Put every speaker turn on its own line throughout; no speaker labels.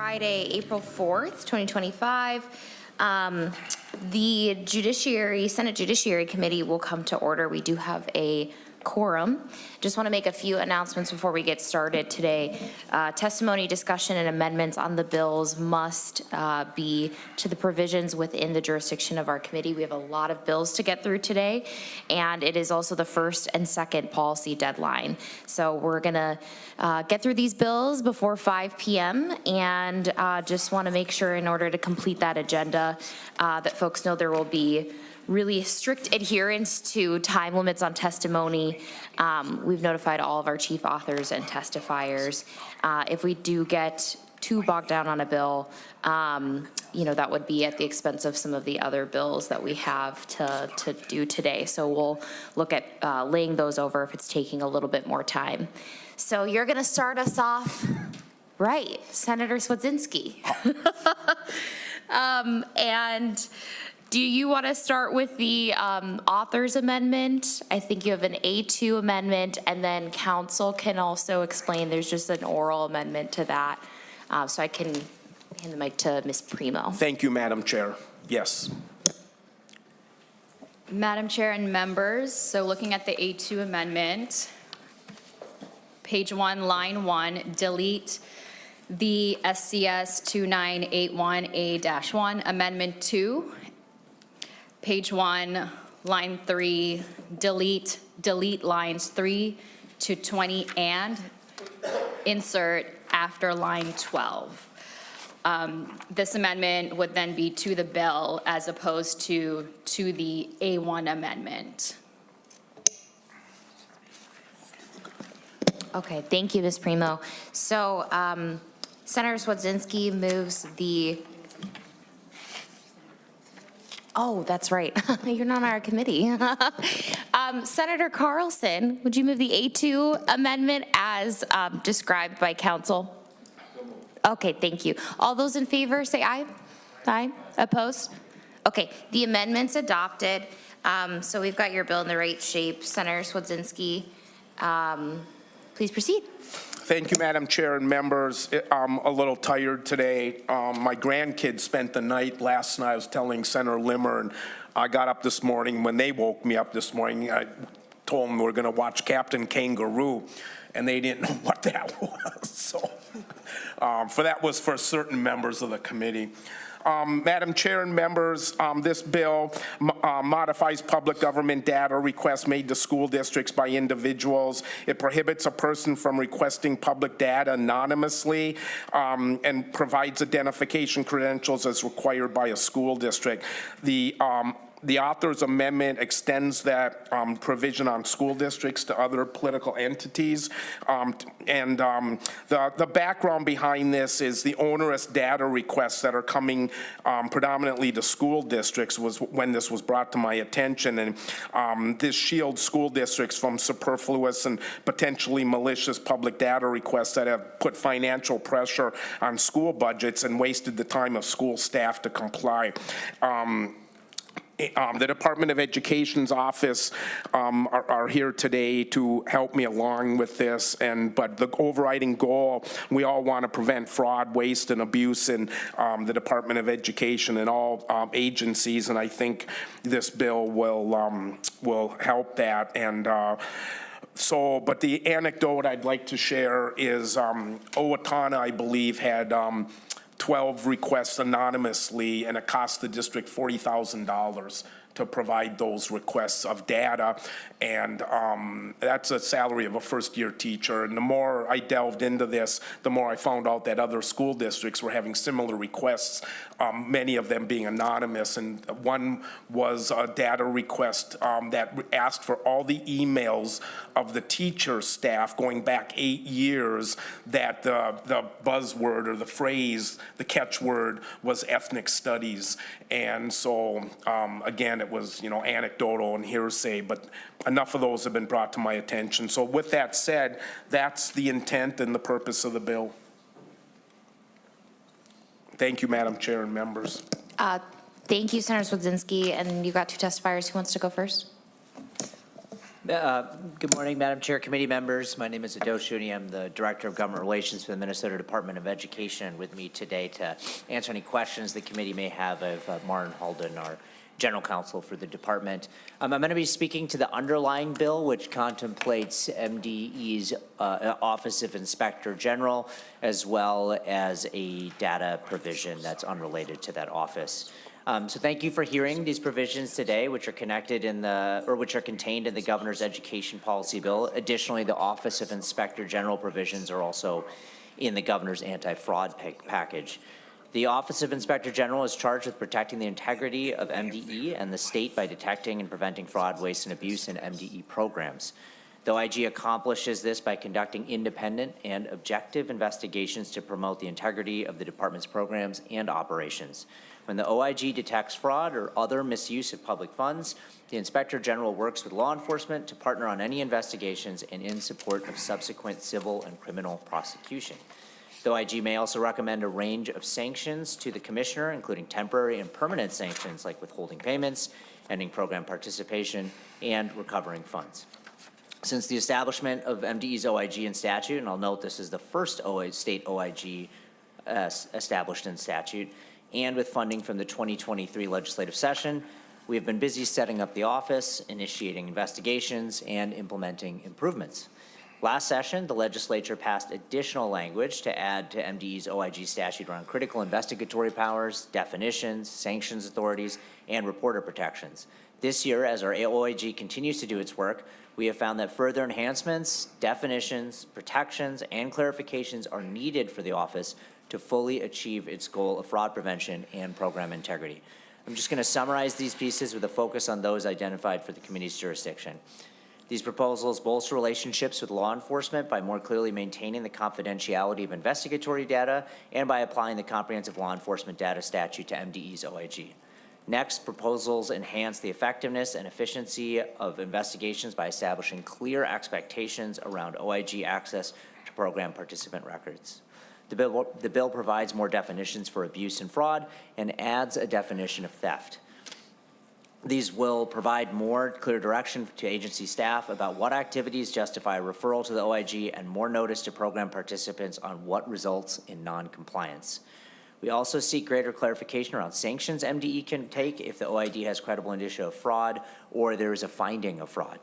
Friday, April 4th, 2025. The Senate Judiciary Committee will come to order. We do have a quorum. Just want to make a few announcements before we get started today. Testimony, discussion, and amendments on the bills must be to the provisions within the jurisdiction of our committee. We have a lot of bills to get through today, and it is also the first and second policy deadline. So we're gonna get through these bills before 5 p.m. and just want to make sure, in order to complete that agenda, that folks know there will be really strict adherence to time limits on testimony. We've notified all of our chief authors and testifiers. If we do get too bogged down on a bill, that would be at the expense of some of the other bills that we have to do today. So we'll look at laying those over if it's taking a little bit more time. So you're going to start us off, right, Senator Cwodzinski. And do you want to start with the author's amendment? I think you have an A2 amendment, and then council can also explain. There's just an oral amendment to that. So I can hand the mic to Ms. Primo.
Thank you, Madam Chair. Yes.
Madam Chair and members, so looking at the A2 amendment, page 1, line 1, delete the SCS 2981A-1, amendment 2. Page 1, line 3, delete lines 3 to 20 and insert after line 12. This amendment would then be to the bill as opposed to the A1 amendment.
Okay, thank you, Ms. Primo. So Senator Cwodzinski moves the. Oh, that's right. You're not on our committee. Senator Carlson, would you move the A2 amendment as described by council? Okay, thank you. All those in favor say aye. Aye. Opposed? Okay, the amendment's adopted. So we've got your bill in the right shape. Senator Cwodzinski, please proceed.
Thank you, Madam Chair and members. I'm a little tired today. My grandkids spent the night last night. I was telling Senator Limmer, and I got up this morning. When they woke me up this morning, I told them we were going to watch Captain Kangaroo, and they didn't know what that was. So, that was for certain members of the committee. Madam Chair and members, this bill modifies public government data requests made to school districts by individuals. It prohibits a person from requesting public data anonymously and provides identification credentials as required by a school district. The author's amendment extends that provision on school districts to other political entities. The background behind this is the onerous data requests that are coming predominantly to school districts was when this was brought to my attention. And this shields school districts from superfluous and potentially malicious public data requests that have put financial pressure on school budgets and wasted the time of school staff to comply. The Department of Education's office are here today to help me along with this, but the overriding goal, we all want to prevent fraud, waste, and abuse in the Department of Education and all agencies, and I think this bill will help that. And but the anecdote I'd like to share is Owatonna, I believe, had 12 requests anonymously, and it cost the district $40,000 to provide those requests of data, and that's a salary of a first-year teacher. And the more I delved into this, the more I found out that other school districts were having similar requests, many of them being anonymous. And one was a data request that asked for all the emails of the teacher staff going back 8 years that the buzzword or the phrase, the catchword was ethnic studies. And so, again, it was, anecdotal and hearsay, but enough of those have been brought to my attention. So with that said, that's the intent and the purpose of the bill. Thank you, Madam Chair and members.
Thank you, Senator Cwodzinski. And you got two testifiers. Who wants to go first?
Good morning, Madam Chair, committee members. My name is Ado Shuni. I'm the Director of Government Relations for the Minnesota Department of Education. And with me today to answer any questions the committee may have of Martin Halden, our General Counsel for the department. I'm going to be speaking to the underlying bill, which contemplates MDE's Office of Inspector General, as well as a data provision that's unrelated to that office. So thank you for hearing these provisions today, which are contained in the Governor's Education Policy Bill. Additionally, the Office of Inspector General provisions are also in the Governor's anti-fraud package. The Office of Inspector General is charged with protecting the integrity of MDE and the state by detecting and preventing fraud, waste, and abuse in MDE programs. The OIG accomplishes this by conducting independent and objective investigations to promote the integrity of the department's programs and operations. When the OIG detects fraud or other misuse of public funds, the Inspector General works with law enforcement to partner on any investigations and in support of subsequent civil and criminal prosecution. The OIG may also recommend a range of sanctions to the Commissioner, including temporary and permanent sanctions like withholding payments, ending program participation, and recovering funds. Since the establishment of MDE's OIG in statute, and I'll note this is the first state OIG established in statute, and with funding from the 2023 legislative session, we have been busy setting up the office, initiating investigations, and implementing improvements. Last session, the legislature passed additional language to add to MDE's OIG statute around critical investigatory powers, definitions, sanctions authorities, and reporter protections. This year, as our OIG continues to do its work, we have found that further enhancements, definitions, protections, and clarifications are needed for the office to fully achieve its goal of fraud prevention and program integrity. I'm just going to summarize these pieces with a focus on those identified for the committee's jurisdiction. These proposals bolster relationships with law enforcement by more clearly maintaining the confidentiality of investigatory data and by applying the Comprehensive Law Enforcement Data Statute to MDE's OIG. Next, proposals enhance the effectiveness and efficiency of investigations by establishing clear expectations around OIG access to program participant records. The bill provides more definitions for abuse and fraud and adds a definition of theft. These will provide more clear direction to agency staff about what activities justify a referral to the OIG and more notice to program participants on what results in noncompliance. We also seek greater clarification around sanctions MDE can take if the OIG has credible indicia of fraud or there is a finding of fraud.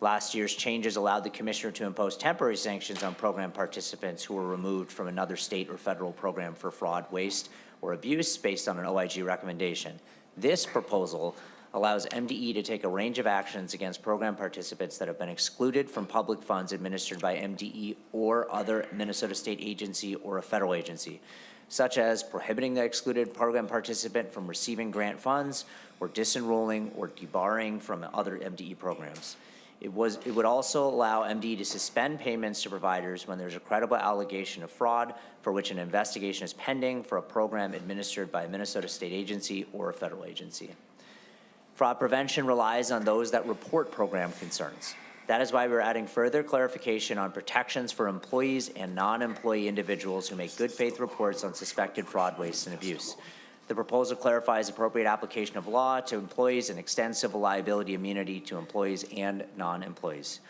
Last year's changes allowed the Commissioner to impose temporary sanctions on program participants who were removed from another state or federal program for fraud, waste, or abuse based on an OIG recommendation. This proposal allows MDE to take a range of actions against program participants that have been excluded from public funds administered by MDE or other Minnesota state agency or a federal agency, such as prohibiting the excluded program participant from receiving grant funds or disenrolling or debarring from other MDE programs. It would also allow MDE to suspend payments to providers when there's a credible allegation of fraud for which an investigation is pending for a program administered by a Minnesota state agency or a federal agency. Fraud prevention relies on those that report program concerns. That is why we're adding further clarification on protections for employees and non-employee individuals who make good faith reports on suspected fraud, waste, and abuse. The proposal clarifies appropriate application of law to employees and extends civil liability immunity to employees and non-employees.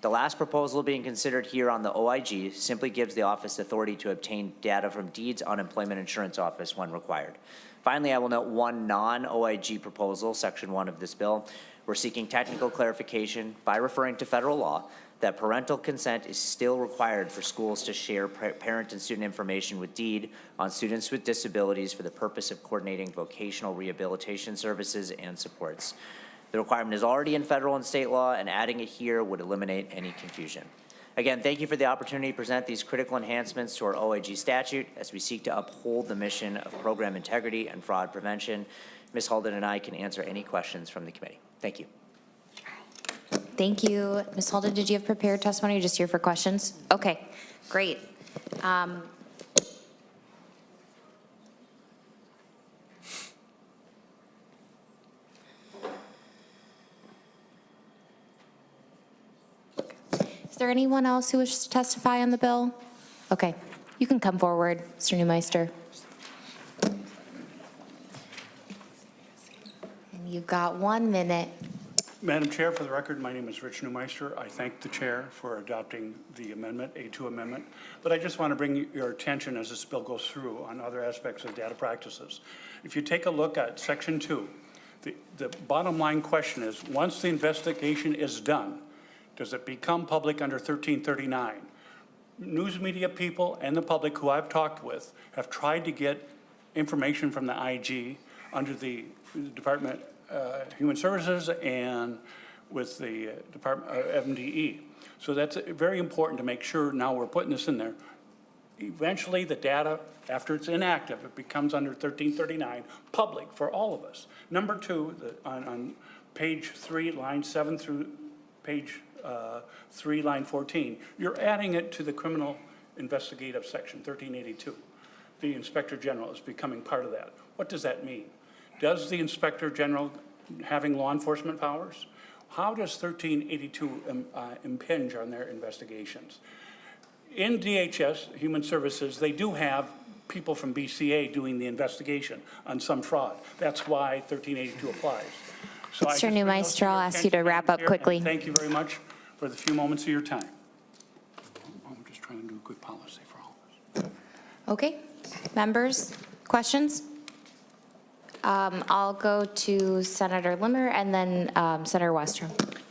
The last proposal being considered here on the OIG simply gives the office authority to obtain data from DEED's Unemployment Insurance Office when required. Finally, I will note one non-OIG proposal, Section 1 of this bill. We're seeking technical clarification by referring to federal law that parental consent is still required for schools to share parent and student information with DEED on students with disabilities for the purpose of coordinating vocational rehabilitation services and supports. The requirement is already in federal and state law, and adding it here would eliminate any confusion. Again, thank you for the opportunity to present these critical enhancements to our OIG statute as we seek to uphold the mission of program integrity and fraud prevention. Ms. Halden and I can answer any questions from the committee. Thank you.
Thank you. Ms. Halden, did you have prepared testimony or just here for questions? Okay, great. Is there anyone else who wishes to testify on the bill? Okay, you can come forward, Mr. Neumeister. And you've got 1 minute.
Madam Chair, for the record, my name is Rich Neumeister. I thank the chair for adopting the amendment, A2 amendment. But I just want to bring your attention as this bill goes through on other aspects of data practices. If you take a look at section 2, the bottom line question is, once the investigation is done, does it become public under 1339? News media people and the public who I've talked with have tried to get information from the IG under the Department Human Services and with the Department of MDE. So that's very important to make sure now we're putting this in there. Eventually the data, after it's inactive, it becomes under 1339, public for all of us. Number 2, on page 3, line 7 through page 3, line 14, you're adding it to the criminal investigative section, 1382. The Inspector General is becoming part of that. What does that mean? Does the Inspector General having law enforcement powers? How does 1382 impinge on their investigations? In DHS, Human Services, they do have people from BCA doing the investigation on some fraud. That's why 1382 applies. So I just
Mr.
bring those
Neumeister, I'll
your
ask you to
attention,
wrap
Madam
up
Chair,
quickly.
and thank you very much for the few moments of your time. I'm just trying to do good policy for all of us.
Okay, members, questions? I'll go to Senator Limmer and then Senator Westrom.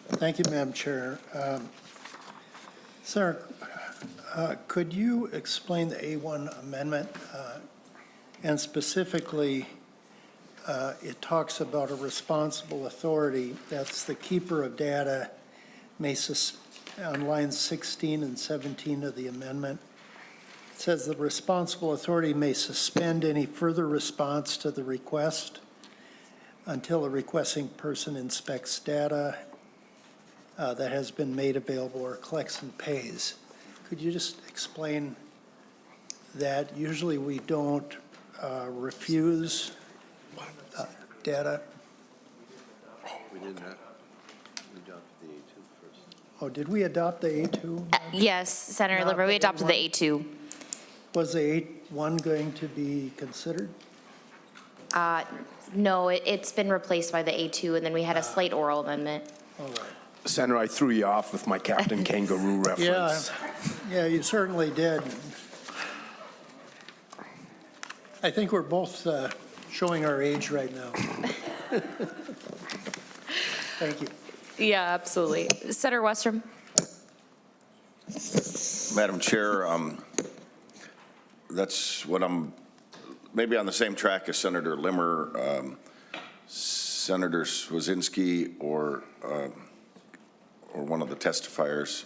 Thank you, Madam Chair. Sir, could you explain the A1 amendment? And specifically, it talks about a responsible authority, that's the keeper of data, on lines 16 and 17 of the amendment. It says the responsible authority may suspend any further response to the request until the requesting person inspects data that has been made available or collects and pays. Could you just explain that? Usually we don't refuse data.
We did not. We adopted the A2 first.
Oh, did we adopt the A2?
Yes, Senator
Not
Limmer, we
the
adopted the
A1.
A2.
Was the A1 going to be considered?
No, it's been replaced by the A2, and then we had a slight oral amendment.
All right.
Senator, I threw you off with my Captain Kangaroo reference.
Yeah, you certainly did. I think we're both showing our age right now. Thank you.
Yeah, absolutely. Senator Westrom?
Madam Chair, that's what I'm, maybe on the same track as Senator Limmer, Senator Cwodzinski, or one of the testifiers.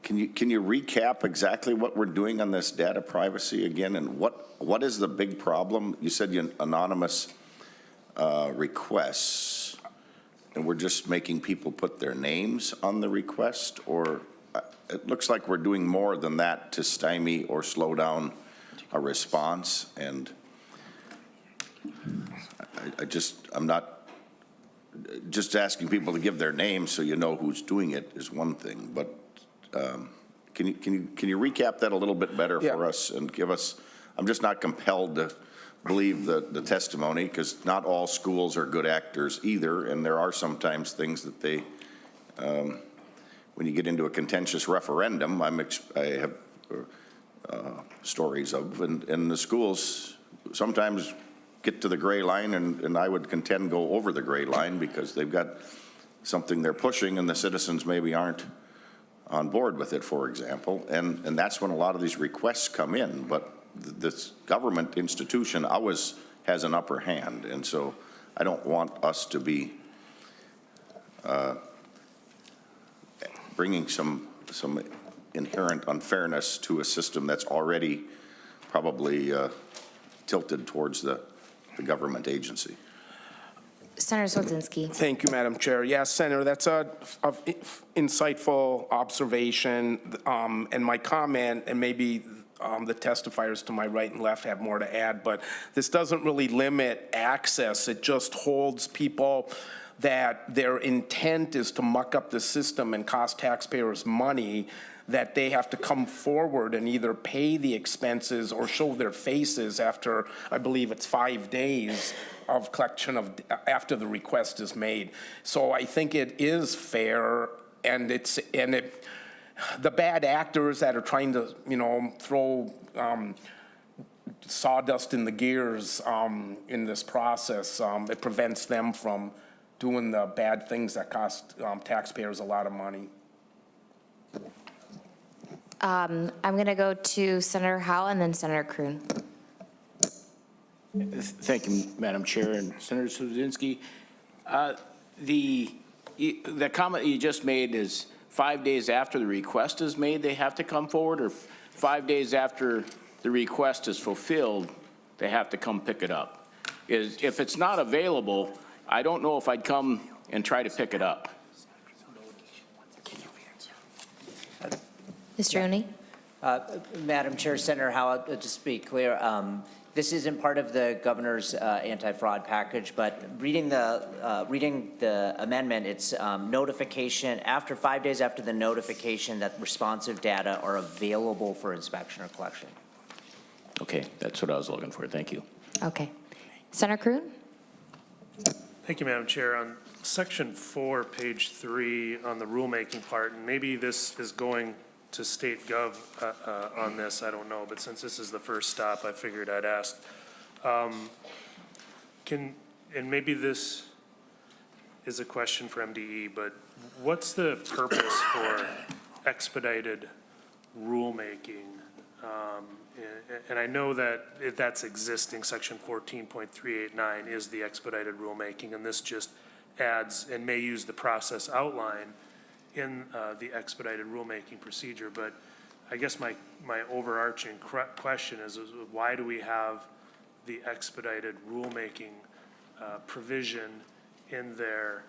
Can you recap exactly what we're doing on this data privacy again, and what is the big problem? You said anonymous requests, and we're just making people put their names on the request, or it looks like we're doing more than that to stymie or slow down a response, and I'm not just asking people to give their names so you know who's doing it is one thing, but can you recap that a little bit better for us and give us? I'm just not compelled to believe the testimony, because not all schools are good actors either, and there are sometimes things that they, when you get into a contentious referendum, I have stories of, and the schools sometimes get to the gray line, and I would contend go over the gray line, because they've got something they're pushing and the citizens maybe aren't on board with it, for example, and that's when a lot of these requests come in. But this government institution always has an upper hand, and so I don't want us to be bringing some inherent unfairness to a system that's already probably tilted towards the government agency.
Senator Cwodzinski.
Thank you, Madam Chair. Yes, Senator, that's a insightful observation, and my comment, and maybe the testifiers to my right and left have more to add, but this doesn't really limit access. It just holds people that their intent is to muck up the system and cost taxpayers money, that they have to come forward and either pay the expenses or show their faces after, I believe it's 5 days of collection of, after the request is made. So I think it is fair, and the bad actors that are trying to, throw sawdust in the gears in this process, it prevents them from doing the bad things that cost taxpayers a lot of money.
I'm going to go to Senator Howe and then Senator Kroon.
Thank you, Madam Chair, and Senator Cwodzinski. The comment you just made is 5 days after the request is made, they have to come forward, or 5 days after the request is fulfilled, they have to come pick it up? If it's not available, I don't know if I'd come and try to pick it up.
Mr. Rooney?
Madam Chair, Senator Howe, just to be clear, this isn't part of the governor's anti-fraud package, but reading the amendment, it's notification after 5 days after the notification that responsive data are available for inspection or collection.
Okay, that's what I was looking for. Thank you.
Okay. Senator Kroon?
Thank you, Madam Chair. On section 4, page 3, on the rulemaking part, and maybe this is going to state gov on this, I don't know, but since this is the first stop, I figured I'd ask. And maybe this is a question for MDE, but what's the purpose for expedited rulemaking? And I know that that's existing, section 14.389 is the expedited rulemaking, and this just adds and may use the process outline in the expedited rulemaking procedure. But I guess my overarching question is why do we have the expedited rulemaking provision in there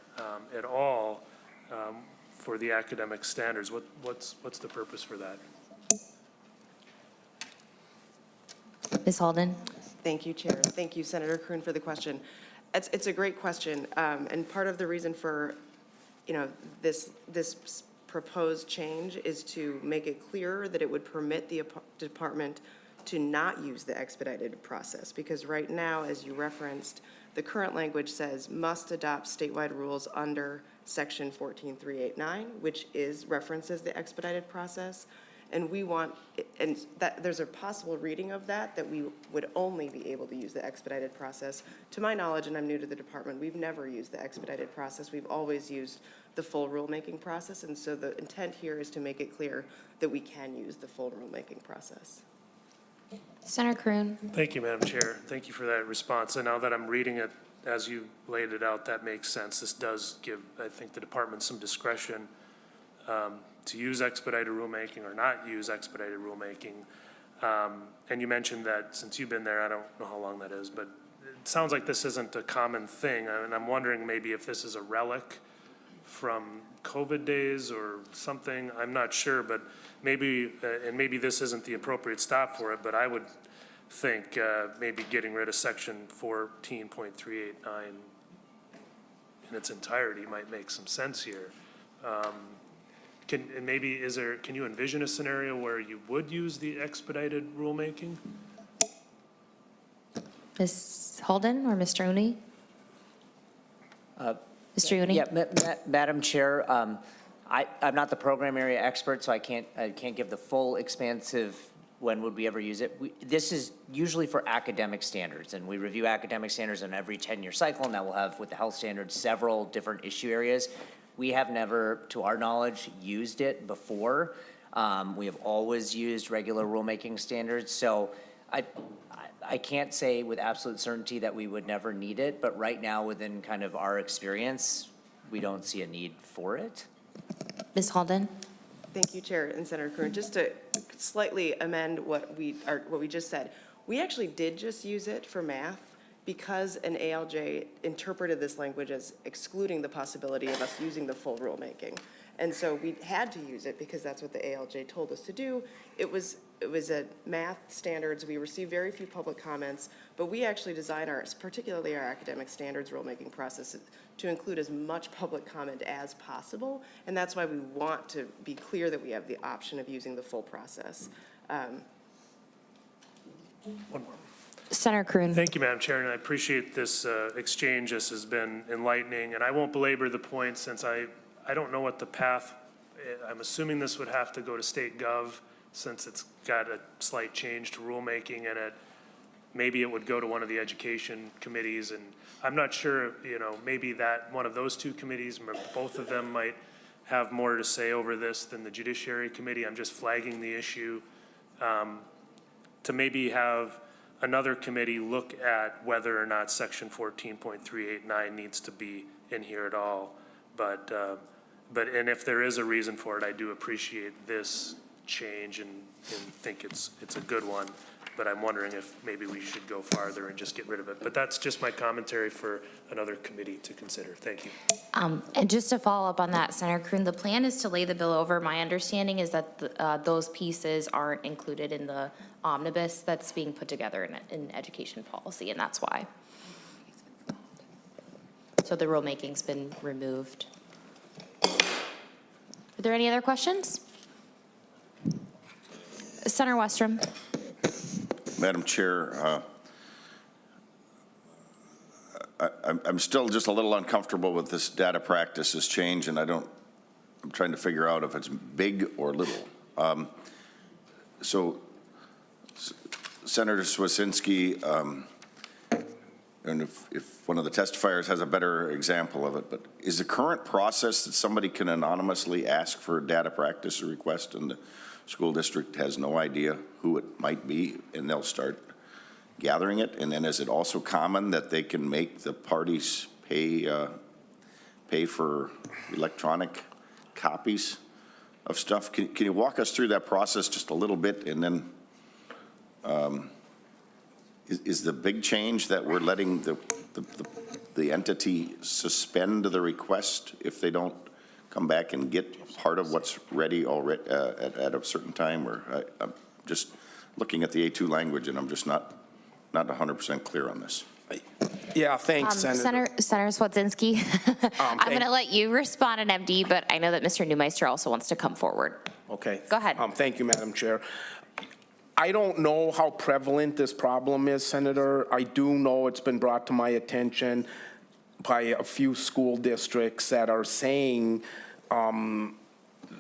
at all for the academic standards? What's the purpose for that?
Ms. Halden?
Thank you, Chair. Thank you, Senator Kroon, for the question. It's a great question, and part of the reason for, this proposed change is to make it clearer that it would permit the department to not use the expedited process, because right now, as you referenced, the current language says must adopt statewide rules under section 14.389, which references the expedited process. And we want, and that there's a possible reading of that we would only be able to use the expedited process. To my knowledge, and I'm new to the department, we've never used the expedited process. We've always used the full rulemaking process. And so the intent here is to make it clear that we can use the full rulemaking process.
Senator Kroon?
Thank you, Madam Chair. Thank you for that response. And now that I'm reading it as you laid it out, that makes sense. This does give, I think, the department some discretion to use expedited rulemaking or not use expedited rulemaking. And you mentioned that since you've been there, I don't know how long that is, but it sounds like this isn't a common thing. And I'm wondering maybe if this is a relic from COVID days or something. I'm not sure, but maybe, and maybe this isn't the appropriate stop for it, but I would think maybe getting rid of section 14.389 in its entirety might make some sense here. Can you envision a scenario where you would use the expedited rulemaking?
Ms. Halden or Mr. Rooney? Mr. Rooney?
Yeah, Madam Chair, I'm not the program area expert, so I can't give the full expansive when would we ever use it. This is usually for academic standards, and we review academic standards in every 10-year cycle, and that will have, with the health standards, several different issue areas. We have never, to our knowledge, used it before. We have always used regular rulemaking standards, so I can't say with absolute certainty that we would never need it, but right now, within kind of our experience, we don't see a need for it.
Ms. Halden?
Thank you, Chair and Senator Kroon. Just to slightly amend what we just said, we actually did just use it for math because an ALJ interpreted this language as excluding the possibility of us using the full rulemaking. And so we had to use it because that's what the ALJ told us to do. It was it was a math standards. We received very few public comments, but we actually designed particularly our academic standards rulemaking process to include as much public comment as possible. And that's why we want to be clear that we have the option of using the full process.
Senator Kroon.
Thank you, Madam Chair, and I appreciate this exchange. This has been enlightening, and I won't belabor the point since I don't know what the path, I'm assuming this would have to go to state gov since it's got a slight change to rulemaking in it. Maybe it would go to one of the education committees, and I'm not sure, maybe that one of those two committees, both of them might have more to say over this than the Judiciary Committee. I'm just flagging the issue to maybe have another committee look at whether or not section 14.389 needs to be in here at all. But if there is a reason for it, I do appreciate this change and think it's a good one. But I'm wondering if maybe we should go farther and just get rid of it. But that's just my commentary for another committee to consider. Thank you.
And just to follow up on that, Senator Kroon, the plan is to lay the bill over. My understanding is that those pieces aren't included in the omnibus that's being put together in education policy, and that's why. So the rulemaking's been removed. Are there any other questions? Senator Westrom.
Madam Chair, I'm still just a little uncomfortable with this data practices change, and I'm trying to figure out if it's big or little. So Senator Cwodzinski, and if one of the testifiers has a better example of it, but is the current process that somebody can anonymously ask for a data practice request and the school district has no idea who it might be, and they'll start gathering it? And then is it also common that they can make the parties pay for electronic copies of stuff? Can you walk us through that process just a little bit? And then is the big change that we're letting the entity suspend the request if they don't come back and get part of what's ready already at a certain time? Or I'm just looking at the A2 language, and I'm just not 100% clear on this.
Yeah, thanks, Senator.
Senator Cwodzinski, I'm going to let you respond in MD, but I know that Mr. Neumeister also wants to come forward.
Okay.
Go ahead.
Thank you, Madam Chair. I don't know how prevalent this problem is, Senator. I do know it's been brought to my attention by a few school districts that are saying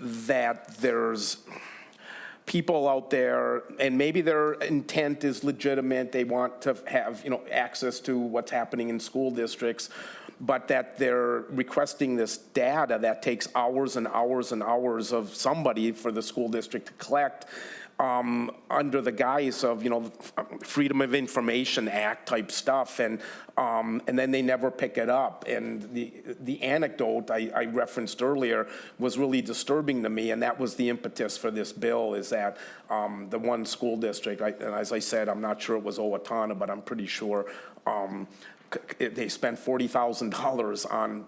that there's people out there, and maybe their intent is legitimate, they want to have, access to what's happening in school districts, but that they're requesting this data that takes hours and hours and hours of somebody for the school district to collect under the guise of, Freedom of Information Act type stuff, and then they never pick it up. And the anecdote I referenced earlier was really disturbing to me, and that was the impetus for this bill, is that the one school district, and as I said, I'm not sure it was Owatonna, but I'm pretty sure they spent $40,000 on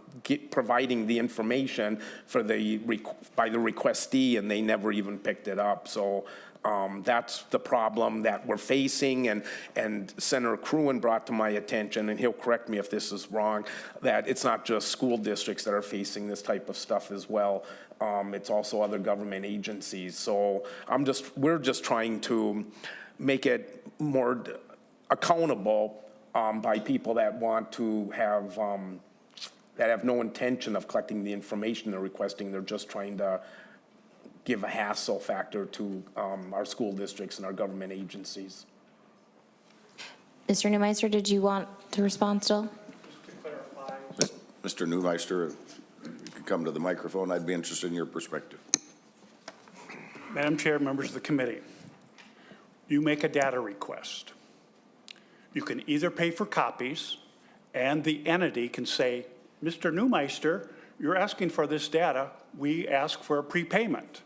providing the information for by the requestee, and they never even picked it up. So that's the problem that we're facing, and Senator Kroon brought to my attention, and he'll correct me if this is wrong, that it's not just school districts that are facing this type of stuff as well. It's also other government agencies. So we're just trying to make it more accountable by people that want to have, that have no intention of collecting the information they're requesting. They're just trying to give a hassle factor to our school districts and our government agencies.
Mr. Neumeister, did you want to respond still?
Mr. Neumeister, if you could come to the microphone, I'd be interested in your perspective.
Madam Chair, members of the committee, you make a data request. You can either pay for copies, and the entity can say, Mr. Neumeister, you're asking for this data, we ask for a prepayment.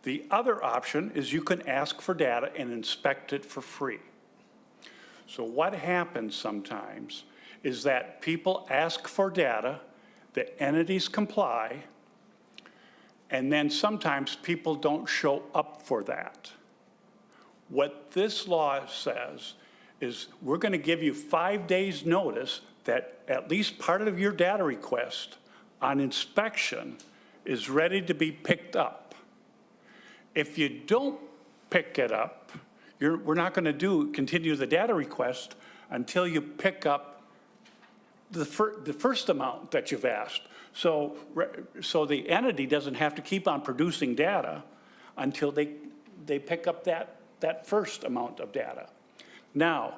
The other option is you can ask for data and inspect it for free. So what happens sometimes is that people ask for data, the entities comply, and then sometimes people don't show up for that. What this law says is we're going to give you 5 days' notice that at least part of your data request on inspection is ready to be picked up. If you don't pick it up, we're not going to continue the data request until you pick up the first amount that you've asked. So the entity doesn't have to keep on producing data until they pick up that first amount of data. Now,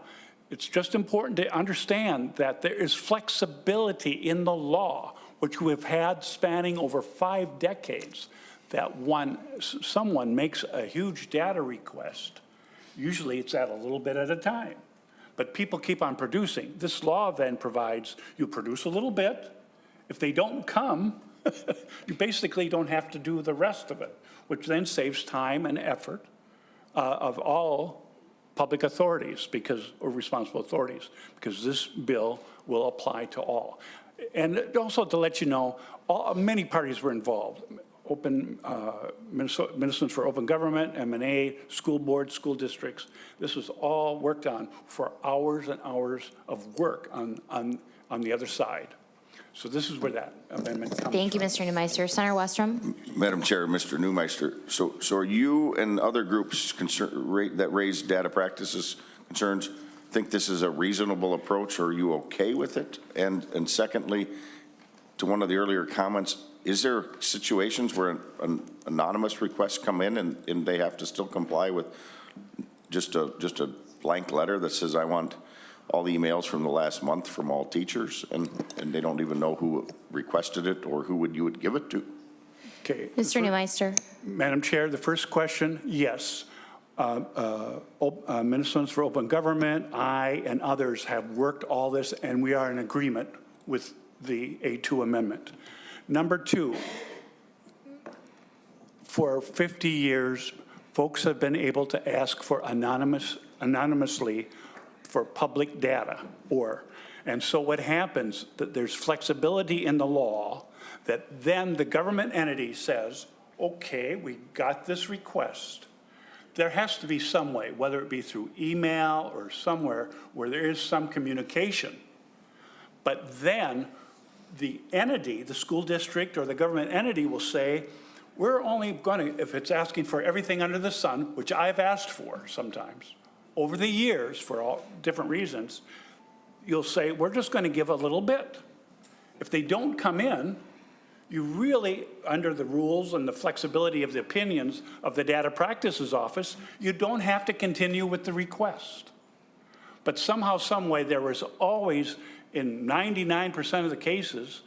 it's just important to understand that there is flexibility in the law, which we've had spanning over 5 decades, that someone makes a huge data request. Usually it's at a little bit at a time, but people keep on producing. This law then provides you produce a little bit. If they don't come, you basically don't have to do the rest of it, which then saves time and effort of all public authorities or responsible authorities, because this bill will apply to all. And also to let you know, many parties were involved. Ministers for Open Government, M&A, school boards, school districts. This was all worked on for hours and hours of work on the other side. So this is where that amendment comes
Thank you,
from.
Mr. Neumeister. Senator Westrom?
Madam Chair, Mr. Neumeister, so are you and other groups that raise data practices concerns think this is a reasonable approach, or are you okay with it? And secondly, to one of the earlier comments, is there situations where an anonymous requests come in and they have to still comply with just a blank letter that says, I want all the emails from the last month from all teachers, and they don't even know who requested it or who you would give it to?
Okay.
Mr. Neumeister?
Madam Chair, the first question, yes. Ministers for Open Government, I and others have worked all this, and we are in agreement with the A2 amendment. Number two, for 50 years, folks have been able to ask for anonymously for public data, and so what happens, that there's flexibility in the law that then the government entity says, okay, we got this request. There has to be some way, whether it be through email or somewhere where there is some communication. But then the entity, the school district or the government entity will say, we're only going to, if it's asking for everything under the sun, which I've asked for sometimes, over the years for all different reasons, you'll say, we're just going to give a little bit. If they don't come in, you really, under the rules and the flexibility of the opinions of the Data Practices Office, you don't have to continue with the request. But somehow, some way, there was always, in 99% of the cases,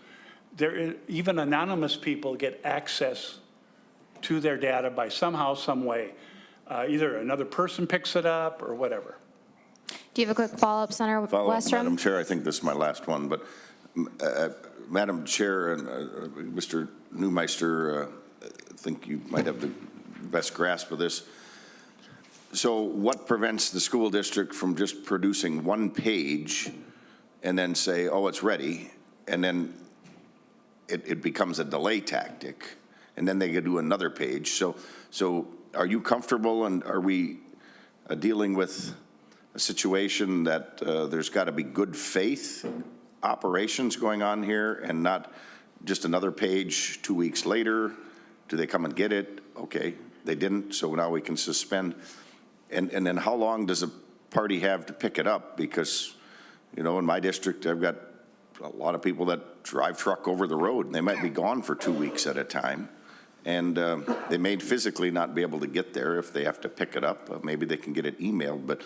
even anonymous people get access to their data by somehow, some way. Either another person picks it up or whatever.
Do you have a quick follow-up, Senator Westrom?
Madam Chair, I think this is my last one, but Madam Chair and Mr. Neumeister, I think you might have the best grasp of this. So what prevents the school district from just producing one page and then say, oh, it's ready, and then it becomes a delay tactic, and then they could do another page? So are you comfortable, and are we dealing with a situation that there's got to be good faith operations going on here and not just another page 2 weeks later? Do they come and get it? Okay, they didn't, so now we can suspend. And then how long does a party have to pick it up? Because, you know, in my district, I've got a lot of people that drive truck over the road, and they might be gone for 2 weeks at a time. And they may physically not be able to get there if they have to pick it up. Maybe they can get it emailed, but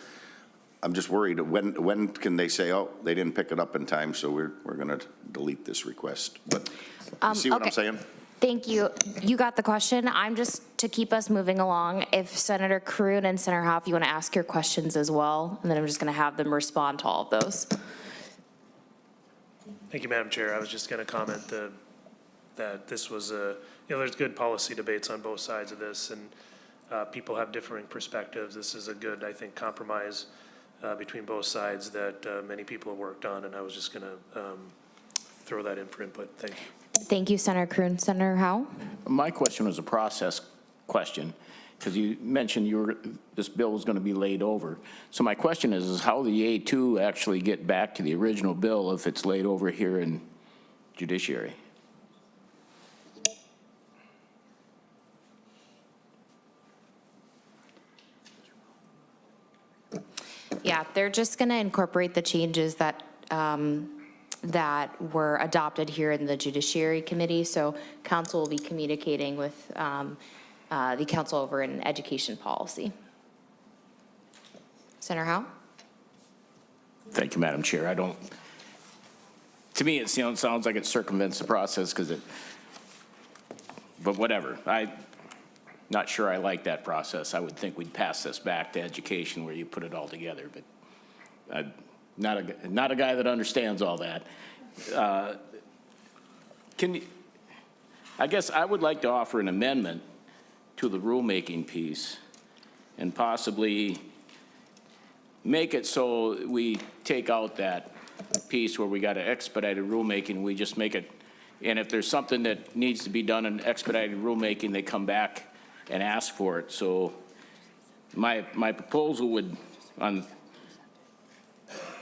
I'm just worried, when can they say, oh, they didn't pick it up in time, so we're going to delete this request? But you see what I'm saying?
Thank you. You got the question. I'm just, to keep us moving along, if Senator Kroon and Senator Howe, if you want to ask your questions as well, and then I'm just going to have them respond to all of those.
Thank you, Madam Chair. I was just going to comment that this was there's good policy debates on both sides of this, and people have differing perspectives. This is a good, I think, compromise between both sides that many people have worked on, and I was just going to throw that in for input. Thank you.
Thank you, Senator Kroon. Senator Howe?
My question was a process question. because you mentioned this bill was going to be laid over. So my question is how the A2 actually get back to the original bill if it's laid over here in Judiciary?
Yeah, they're just going to incorporate the changes that, that were adopted here in the Judiciary Committee. So council will be communicating with the council over in education policy. Senator Howe?
Thank you, Madam Chair. To me, it sounds like it circumvents the process but whatever. I'm not sure I like that process. I would think we'd pass this back to education where you put it all together, but I'm not a guy that understands all that. I guess I would like to offer an amendment to the rulemaking piece and possibly make it so we take out that piece where we got an expedited rulemaking, we just make it, and if there's something that needs to be done in expedited rulemaking, they come back and ask for it. So my proposal would, on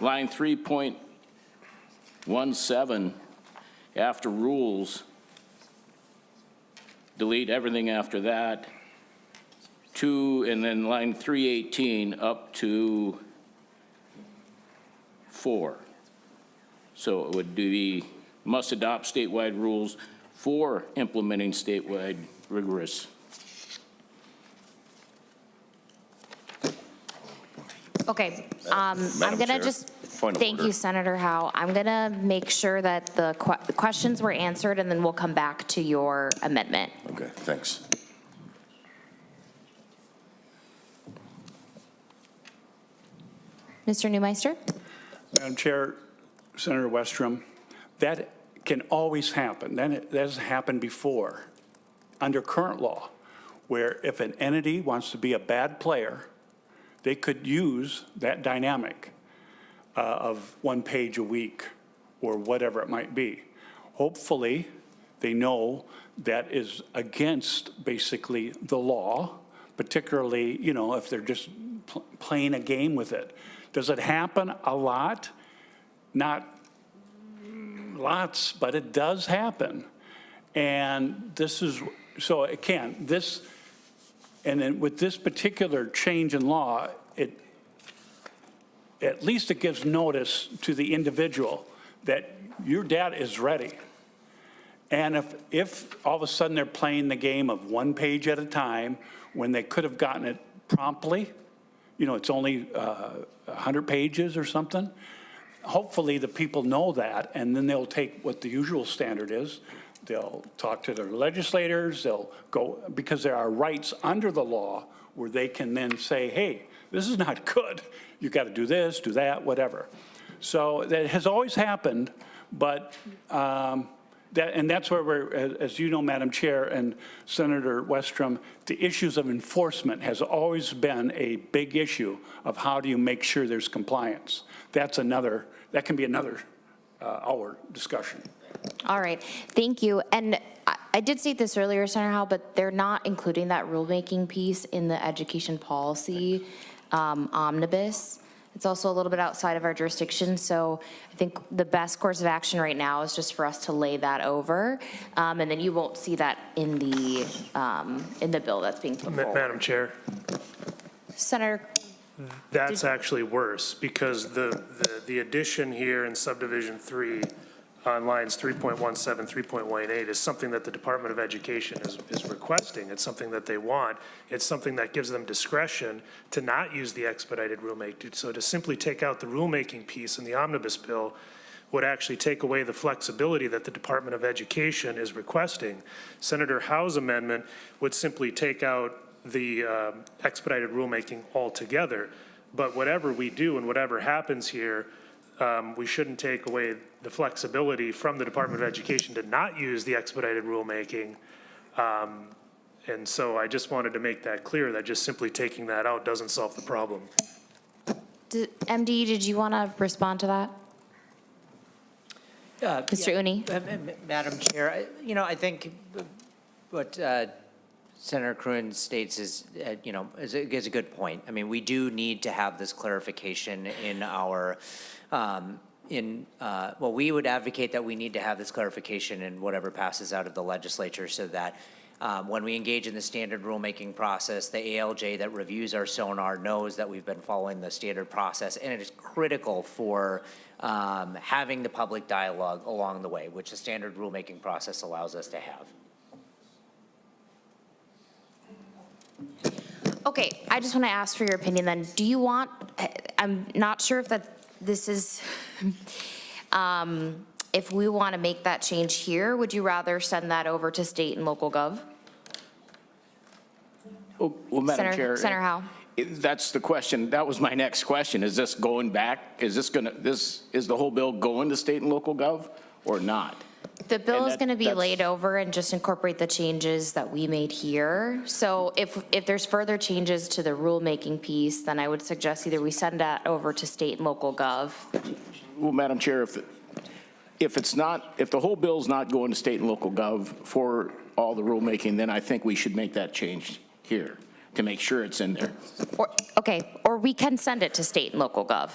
line 3.17, after rules, delete everything after that, and then line 318 up to 4. So it would be, must adopt statewide rules for implementing statewide rigorous.
Okay, I'm going to
Chair,
just,
point of
thank
order.
you, Senator Howe. I'm going to make sure that the questions were answered, and then we'll come back to your amendment.
Okay, thanks.
Mr. Newmeister?
Madam Chair, Senator Westrom, that can always happen. That has happened before under current law, where if an entity wants to be a bad player, they could use that dynamic of 1 page a week or whatever it might be. Hopefully, they know that is against basically the law, particularly, you know, if they're just playing a game with it. Does it happen a lot? Not lots, but it does happen. And this is, so it can. This, and then with this particular change in law, at least it gives notice to the individual that your data is ready. And if all of a sudden they're playing the game of 1 page at a time when they could have gotten it promptly, you know, it's only 100 pages or something, hopefully the people know that, and then they'll take what the usual standard is. They'll talk to their legislators, they'll go, because there are rights under the law where they can then say, hey, this is not good. You got to do this, do that, whatever. So that has always happened, but that's where we're, as you know, Madam Chair and Senator Westrom, the issues of enforcement has always been a big issue of how do you make sure there's compliance. That can be another hour discussion.
All right, thank you. And I did state this earlier, Senator Howe, but they're not including that rulemaking piece in the education policy omnibus. It's also a little bit outside of our jurisdiction, so I think the best course of action right now is just for us to lay that over, and then you won't see that in the bill that's being put forward.
Madam Chair,
Senator,
that's actually worse because the addition here in subdivision 3 on lines 3.17, 3.18 is something that the Department of Education is requesting. It's something that they want. It's something that gives them discretion to not use the expedited rulemaking. So to simply take out the rulemaking piece in the omnibus bill would actually take away the flexibility that the Department of Education is requesting. Senator Howe's amendment would simply take out the expedited rulemaking altogether. But whatever we do and whatever happens here, we shouldn't take away the flexibility from the Department of Education to not use the expedited rulemaking. And so I just wanted to make that clear, that just simply taking that out doesn't solve the problem.
MD, did you want to respond to that? Mr. Uni?
Madam Chair, I think what Senator Kroon states is a good point. I mean, we do need to have this clarification in our, we would advocate that we need to have this clarification in whatever passes out of the legislature so that when we engage in the standard rulemaking process, the ALJ that reviews our sonar knows that we've been following the standard process, and it is critical for having the public dialogue along the way, which the standard rulemaking process allows us to have.
Okay, I just want to ask for your opinion then. Do you want, I'm not sure if this is, if we want to make that change here, would you rather send that over to state and local gov?
Well, Madam Chair.
Senator Howe?
That's the question. That was my next question. Is this going back? Is this is the whole bill going to state and local gov or not?
The bill
And
is going to be
that's-
laid over and just incorporate the changes that we made here. So if there's further changes to the rulemaking piece, then I would suggest either we send that over to state and local gov.
Well, Madam Chair, if the whole bill's not going to state and local gov for all the rulemaking, then I think we should make that change here to make sure it's in there.
Or we can send it to state and local gov.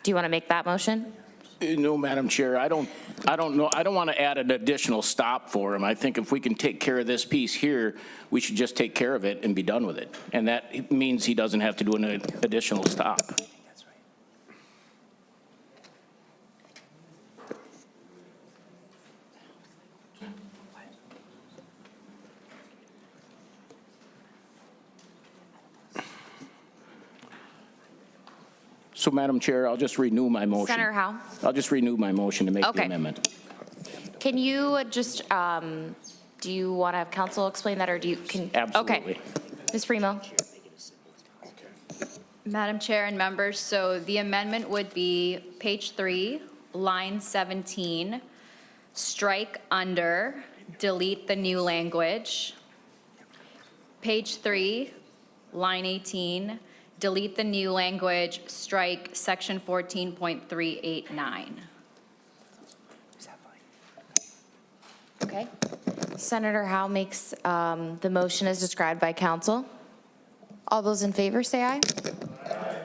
Do you want to make that motion?
No, Madam Chair, I don't know. I don't want to add an additional stop for him. I think if we can take care of this piece here, we should just take care of it and be done with it. And that means he doesn't have to do an additional stop. So, Madam Chair, I'll just renew my motion.
Senator Howe?
I'll just renew my motion to make the
Okay.
amendment.
Can you just, do you want to have council explain that, or do you,
Absolutely.
Okay. Ms. Primo?
Madam Chair and members, so the amendment would be page 3, line 17, strike under, delete the new language. Page 3, line 18, delete the new language, strike section 14.389.
Okay. Senator Howe makes the motion as described by council. All those in favor, say aye. Aye.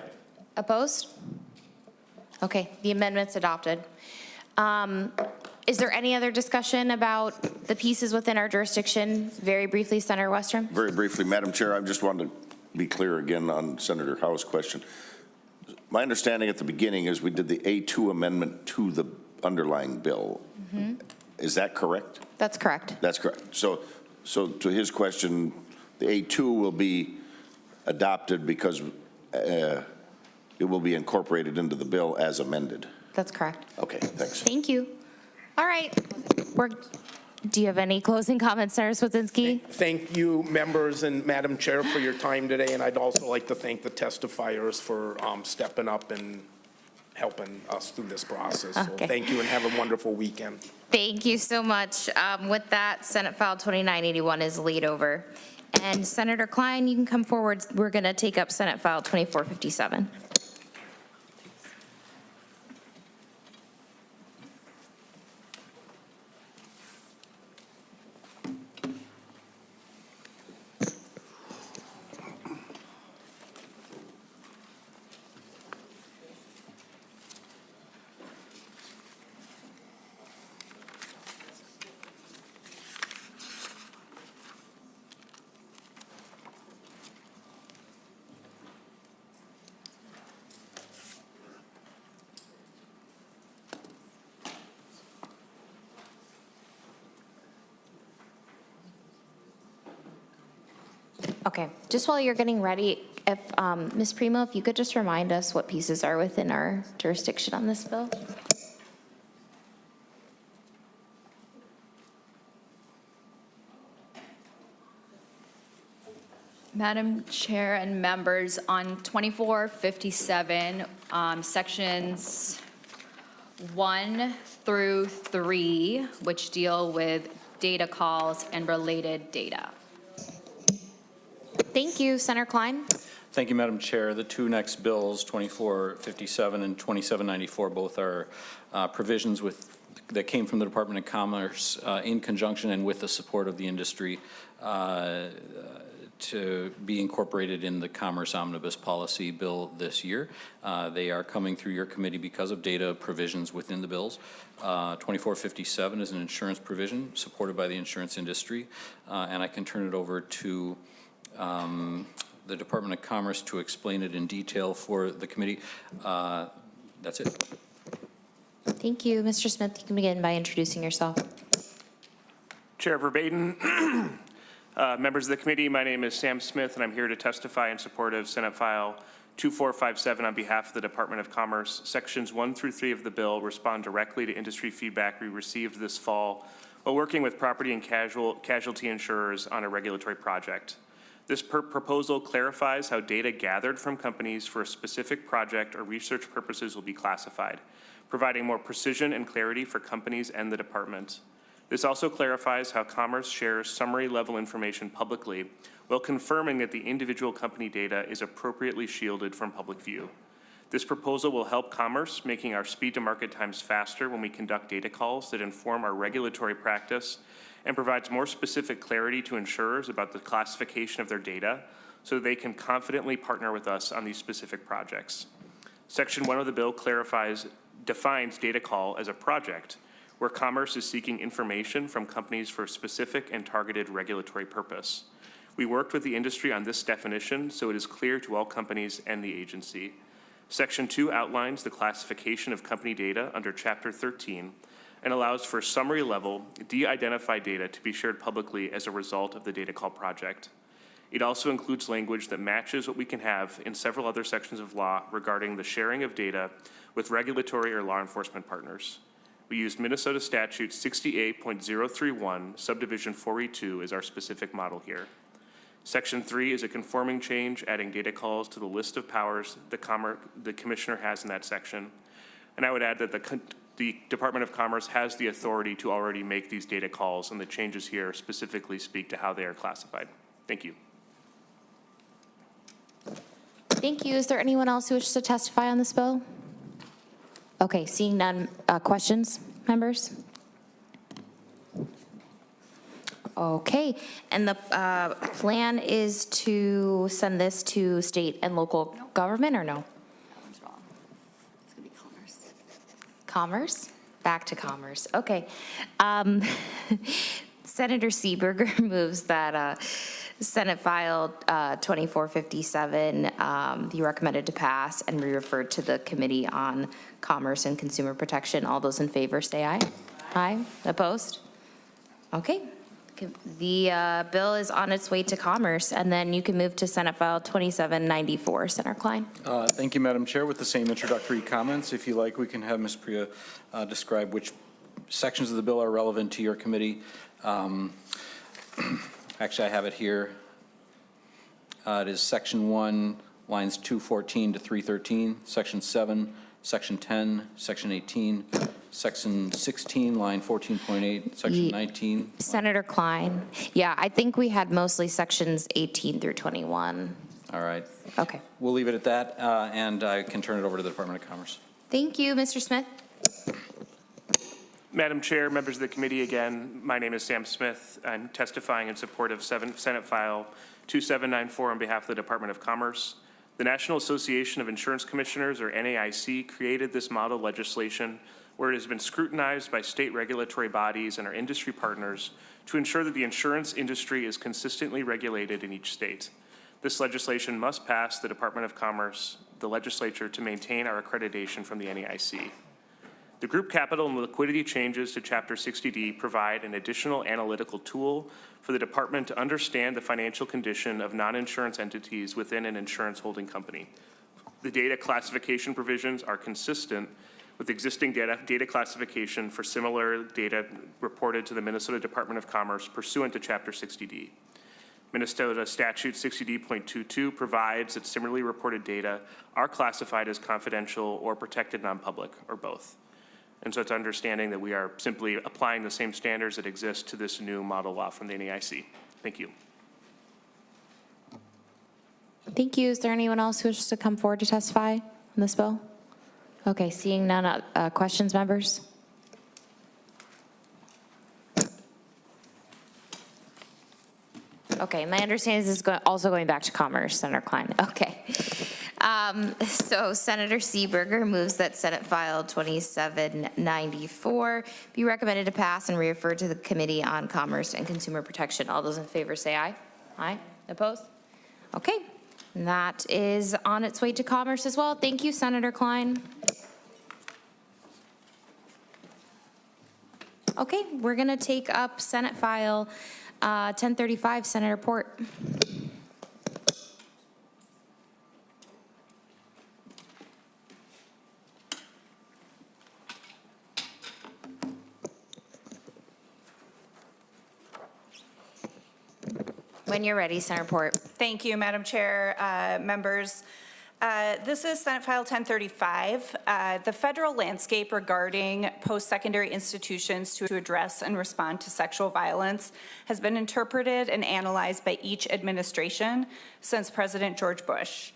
Opposed? Okay, the amendment's adopted. Is there any other discussion about the pieces within our jurisdiction? Very briefly, Senator Westrom.
Very briefly, Madam Chair, I just wanted to be clear again on Senator Howe's question. My understanding at the beginning is we did the A2 amendment to the underlying bill. Mm-hmm. Is that correct?
That's correct.
That's correct. So to his question, the A2 will be adopted because it will be incorporated into the bill as amended.
That's correct.
Okay, thanks.
Thank you. All right. Do you have any closing comments, Senator Cwodzinski?
Thank you, members and Madam Chair, for your time today, and I'd also like to thank the testifiers for stepping up and helping us through this process.
Okay.
So thank you and have a wonderful weekend.
Thank you so much. With that, Senate File 2981 is laid over. And Senator Klein, you can come forward. We're going to take up Senate File 2457. Okay, just while you're getting ready, if, Ms. Primo, if you could just remind us what pieces are within our jurisdiction on this bill?
Madam Chair and members, on 2457, sections 1 through 3, which deal with data calls and related data.
Thank you, Senator Klein.
Thank you, Madam Chair. The two next bills, 2457 and 2794, both are provisions with that came from the Department of Commerce in conjunction and with the support of the industry to be incorporated in the Commerce Omnibus Policy Bill this year. They are coming through your committee because of data provisions within the bills. 2457 is an insurance provision supported by the insurance industry, and I can turn it over to the Department of Commerce to explain it in detail for the committee. That's it.
Thank you. Mr. Smith, you can begin by introducing yourself.
Chair Verbatim, members of the committee, my name is Sam Smith, and I'm here to testify in support of Senate File 2457 on behalf of the Department of Commerce. Sections 1 through 3 of the bill respond directly to industry feedback we received this fall while working with property and casualty insurers on a regulatory project. This proposal clarifies how data gathered from companies for a specific project or research purposes will be classified, providing more precision and clarity for companies and the department. This also clarifies how Commerce shares summary-level information publicly while confirming that the individual company data is appropriately shielded from public view. This proposal will help Commerce, making our speed-to-market times faster when we conduct data calls that inform our regulatory practice, and provides more specific clarity to insurers about the classification of their data so that they can confidently partner with us on these specific projects. Section 1 of the bill defines data call as a project where Commerce is seeking information from companies for a specific and targeted regulatory purpose. We worked with the industry on this definition so it is clear to all companies and the agency. Section 2 outlines the classification of company data under Chapter 13 and allows for summary-level, de-identified data to be shared publicly as a result of the data call project. It also includes language that matches what we can have in several other sections of law regarding the sharing of data with regulatory or law enforcement partners. We used Minnesota Statute 68.031, subdivision 4E2 as our specific model here. Section 3 is a conforming change, adding data calls to the list of powers the Commissioner has in that section. And I would add that the Department of Commerce has the authority to already make these data calls, and the changes here specifically speak to how they are classified. Thank you.
Thank you. Is there anyone else who wishes to testify on this bill? Okay, seeing none. Questions, members? Okay, and the plan is to send this to state and local government, or no?
That one's wrong. It's going to be Commerce.
Commerce? Back to Commerce. Okay. Senator Seeberger moves that Senate File 2457 be recommended to pass and be referred to the Committee on Commerce and Consumer Protection. All those in favor say aye. Aye. Opposed? Okay. The bill is on its way to Commerce, and then you can move to Senate File 2794. Senator Klein.
Thank you, Madam Chair. With the same introductory comments, if you like, we can have Ms. Priya describe which sections of the bill are relevant to your committee. Actually, I have it here. It is Section 1, lines 214 to 313, Section 7, Section 10, Section 18, Section 16, line 14.8, Section 19.
Senator Klein. Yeah, I think we had mostly sections 18 through 21.
All right.
Okay.
We'll leave it at that, and I can turn it over to the Department of Commerce.
Thank you, Mr. Smith.
Madam Chair, members of the committee, again, my name is Sam Smith. I'm testifying in support of Senate File 2794 on behalf of the Department of Commerce. The National Association of Insurance Commissioners, or NAIC, created this model legislation where it has been scrutinized by state regulatory bodies and our industry partners to ensure that the insurance industry is consistently regulated in each state. This legislation must pass the Department of Commerce, the legislature, to maintain our accreditation from the NAIC. The group capital and liquidity changes to Chapter 60D provide an additional analytical tool for the department to understand the financial condition of non-insurance entities within an insurance holding company. The data classification provisions are consistent with existing data classification for similar data reported to the Minnesota Department of Commerce pursuant to Chapter 60D. Minnesota Statute 60D.22 provides that similarly reported data are classified as confidential or protected non-public, or both. And so it's understanding that we are simply applying the same standards that exist to this new model law from the NAIC. Thank you.
Thank you. Is there anyone else who wishes to come forward to testify on this bill? Okay, seeing none. Questions, members? Okay, my understanding is this is also going back to Commerce, Senator Klein. Okay. So Senator Seeberger moves that Senate File 2794 be recommended to pass and referred to the Committee on Commerce and Consumer Protection. All those in favor say aye. Aye. Opposed? Okay. And that is on its way to Commerce as well. Thank you, Senator Klein. Okay, we're going to take up Senate File 1035, Senator Port. When you're ready, Senator Port.
Thank you, Madam Chair, members. This is Senate File 1035. The federal landscape regarding post-secondary institutions to address and respond to sexual violence has been interpreted and analyzed by each administration since President George Bush.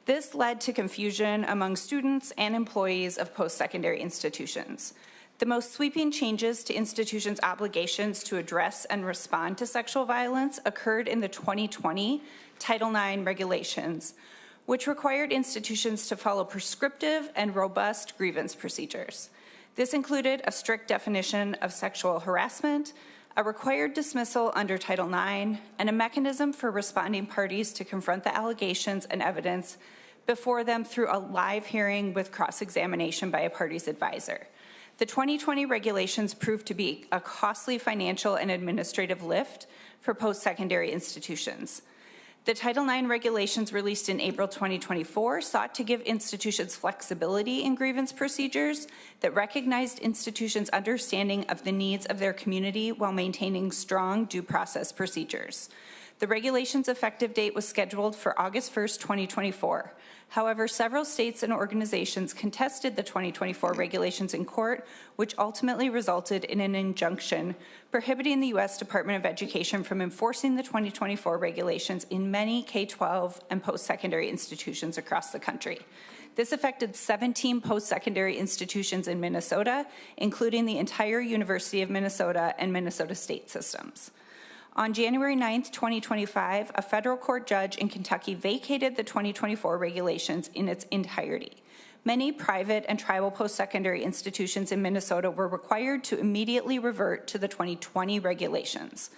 This led to confusion among students and employees of post-secondary institutions. The most sweeping changes to institutions' obligations to address and respond to sexual violence occurred in the 2020 Title IX regulations, which required institutions to follow prescriptive and robust grievance procedures. This included a strict definition of sexual harassment, a required dismissal under Title IX, and a mechanism for responding parties to confront the allegations and evidence before them through a live hearing with cross-examination by a party's advisor. The 2020 regulations proved to be a costly financial and administrative lift for post-secondary institutions. The Title IX regulations released in April 2024 sought to give institutions flexibility in grievance procedures that recognized institutions' understanding of the needs of their community while maintaining strong due process procedures. The regulations' effective date was scheduled for August 1st, 2024. However, several states and organizations contested the 2024 regulations in court, which ultimately resulted in an injunction prohibiting the U.S. Department of Education from enforcing the 2024 regulations in many K-12 and post-secondary institutions across the country. This affected 17 post-secondary institutions in Minnesota, including the entire University of Minnesota and Minnesota state systems. On January 9th, 2025, a federal court judge in Kentucky vacated the 2024 regulations in its entirety. Many private and tribal post-secondary institutions in Minnesota were required to immediately revert to the 2020 regulations.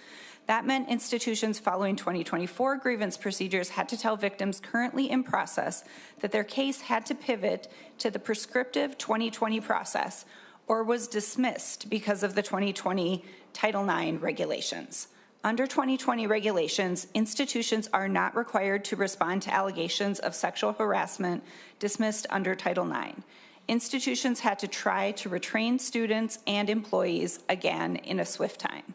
That meant institutions following 2024 grievance procedures had to tell victims currently in process that their case had to pivot to the prescriptive 2020 process or was dismissed because of the 2020 Title IX regulations. Under 2020 regulations, institutions are not required to respond to allegations of sexual harassment dismissed under Title IX. Institutions had to try to retrain students and employees again in a swift time.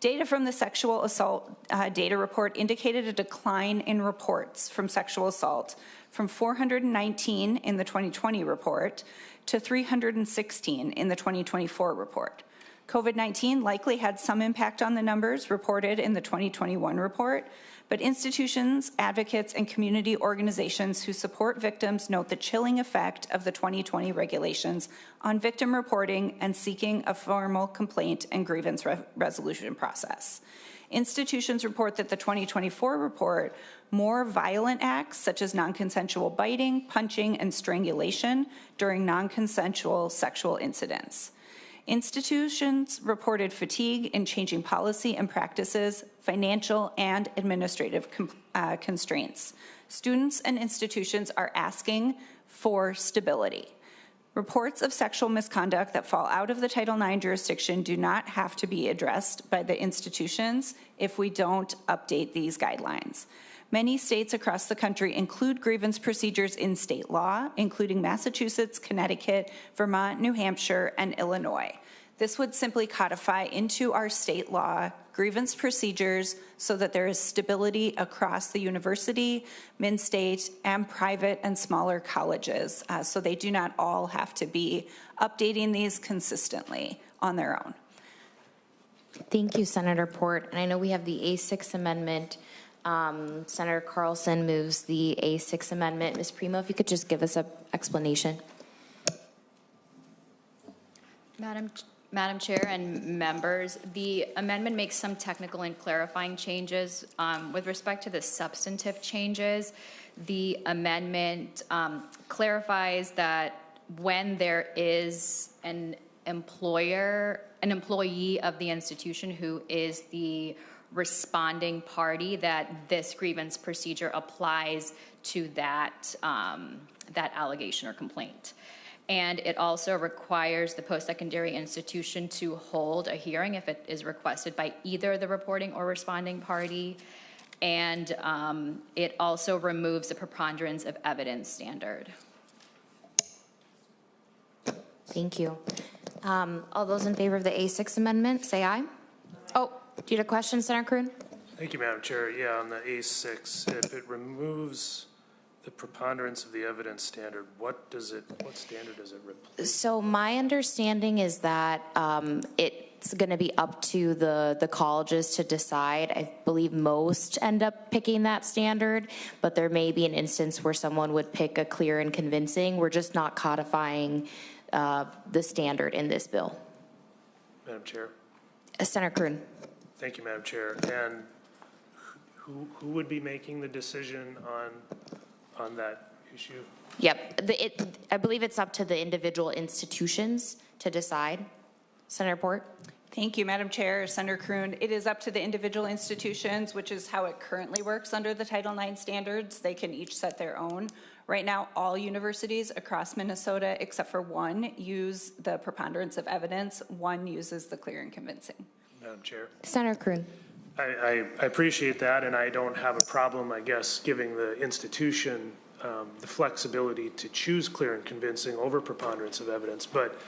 Data from the sexual assault data report indicated a decline in reports from sexual assault from 419 in the 2020 report to 316 in the 2024 report. COVID-19 likely had some impact on the numbers reported in the 2021 report, but institutions, advocates, and community organizations who support victims note the chilling effect of the 2020 regulations on victim reporting and seeking a formal complaint and grievance resolution process. Institutions report that the 2024 report, more violent acts such as non-consensual biting, punching, and strangulation during non-consensual sexual incidents. Institutions reported fatigue in changing policy and practices, financial and administrative constraints. Students and institutions are asking for stability. Reports of sexual misconduct that fall out of the Title IX jurisdiction do not have to be addressed by the institutions if we don't update these guidelines. Many states across the country include grievance procedures in state law, including Massachusetts, Connecticut, Vermont, New Hampshire, and Illinois. This would simply codify into our state law grievance procedures so that there is stability across the university, min-state, and private and smaller colleges, so they do not all have to be updating these consistently on their own.
Thank you, Senator Port. And I know we have the A6 amendment. Senator Carlson moves the A6 amendment. Ms. Primo, if you could just give us an explanation.
Madam Chair and members, the amendment makes some technical and clarifying changes. With respect to the substantive changes, the amendment clarifies that when there is an employee of the institution who is the responding party, that this grievance procedure applies to that, that allegation or complaint. And it also requires the post-secondary institution to hold a hearing if it is requested by either the reporting or responding party. And it also removes the preponderance of evidence standard.
Thank you. All those in favor of the A6 amendment, say aye. Oh, do you have a question, Senator Kroon?
Thank you, Madam Chair. Yeah, on the A6, if it removes the preponderance of the evidence standard, what standard does it replace?
So my understanding is that it's going to be up to the colleges to decide. I believe most end up picking that standard, but there may be an instance where someone would pick a clear and convincing. We're just not codifying the standard in this bill.
Madam Chair.
Senator Kroon.
Thank you, Madam Chair. And who would be making the decision on that issue?
Yep. I believe it's up to the individual institutions to decide. Senator Port.
Thank you, Madam Chair. Senator Kroon, it is up to the individual institutions, which is how it currently works under the Title IX standards. They can each set their own. Right now, all universities across Minnesota, except for one, use the preponderance of evidence. One uses the clear and convincing.
Madam Chair.
Senator Kroon.
I appreciate that, and I don't have a problem, I guess, giving the institution the flexibility to choose clear and convincing over preponderance of evidence. But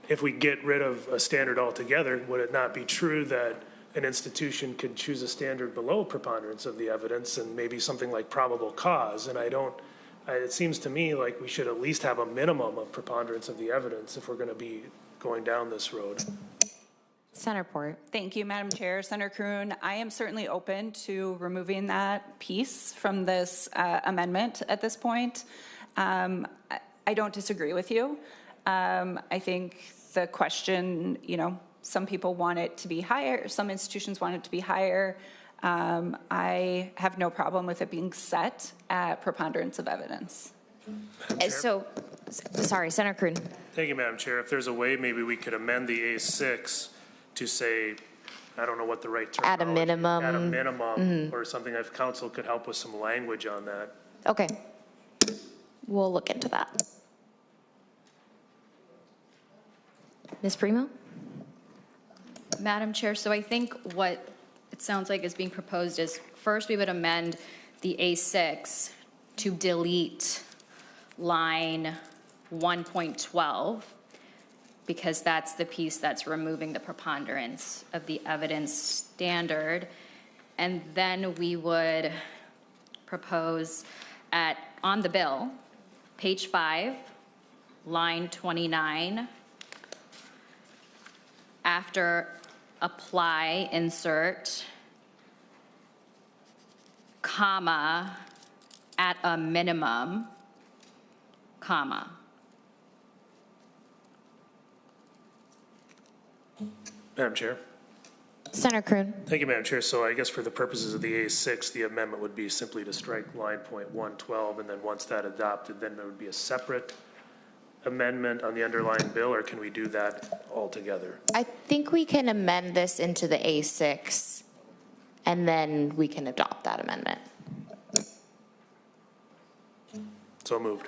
if we get rid of a standard altogether, would it not be true that an institution could choose a standard below preponderance of the evidence and maybe something like probable cause? And it seems to me like we should at least have a minimum of preponderance of the evidence if we're going to be going down this road.
Senator Port.
Thank you, Madam Chair. Senator Kroon, I am certainly open to removing that piece from this amendment at this point. I don't disagree with you. I think the question, some people want it to be higher, some institutions want it to be higher. I have no problem with it being set at preponderance of evidence.
Sorry, Senator Kroon.
Thank you, Madam Chair. If there's a way, maybe we could amend the A6 to say, I don't know what the right term is.
At a minimum.
At a minimum, or something, if council could help with some language on that.
Okay. We'll look into that. Ms. Primo?
Madam Chair, so I think what it sounds like is being proposed is first we would amend the A6 to delete line 1.12 because that's the piece that's removing the preponderance of the evidence standard. And then we would propose on the bill, page 5, line 29, after apply, insert, comma, at a minimum, comma.
Madam Chair.
Senator Kroon.
Thank you, Madam Chair. So I guess for the purposes of the A6, the amendment would be simply to strike line .112, and then once that adopted, then there would be a separate amendment on the underlying bill, or can we do that all together?
I think we can amend this into the A6, and then we can adopt that amendment.
So moved.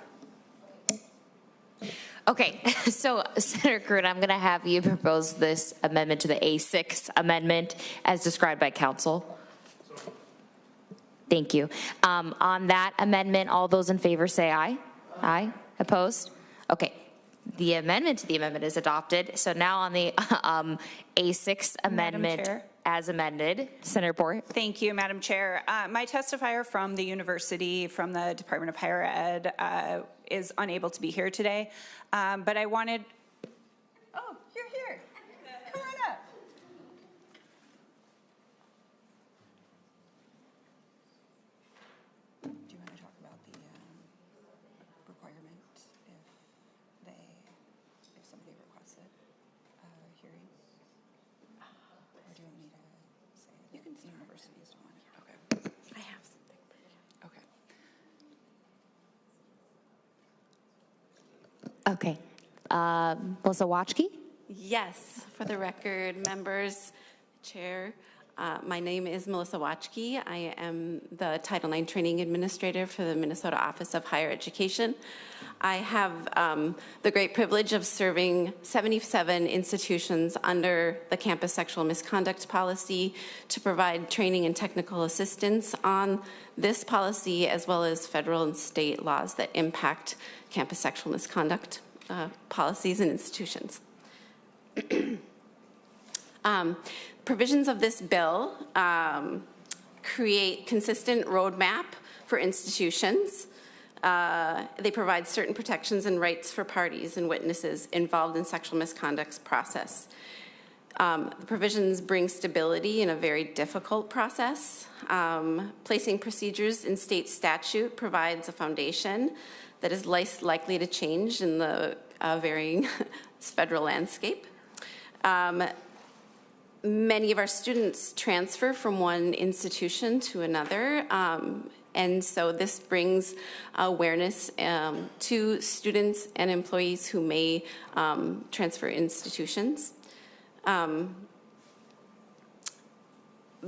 Okay, so Senator Kroon, I'm going to have you propose this amendment to the A6 amendment as described by council. Thank you. On that amendment, all those in favor say aye. Aye. Opposed? Okay. The amendment to the amendment is adopted. So now on the A6 amendment as amended, Senator Port.
Thank you, Madam Chair. My testifier from the university, from the Department of Higher Ed, is unable to be here today, but I wanted, oh, you're here. Come on up.
Do you want to talk about the requirement if somebody requests it, hearing?
Okay. Melissa Watchke?
Yes, for the record, members, Chair, my name is Melissa Watchke. I am the Title IX Training Administrator for the Minnesota Office of Higher Education. I have the great privilege of serving 77 institutions under the campus sexual misconduct policy to provide training and technical assistance on this policy, as well as federal and state laws that impact campus sexual misconduct policies and institutions. Provisions of this bill create consistent roadmap for institutions. They provide certain protections and rights for parties and witnesses involved in sexual misconduct process. The provisions bring stability in a very difficult process. Placing procedures in state statute provides a foundation that is less likely to change in the varying federal landscape. Many of our students transfer from one institution to another, and so this brings awareness to students and employees who may transfer institutions.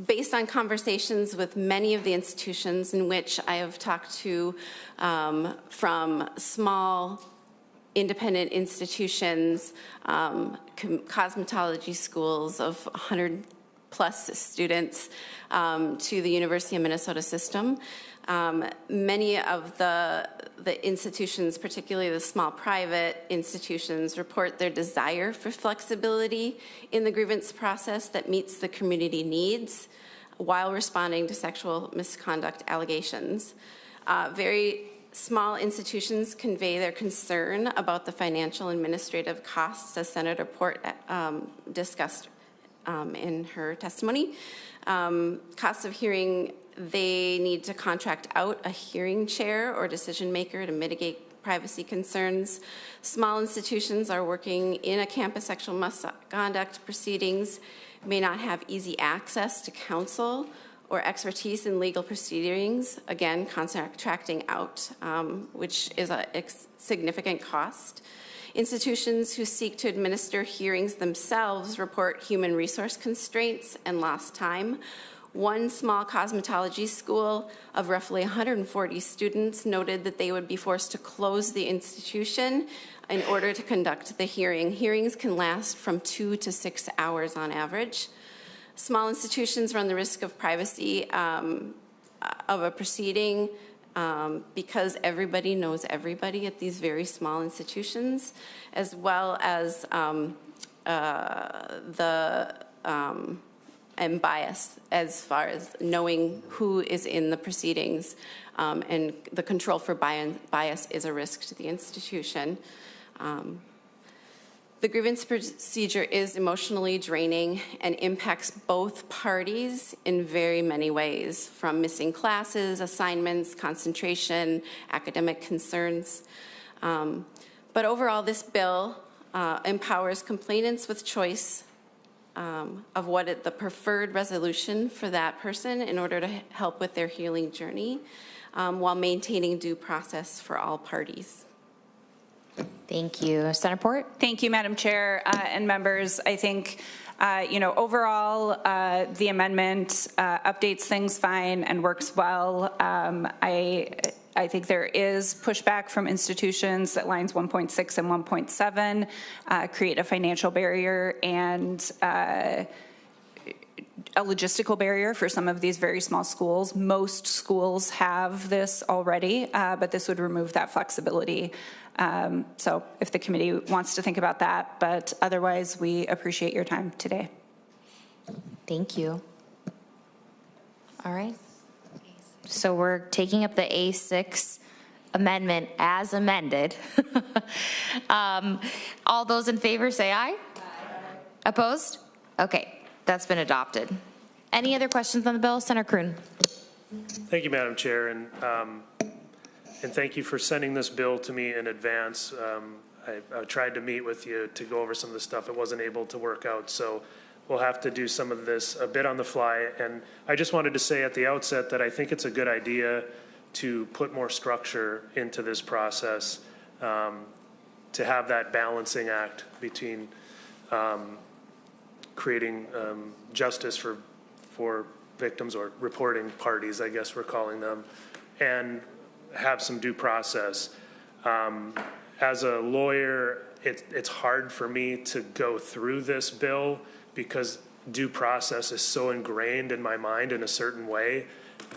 Based on conversations with many of the institutions in which I have talked to, from small independent institutions, cosmetology schools of 100 plus students, to the University of Minnesota system. Many of the institutions, particularly the small private institutions, report their desire for flexibility in the grievance process that meets the community needs while responding to sexual misconduct allegations. Very small institutions convey their concern about the financial and administrative costs, as Senator Port discussed in her testimony. Costs of hearing, they need to contract out a hearing chair or decision maker to mitigate privacy concerns. Small institutions are working in a campus sexual misconduct proceedings, may not have easy access to counsel or expertise in legal proceedings, again, contracting out, which is a significant cost. Institutions who seek to administer hearings themselves report human resource constraints and lost time. One small cosmetology school of roughly 140 students noted that they would be forced to close the institution in order to conduct the hearing. Hearings can last from 2 to 6 hours on average. Small institutions run the risk of privacy of a proceeding because everybody knows everybody at these very small institutions, as well as and bias as far as knowing who is in the proceedings, and the control for bias is a risk to the institution. The grievance procedure is emotionally draining and impacts both parties in very many ways, from missing classes, assignments, concentration, academic concerns. But overall, this bill empowers complainants with choice of what the preferred resolution for that person in order to help with their healing journey, while maintaining due process for all parties.
Thank you. Senator Port?
Thank you, Madam Chair and members. I think, overall, the amendment updates things fine and works well. I think there is pushback from institutions that lines 1.6 and 1.7 create a financial barrier and a logistical barrier for some of these very small schools. Most schools have this already, but this would remove that flexibility. So if the committee wants to think about that, but otherwise we appreciate your time today.
Thank you. All right. So we're taking up the A6 amendment as amended. All those in favor say aye. Aye. Opposed? Okay, that's been adopted. Any other questions on the bill? Senator Kroon.
Thank you, Madam Chair, and thank you for sending this bill to me in advance. I tried to meet with you to go over some of the stuff. It wasn't able to work out, so we'll have to do some of this a bit on the fly. And I just wanted to say at the outset that I think it's a good idea to put more structure into this process, to have that balancing act between creating justice for victims or reporting parties, I guess we're calling them, and have some due process. As a lawyer, it's hard for me to go through this bill because due process is so ingrained in my mind in a certain way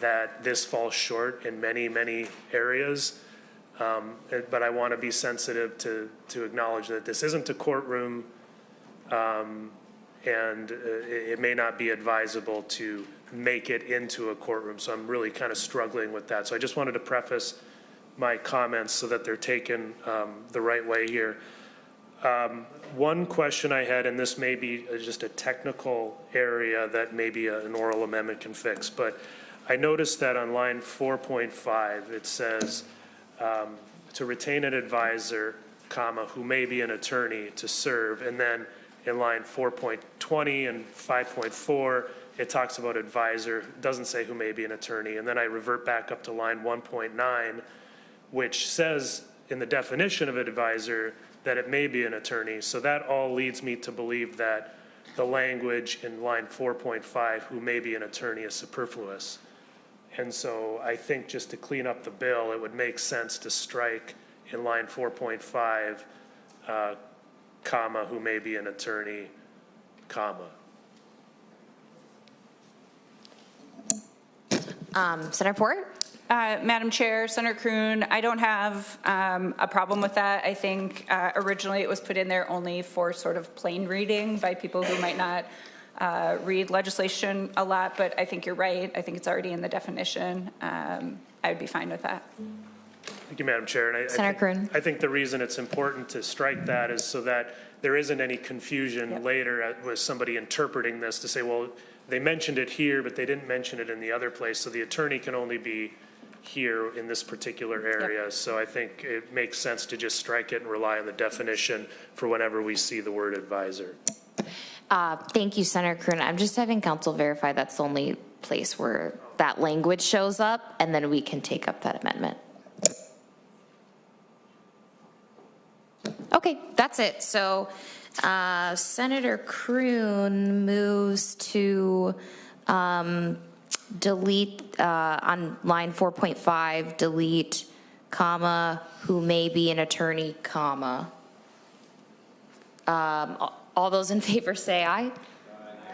that this falls short in many, many areas. But I want to be sensitive to acknowledge that this isn't a courtroom, and it may not be advisable to make it into a courtroom. So I'm really kind of struggling with that. So I just wanted to preface my comments so that they're taken the right way here. One question I had, and this may be just a technical area that maybe an oral amendment can fix, but I noticed that on line 4.5, it says to retain an advisor, comma, who may be an attorney to serve. And then in line 4.20 and 5.4, it talks about advisor, doesn't say who may be an attorney. And then I revert back up to line 1.9, which says in the definition of an advisor that it may be an attorney. So that all leads me to believe that the language in line 4.5, who may be an attorney, is superfluous. And so I think just to clean up the bill, it would make sense to strike in line 4.5, comma, who may be an attorney, comma.
Senator Port?
Madam Chair, Senator Kroon, I don't have a problem with that. I think originally it was put in there only for sort of plain reading by people who might not read legislation a lot, but I think you're right. I think it's already in the definition. I would be fine with that.
Thank you, Madam Chair. And
Senator Kroon.
I think the reason it's important to strike that is so that there isn't any confusion later with somebody interpreting this to say, well, they mentioned it here, but they didn't mention it in the other place. So the attorney can only be here in this particular area. Yep. So I think it makes sense to just strike it and rely on the definition for whenever we see the word advisor.
Thank you, Senator Kroon. I'm just having council verify that's the only place where that language shows up, and then we can take up that amendment. Okay, that's it. So Senator Kroon moves to delete on line 4.5, delete, comma, who may be an attorney, comma. All those in favor say aye.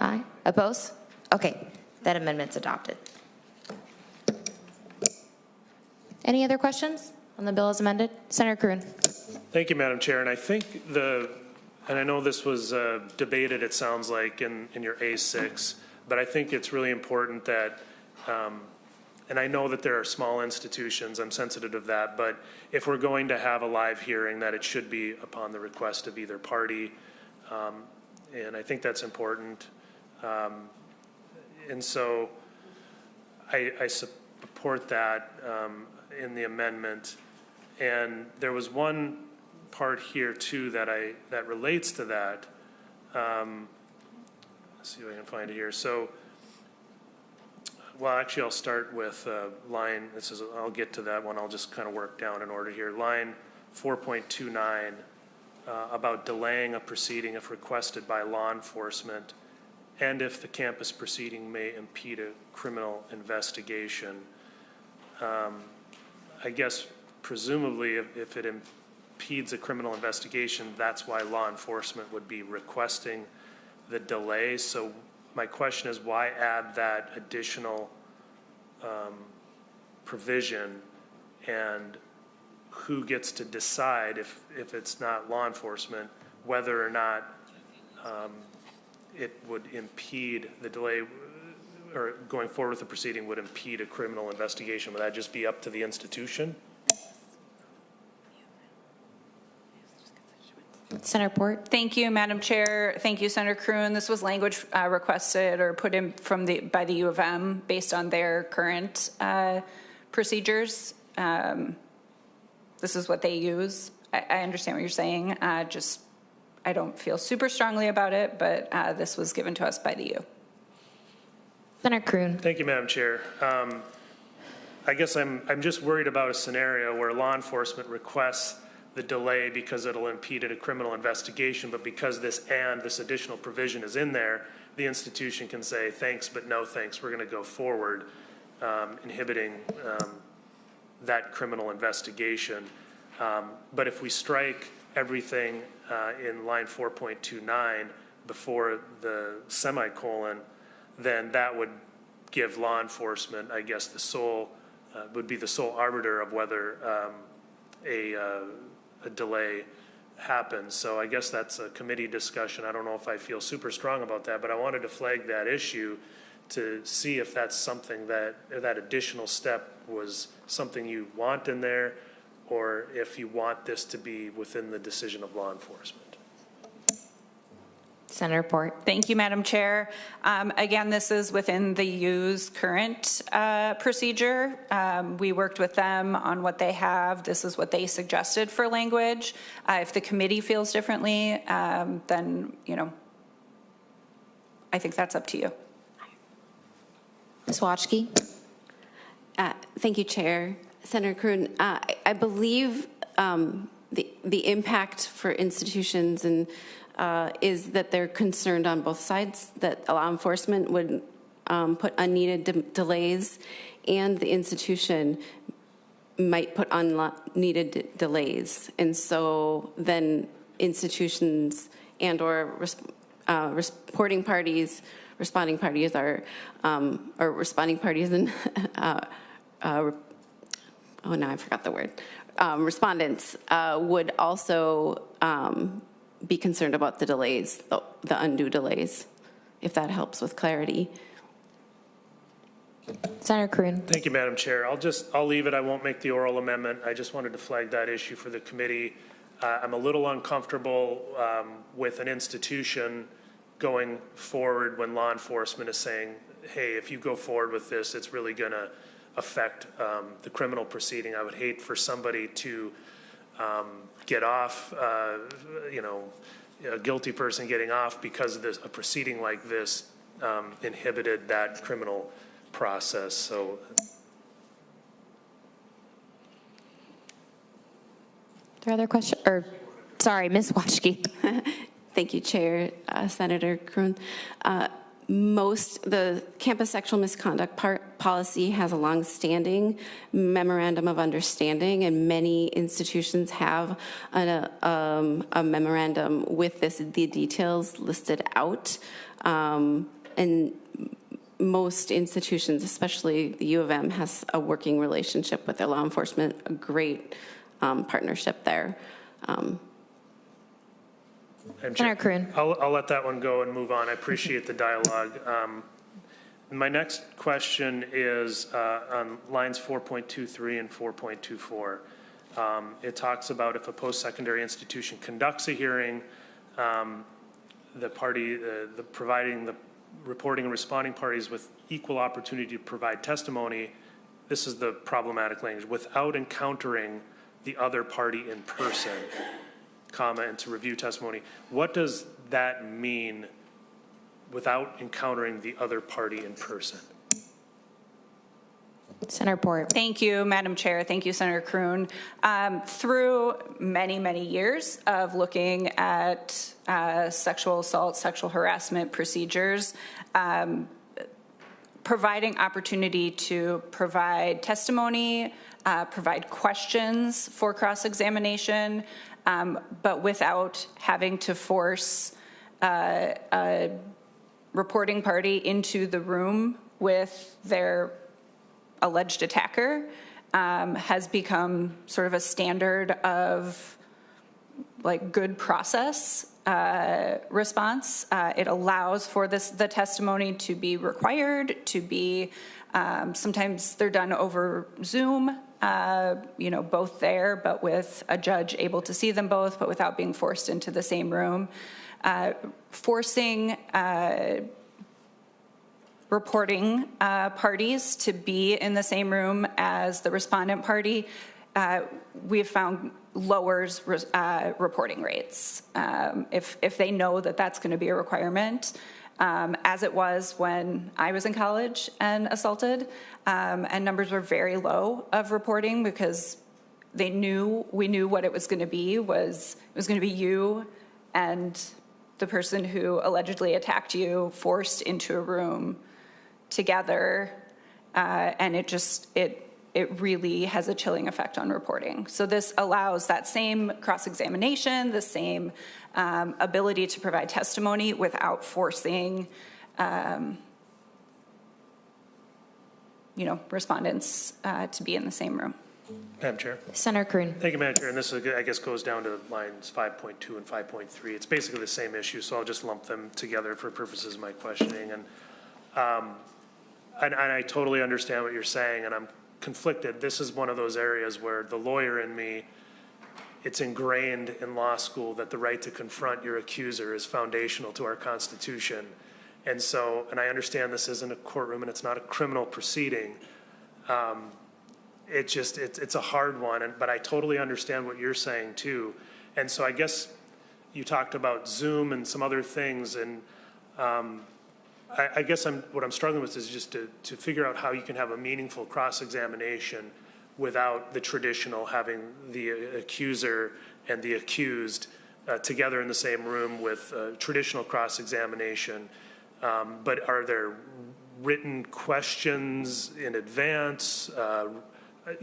Aye. Oppose? Okay, that amendment's adopted. Any other questions on the bill as amended? Senator Kroon.
Thank you, Madam Chair. And I think and I know this was debated, it sounds like, in your A6, but I think it's really important that, and I know that there are small institutions, I'm sensitive of that, but if we're going to have a live hearing, that it should be upon the request of either party. And I think that's important. And so I support that in the amendment. And there was one part here too that relates to that. Let's see if I can find it here. So, well, actually, I'll start with line. This is. I'll get to that one. I'll just kind of work down in order here. Line 4.29 about delaying a proceeding if requested by law enforcement, and if the campus proceeding may impede a criminal investigation. I guess presumably, if it impedes a criminal investigation, that's why law enforcement would be requesting the delay. So my question is, why add that additional provision, and who gets to decide if it's not law enforcement, whether or not it would impede the delay, or going forward with the proceeding would impede a criminal investigation? Would that just be up to the institution?
Senator Port.
Thank you, Madam Chair. Thank you, Senator Kroon. This was language requested or put in by the U of M based on their current procedures. This is what they use. I understand what you're saying. I don't feel super strongly about it, but this was given to us by the U.
Senator Kroon.
Thank you, Madam Chair. I guess I'm just worried about a scenario where law enforcement requests the delay because it'll impede a criminal investigation, but because this additional provision is in there, the institution can say, thanks, but no thanks, we're going to go forward, inhibiting that criminal investigation. But if we strike everything in line 4.29 before the semicolon, then that would give law enforcement, I guess, would be the sole arbiter of whether a delay happens. So I guess that's a committee discussion. I don't know if I feel super strong about that, but I wanted to flag that issue to see if that's something that additional step was something you want in there, or if you want this to be within the decision of law enforcement.
Senator Port.
Thank you, Madam Chair. Again, this is within the U's current procedure. We worked with them on what they have. This is what they suggested for language. If the committee feels differently, then, I think that's up to you.
Ms. Wachke.
Thank you, Chair. Senator Kroon, I believe the impact for institutions and is that they're concerned on both sides, that law enforcement would put unneeded delays, and the institution might put unneeded delays. And so then institutions and or responding parties and now I forgot the word. Respondents would also be concerned about the delays, the undue delays, if that helps with clarity.
Senator Kroon.
Thank you, Madam Chair. I'll leave it. I won't make the oral amendment. I just wanted to flag that issue for the committee. I'm a little uncomfortable with an institution going forward when law enforcement is saying, hey, if you go forward with this, it's really going to affect the criminal proceeding. I would hate for somebody to get off, a guilty person getting off because a proceeding like this inhibited that criminal process. So.
Are there other questions? Sorry, Ms. Wachke.
Thank you, Chair. Senator Kroon. The campus sexual misconduct policy has a long-standing memorandum of understanding, and many institutions have a memorandum with the details listed out. And most institutions, especially the U of M, has a working relationship with their law enforcement, a great partnership there.
Senator Kroon.
I'll let that one go and move on. I appreciate the dialogue. My next question is on lines 4.23 and 4.24. It talks about if a post-secondary institution conducts a hearing, providing the reporting and responding parties with equal opportunity to provide testimony. This is the problematic language, without encountering the other party in person, and to review testimony. What does that mean, without encountering the other party in person?
Senator Port.
Thank you, Madam Chair. Thank you, Senator Kroon. Through many, many years of looking at sexual assault, sexual harassment procedures, providing opportunity to provide testimony, provide questions for cross-examination, but without having to force a reporting party into the room with their alleged attacker has become sort of a standard of good process response. It allows for the testimony to be required, to be, sometimes they're done over Zoom, both there, but with a judge able to see them both, but without being forced into the same room. Forcing reporting parties to be in the same room as the respondent party, we've found lowers reporting rates. If they know that that's going to be a requirement, as it was when I was in college and assaulted, and numbers were very low of reporting because we knew what it was going to be, it was going to be you and the person who allegedly attacked you forced into a room together, and it really has a chilling effect on reporting. So this allows that same cross-examination, the same ability to provide testimony without forcing, respondents to be in the same room.
Madam Chair.
Senator Kroon.
Thank you, Madam Chair. And this, I guess, goes down to lines 5.2 and 5.3. It's basically the same issue, so I'll just lump them together for purposes of my questioning. And I totally understand what you're saying, and I'm conflicted. This is one of those areas where the lawyer in me, it's ingrained in law school that the right to confront your accuser is foundational to our Constitution. And so, and I understand this isn't a courtroom and it's not a criminal proceeding. It's a hard one, but I totally understand what you're saying too. And so I guess you talked about Zoom and some other things, and I guess what I'm struggling with is just to figure out how you can have a meaningful cross-examination without the traditional having the accuser and the accused together in the same room with traditional cross-examination. But are there written questions in advance?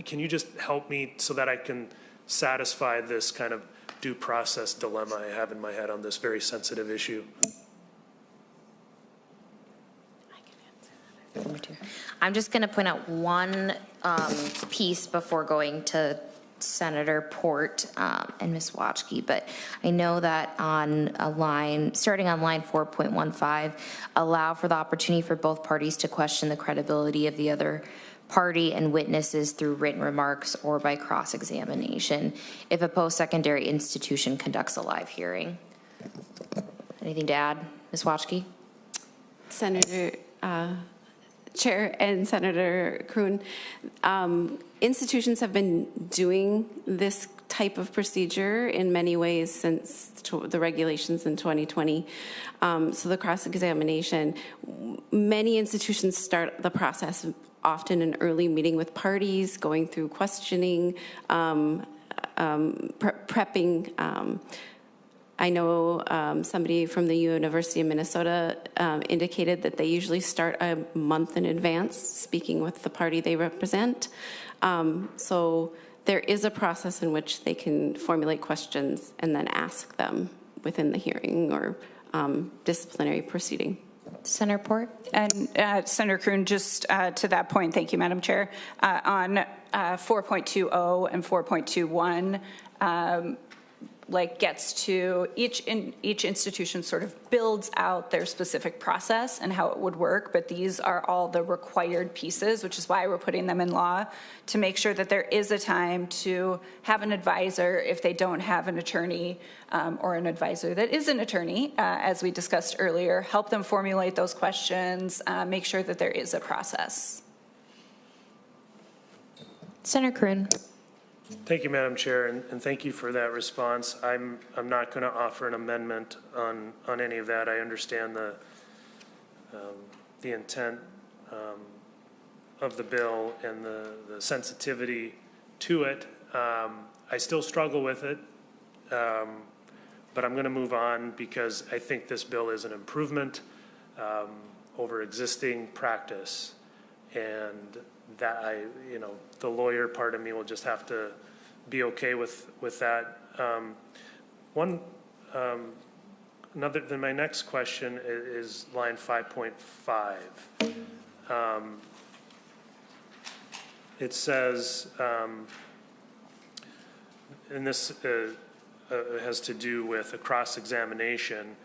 Can you just help me so that I can satisfy this kind of due process dilemma I have in my head on this very sensitive issue?
I'm just going to point out one piece before going to Senator Port and Ms. Watchke, but I know that starting on line 4.15, allow for the opportunity for both parties to question the credibility of the other party and witnesses through written remarks or by cross-examination if a post-secondary institution conducts a live hearing. Anything to add, Ms. Watchke?
Senator Chair and Senator Kroon, institutions have been doing this type of procedure in many ways since the regulations in 2020. So the cross-examination, many institutions start the process often an early meeting with parties, going through questioning, prepping. I know somebody from the University of Minnesota indicated that they usually start a month in advance speaking with the party they represent. So there is a process in which they can formulate questions and then ask them within the hearing or disciplinary proceeding.
Senator Port?
And Senator Kroon, just to that point, thank you, Madam Chair. On 4.20 and 4.21, gets to each institution sort of builds out their specific process and how it would work, but these are all the required pieces, which is why we're putting them in law, to make sure that there is a time to have an advisor if they don't have an attorney or an advisor that is an attorney, as we discussed earlier, help them formulate those questions, make sure that there is a process.
Senator Kroon.
Thank you, Madam Chair, and thank you for that response. I'm not going to offer an amendment on any of that. I understand the intent of the bill and the sensitivity to it. I still struggle with it, but I'm going to move on because I think this bill is an improvement over existing practice, and that the lawyer part of me will just have to be okay with that. Then my next question is line 5.5. It says, and this has to do with a cross-examination,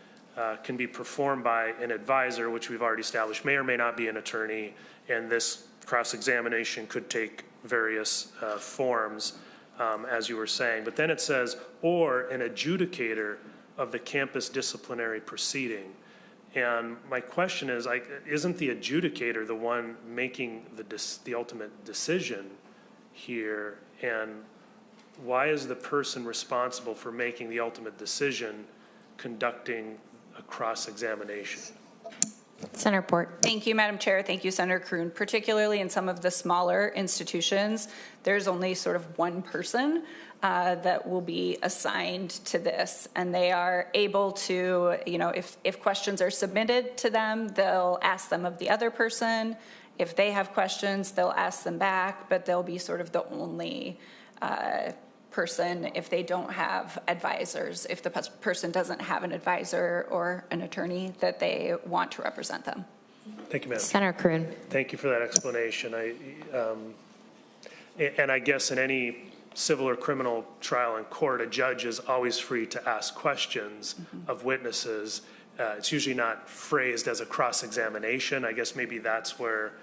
can be performed by an advisor, which we've already established may or may not be an attorney, and this cross-examination could take various forms, as you were saying. But then it says, or an adjudicator of the campus disciplinary proceeding. And my question is, isn't the adjudicator the one making the ultimate decision here? And why is the person responsible for making the ultimate decision conducting a cross-examination?
Senator Port.
Thank you, Madam Chair. Thank you, Senator Kroon. Particularly in some of the smaller institutions, there's only sort of one person that will be assigned to this, and they are able to, you know, if questions are submitted to them, they'll ask them of the other person. If they have questions, they'll ask them back, but they'll be sort of the only person if they don't have advisors, if the person doesn't have an advisor or an attorney that they want to represent them.
Thank you, Madam Chair.
Senator Kroon.
Thank you for that explanation. And I guess in any civil or criminal trial in court, a judge is always free to ask questions of witnesses. It's usually not phrased as a cross-examination. I guess maybe that's where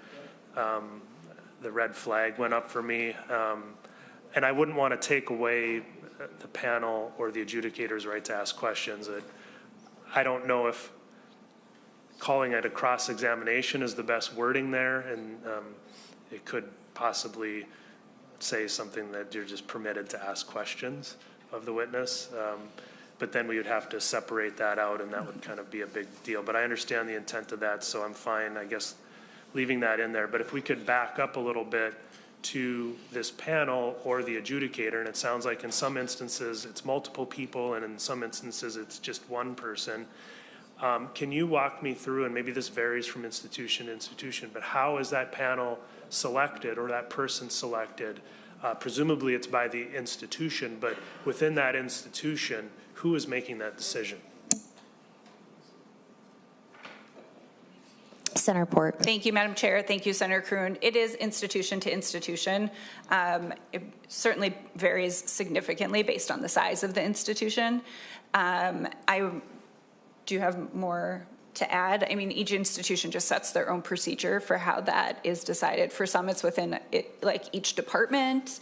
the red flag went up for me. And I wouldn't want to take away the panel or the adjudicator's right to ask questions. I don't know if calling it a cross-examination is the best wording there, and it could possibly say something that you're just permitted to ask questions of the witness. But then we would have to separate that out, and that would kind of be a big deal. But I understand the intent of that, so I'm fine, I guess, leaving that in there. But if we could back up a little bit to this panel or the adjudicator, and it sounds like in some instances it's multiple people, and in some instances it's just one person. Can you walk me through, and maybe this varies from institution to institution, but how is that panel selected or that person selected? Presumably it's by the institution, but within that institution, who is making that decision?
Senator Port.
Thank you, Madam Chair. Thank you, Senator Kroon. It is institution to institution. It certainly varies significantly based on the size of the institution. I do have more to add. I mean, each institution just sets their own procedure for how that is decided. For some, it's within like each department.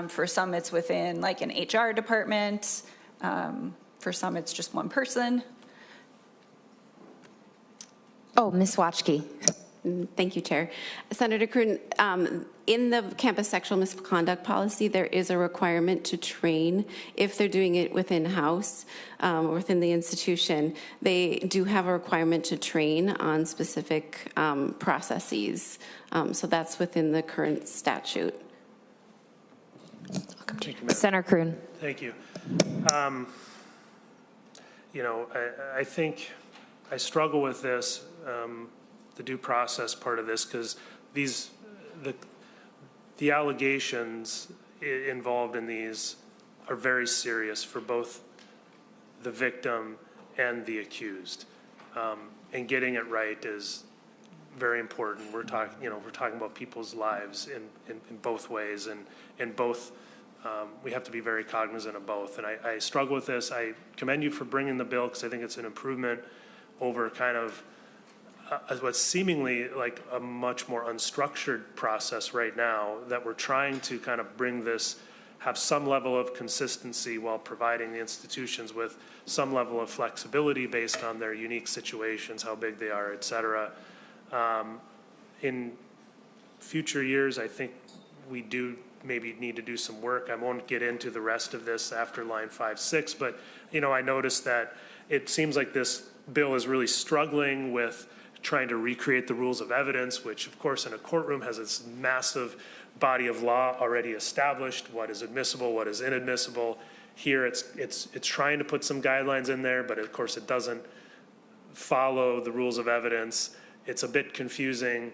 For some, it's within like an HR department. For some, it's just one person.
Oh, Ms. Watchke.
Thank you, Chair. Senator Kroon, in the campus sexual misconduct policy, there is a requirement to train if they're doing it within house, within the institution. They do have a requirement to train on specific processes. So that's within the current statute.
Senator Kroon.
Thank you. You know, I think I struggle with this, the due process part of this, because the allegations involved in these are very serious for both the victim and the accused, and getting it right is very important. We're talking about people's lives in both ways, and both. We have to be very cognizant of both, and I struggle with this. I commend you for bringing the bill because I think it's an improvement over kind of what's seemingly like a much more unstructured process right now, that we're trying to kind of bring this, have some level of consistency while providing the institutions with some level of flexibility based on their unique situations, how big they are, et cetera. In future years, I think we do maybe need to do some work. I won't get into the rest of this after line 5.6, but I noticed that it seems like this bill is really struggling with trying to recreate the rules of evidence, which of course in a courtroom has this massive body of law already established, what is admissible, what is inadmissible. Here it's trying to put some guidelines in there, but of course it doesn't follow the rules of evidence. It's a bit confusing.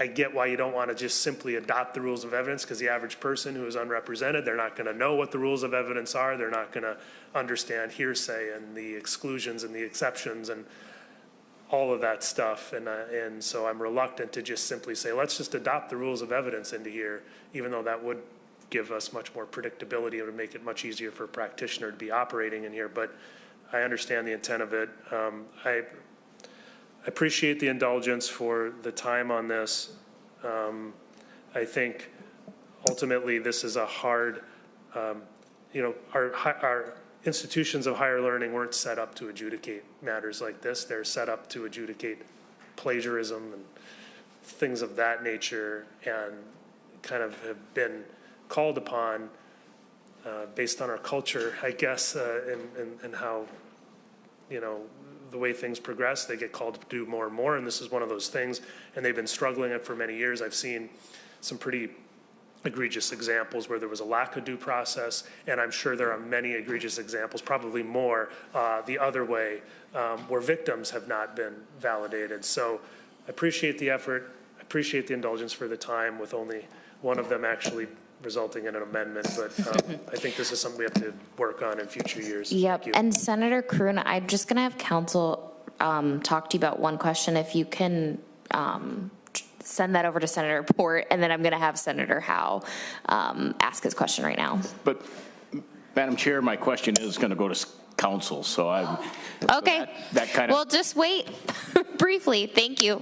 I get why you don't want to just simply adopt the rules of evidence, because the average person who is unrepresented, they're not going to know what the rules of evidence are. They're not going to understand hearsay and the exclusions and the exceptions and all of that stuff. And so I'm reluctant to just simply say, let's just adopt the rules of evidence into here, even though that would give us much more predictability. It would make it much easier for a practitioner to be operating in here. But I understand the intent of it. I appreciate the indulgence for the time on this. I think ultimately this is a hard, our institutions of higher learning weren't set up to adjudicate matters like this. They're set up to adjudicate plagiarism and things of that nature, and kind of have been called upon based on our culture, I guess, and how, the way things progress, they get called to do more and more, and this is one of those things, and they've been struggling it for many years. I've seen some pretty egregious examples where there was a lack of due process, and I'm sure there are many egregious examples, probably more the other way, where victims have not been validated. So I appreciate the effort, I appreciate the indulgence for the time, with only one of them actually resulting in an amendment, but I think this is something we have to work on in future years.
Yep,
Thank you.
and Senator Kroon, I'm just gonna have council talk to you about one question. If you can send that over to Senator Port, and then I'm gonna have Senator Howe ask his question right now.
But, Madam Chair, my question is going to go to council, so I'm.
Okay.
So that kind of.
Well, just wait briefly. Thank you.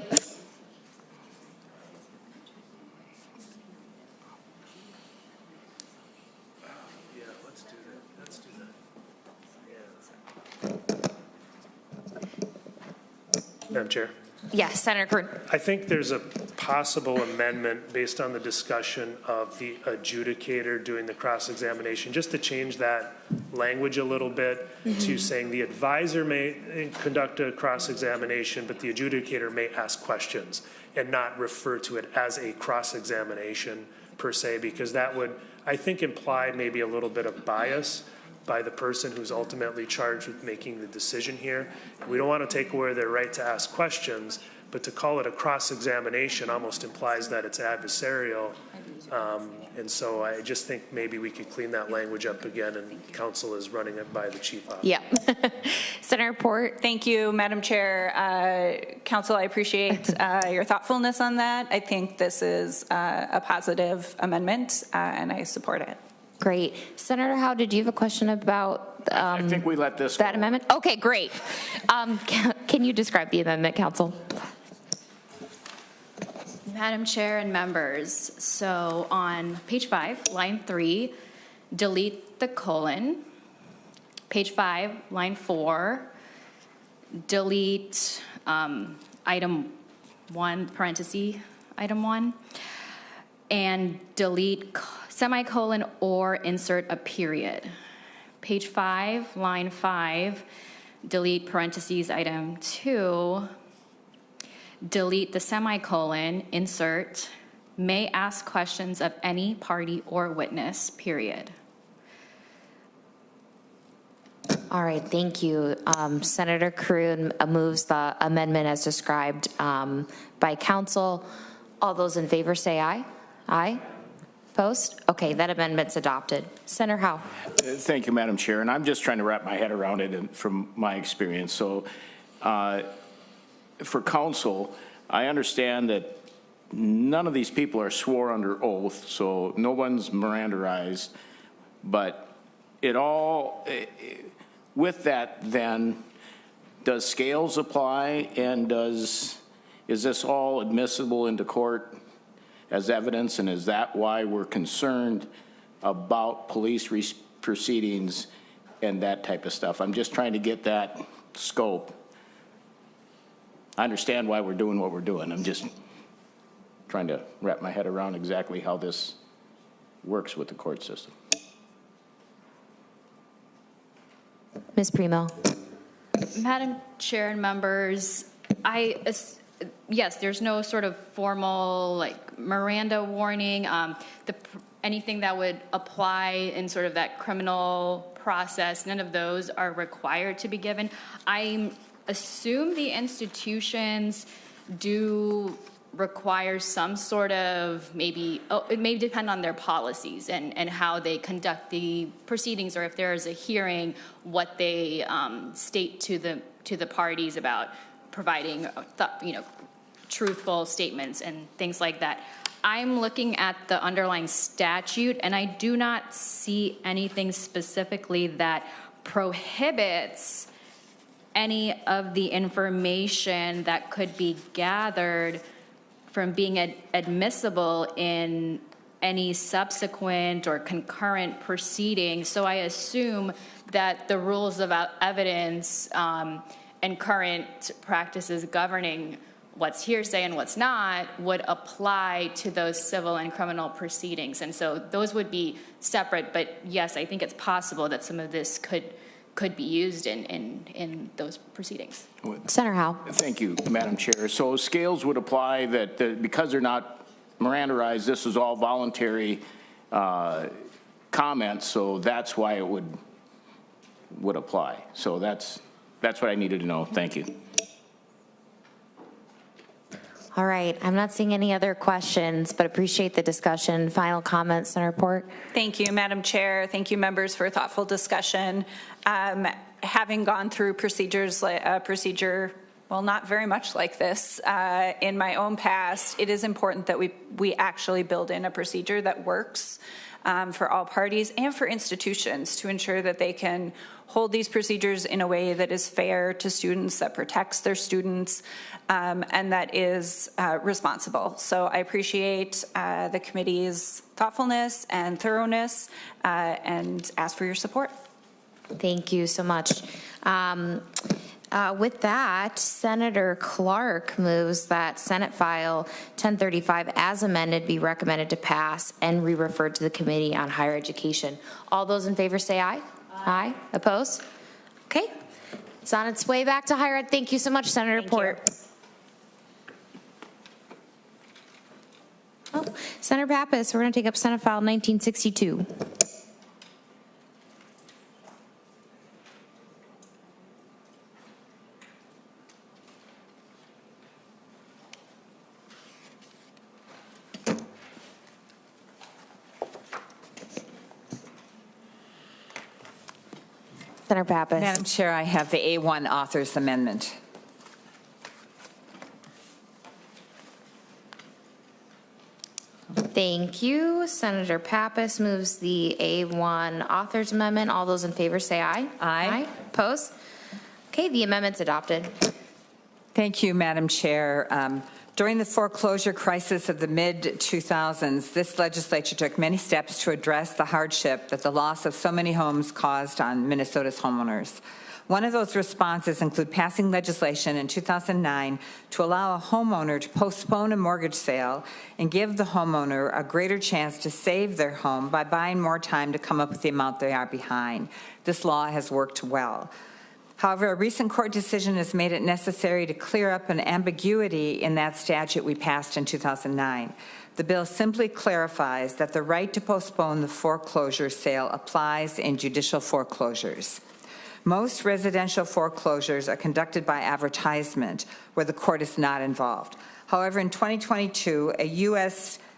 Madam Chair.
Yes, Senator Kroon.
I think there's a possible amendment based on the discussion of the adjudicator doing the cross-examination, just to change that language a little bit to saying the advisor may conduct a cross-examination, but the adjudicator may ask questions, and not refer to it as a cross-examination per se, because that would, I think, imply maybe a little bit of bias by the person who's ultimately charged with making the decision here. We don't want to take away their right to ask questions, but to call it a cross-examination almost implies that it's adversarial. And so I just think maybe we could clean that language up again, and council is running it by the chief officer.
Yeah. Senator Port.
Thank you, Madam Chair. Council, I appreciate your thoughtfulness on that. I think this is a positive amendment, and I support it.
Great. Senator Howe, did you have a question about
I think we let this
that
go.
amendment? Okay, great. Can you describe the amendment, council?
Madam Chair and members, so on page 5, line 3, delete the colon. Page 5, line 4, delete item 1, parenthesis, item 1, and delete semicolon or insert a period. Page 5, line 5, delete parentheses, item 2, delete the semicolon, insert, may ask questions of any party or witness, period.
All right, thank you. Senator Kroon moves the amendment as described by council. All those in favor say aye. Aye. Opposed? Okay, that amendment's adopted. Senator Howe.
Thank you, Madam Chair, and I'm just trying to wrap my head around it and from my experience. So for council, I understand that none of these people are swore under oath, so no one's Mirandaized, but it all, with that then, does scales apply, and is this all admissible into court as evidence, and is that why we're concerned about police proceedings and that type of stuff? I'm just trying to get that scope. I understand why we're doing what we're doing. I'm just trying to wrap my head around exactly how this works with the court system.
Ms. Primo.
Madam Chair and members, yes, there's no sort of formal like Miranda warning. Anything that would apply in sort of that criminal process, none of those are required to be given. I assume the institutions do require some sort of it may depend on their policies and how they conduct the proceedings, or if there is a hearing, what they state to the parties about providing truthful statements and things like that. I'm looking at the underlying statute, and I do not see anything specifically that prohibits any of the information that could be gathered from being admissible in any subsequent or concurrent proceedings. So I assume that the rules about evidence and current practices governing what's hearsay and what's not would apply to those civil and criminal proceedings. And so those would be separate, but yes, I think it's possible that some of this could could be used in those proceedings.
Senator Howe.
Thank you, Madam Chair. So scales would apply that because they're not Mirandaized, this is all voluntary comments, so that's why it would apply. So that's what I needed to know. Thank you.
All right, I'm not seeing any other questions, but appreciate the discussion. Final comments, Senator Port?
Thank you, Madam Chair. Thank you, members, for a thoughtful discussion. Having gone through procedure, well, not very much like this, in my own past, it is important that we actually build in a procedure that works for all parties and for institutions to ensure that they can hold these procedures in a way that is fair to students, that protects their students, and that is responsible. So I appreciate the committee's thoughtfulness and thoroughness and ask for your support.
Thank you so much. With that, Senator Clark moves that Senate File 1035 as amended be recommended to pass and re-referred to the Committee on Higher Education. All those in favor say aye. Aye. Opposed? Okay. It's on its way back to higher ed. Thank you so much, Senator Port. Oh, Senator Pappas, we're going to take up Senate File 1962. Senator Pappas.
Madam Chair, I have the A1 author's amendment.
Thank you. Senator Pappas moves the A1 author's amendment. All those in favor say aye.
Aye.
Opposed? Okay, the amendment's adopted.
Thank you, Madam Chair. During the foreclosure crisis of the mid-2000s, this legislature took many steps to address the hardship that the loss of so many homes caused on Minnesota's homeowners. One of those responses include passing legislation in 2009 to allow a homeowner to postpone a mortgage sale and give the homeowner a greater chance to save their home by buying more time to come up with the amount they are behind. This law has worked well. However, a recent court decision has made it necessary to clear up an ambiguity in that statute we passed in 2009. The bill simply clarifies that the right to postpone the foreclosure sale applies in judicial foreclosures. Most residential foreclosures are conducted by advertisement, where the court is not involved. However, in 2022, a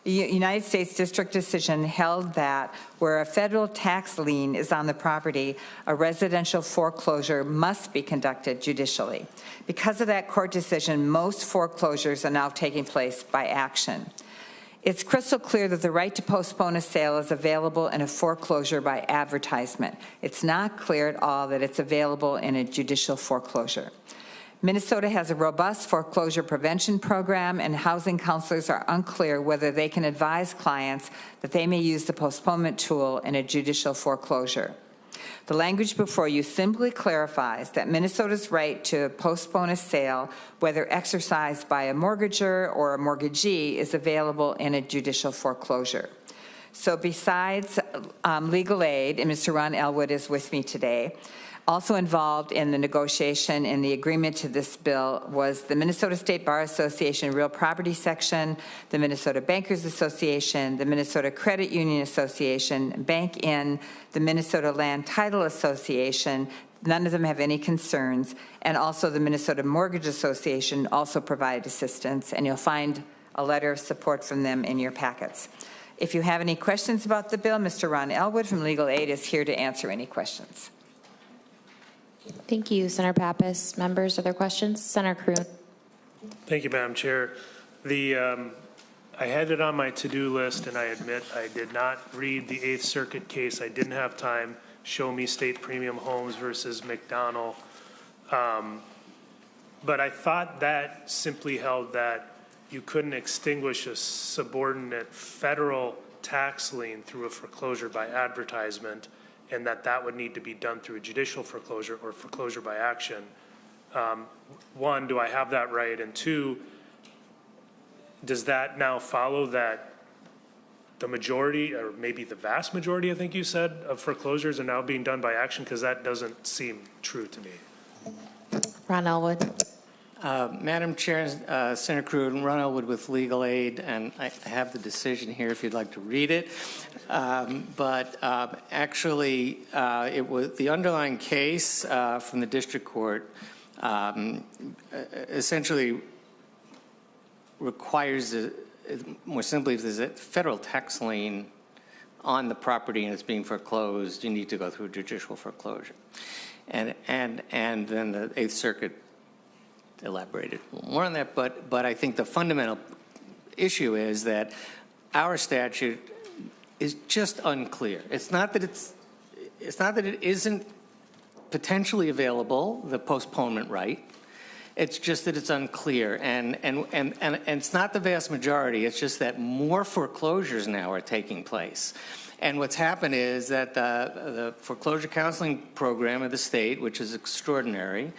United States district decision held that where a federal tax lien is on the property, a residential foreclosure must be conducted judicially. Because of that court decision, most foreclosures are now taking place by action. It's crystal clear that the right to postpone a sale is available in a foreclosure by advertisement. It's not clear at all that it's available in a judicial foreclosure. Minnesota has a robust foreclosure prevention program, and housing counselors are unclear whether they can advise clients that they may use the postponement tool in a judicial foreclosure. The language before you simply clarifies that Minnesota's right to postpone a sale, whether exercised by a mortgager or a mortgagee, is available in a judicial foreclosure. So besides legal aid, and Mr. Ron Elwood is with me today, also involved in the negotiation and the agreement to this bill was the Minnesota State Bar Association Real Property Section, the Minnesota Bankers Association, the Minnesota Credit Union Association, Bank In, the Minnesota Land Title Association. None of them have any concerns. And also the Minnesota Mortgage Association also provided assistance, and you'll find a letter of support from them in your packets. If you have any questions about the bill, Mr. Ron Elwood from Legal Aid is here to answer any questions.
Thank you, Senator Pappas. Members, other questions? Senator Kroon.
Thank you, Madam Chair. I had it on my to-do list, and I admit I did not read the Eighth Circuit case. I didn't have time. Show me State Premium Homes versus McDonnell. But I thought that simply held that you couldn't extinguish a subordinate federal tax lien through a foreclosure by advertisement, and that would need to be done through a judicial foreclosure or foreclosure by action. One, do I have that right? And two, does that now follow that the majority, or maybe the vast majority, I think you said, of foreclosures are now being done by action? Because that doesn't seem true to me.
Ron Elwood.
Madam Chair, Senator Kroon, Ron Elwood with Legal Aid, and I have the decision here if you'd like to read it. Actually, it was the underlying case from the district court essentially requires, more simply, if there's a federal tax lien on the property and it's being foreclosed, you need to go through judicial foreclosure. And then the Eighth Circuit elaborated more on that, but I think the fundamental issue is that our statute is just unclear. It's not that it isn't potentially available, the postponement right. It's just that it's unclear, and it's not the vast majority. It's just that more foreclosures now are taking place. And what's happened is that the foreclosure counseling program of the state, which is extraordinary,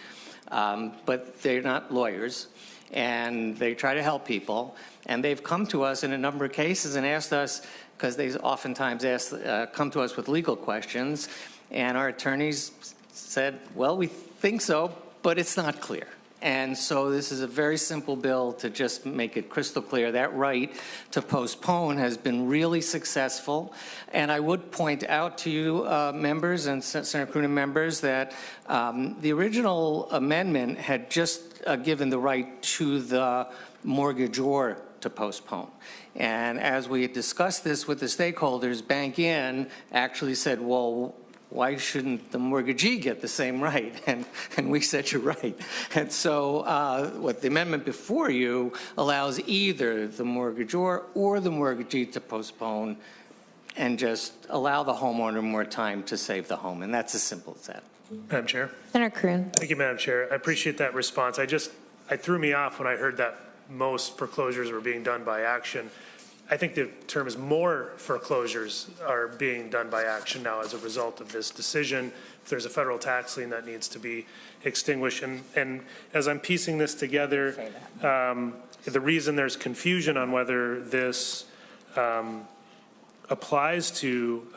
but they're not lawyers, and they try to help people. And they've come to us in a number of cases and asked us, because they oftentimes come to us with legal questions, and our attorneys said, well, we think so, but it's not clear. And so this is a very simple bill to just make it crystal clear. That right to postpone has been really successful. And I would point out to you, members and Senator Kroon members, that the original amendment had just given the right to the mortgagor to postpone. And as we discussed this with the stakeholders, Bank In actually said, well, why shouldn't the mortgagee get the same right? And we said, you're right. And so what the amendment before you allows either the mortgagor or the mortgagee to postpone and just allow the homeowner more time to save the home. And that's as simple as that.
Madam Chair.
Senator Kroon.
Thank you, Madam Chair. I appreciate that response. It threw me off when I heard that most foreclosures were being done by action. I think the term is more foreclosures are being done by action now as a result of this decision. If there's a federal tax lien that needs to be extinguished. And as I'm piecing this together, the reason there's confusion on whether this applies to,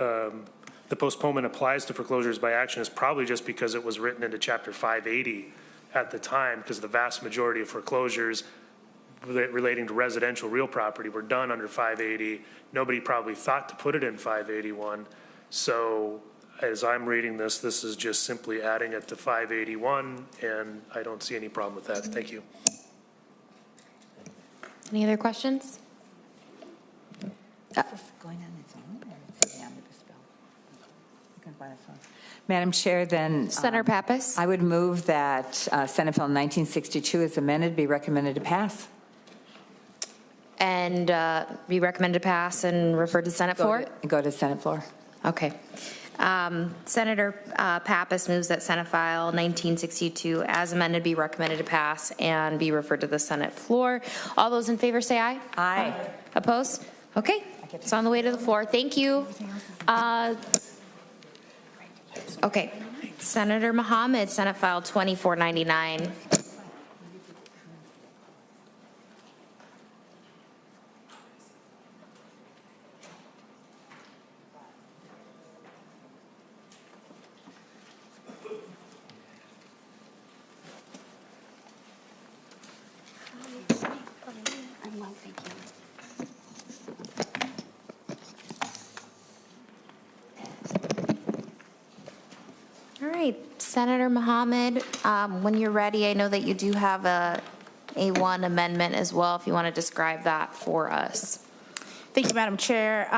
the postponement applies to foreclosures by action is probably just because it was written into Chapter 580 at the time, because the vast majority of foreclosures relating to residential real property were done under 580. Nobody probably thought to put it in 581. So as I'm reading this, this is just simply adding it to 581, and I don't see any problem with that. Thank you.
Any other questions?
Madam Chair, then
Senator Pappas.
I would move that Senate Bill 1962 as amended be recommended to pass.
And be recommended to pass and refer to Senate floor?
Go to Senate floor.
Okay. Senator Pappas moves that Senate File 1962 as amended be recommended to pass and be referred to the Senate floor. All those in favor say aye.
Aye.
Opposed? Okay. It's on the way to the floor. Thank you. Okay. Senator Mohamed, Senate File 2499.
I'm well, thank you.
All right, Senator Mohamed, when you're ready, I know that you do have a A1 amendment as well, if you want to describe that for us.
Thank you, Madam Chair.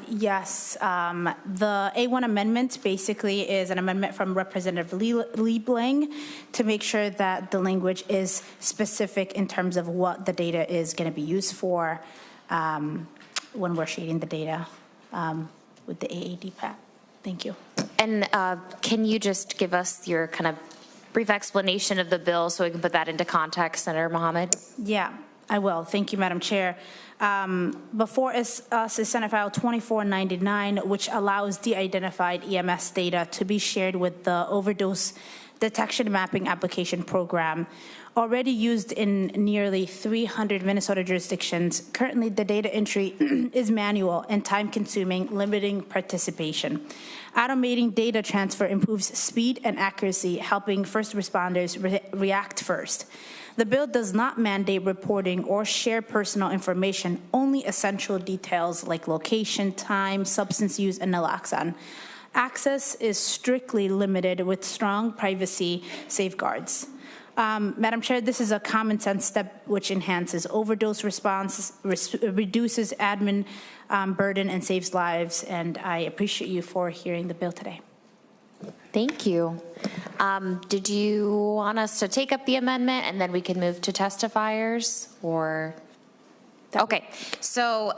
Yes, the A1 amendment basically is an amendment from Representative Liebling to make sure that the language is specific in terms of what the data is going to be used for when we're shading the data with the AAD PAT. Thank you.
And can you just give us your kind of brief explanation of the bill so we can put that into context, Senator Mohamed?
Yeah, I will. Thank you, Madam Chair. Before us is Senate File 2499, which allows de-identified EMS data to be shared with the overdose detection mapping application program. Already used in nearly 300 Minnesota jurisdictions, currently the data entry is manual and time-consuming, limiting participation. Automating data transfer improves speed and accuracy, helping first responders react first. The bill does not mandate reporting or share personal information, only essential details like location, time, substance use, and naloxone. Access is strictly limited with strong privacy safeguards. Madam Chair, this is a common sense step which enhances overdose response, reduces admin burden, and saves lives, and I appreciate you for hearing the bill today.
Thank you. Did you want us to take up the amendment and then we can move to testifiers, or? Okay, so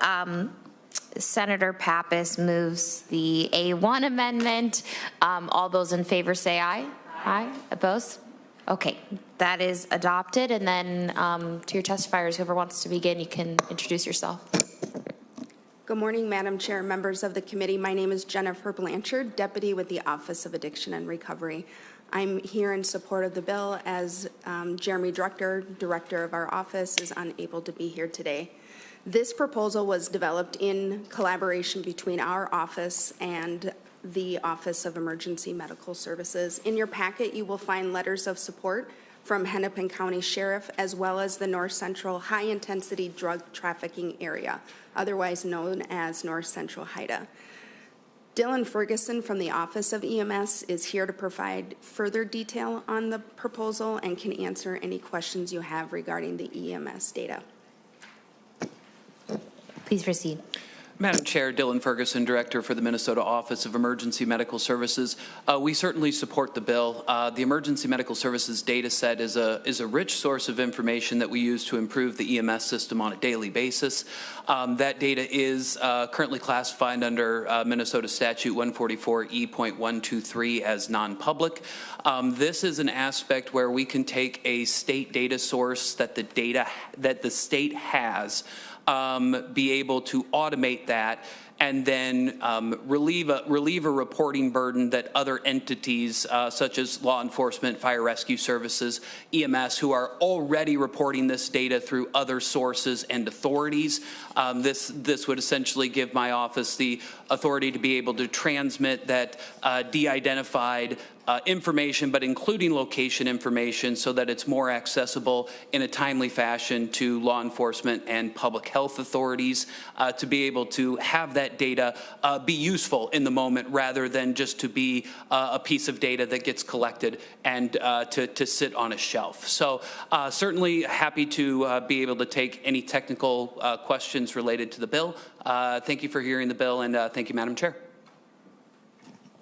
Senator Pappas moves the A1 amendment. All those in favor say aye. Aye. Opposed? Okay, that is adopted. And then to your testifiers, whoever wants to begin, you can introduce yourself.
Good morning, Madam Chair, members of the committee. My name is Jennifer Blanchard, Deputy with the Office of Addiction and Recovery. I'm here in support of the bill as Jeremy Drucker, Director of our office, is unable to be here today. This proposal was developed in collaboration between our office and the Office of Emergency Medical Services. In your packet, you will find letters of support from Hennepin County Sheriff, as well as the North Central High Intensity Drug Trafficking Area, otherwise known as North Central HIDA. Dylan Ferguson from the Office of EMS is here to provide further detail on the proposal and can answer any questions you have regarding the EMS data.
Please proceed.
Madam Chair, Dylan Ferguson, Director for the Minnesota Office of Emergency Medical Services. We certainly support the bill. The Emergency Medical Services data set is a rich source of information that we use to improve the EMS system on a daily basis. That data is currently classified under Minnesota Statute 144E.123 as non-public. This is an aspect where we can take a state data source that the state has, be able to automate that, and then relieve a reporting burden that other entities such as law enforcement, fire rescue services, EMS, who are already reporting this data through other sources and authorities. This would essentially give my office the authority to be able to transmit that de-identified information, but including location information, so that it's more accessible in a timely fashion to law enforcement and public health authorities, to be able to have that data be useful in the moment, rather than just to be a piece of data that gets collected and to sit on a shelf. So certainly happy to be able to take any technical questions related to the bill. Thank you for hearing the bill, and thank you, Madam Chair.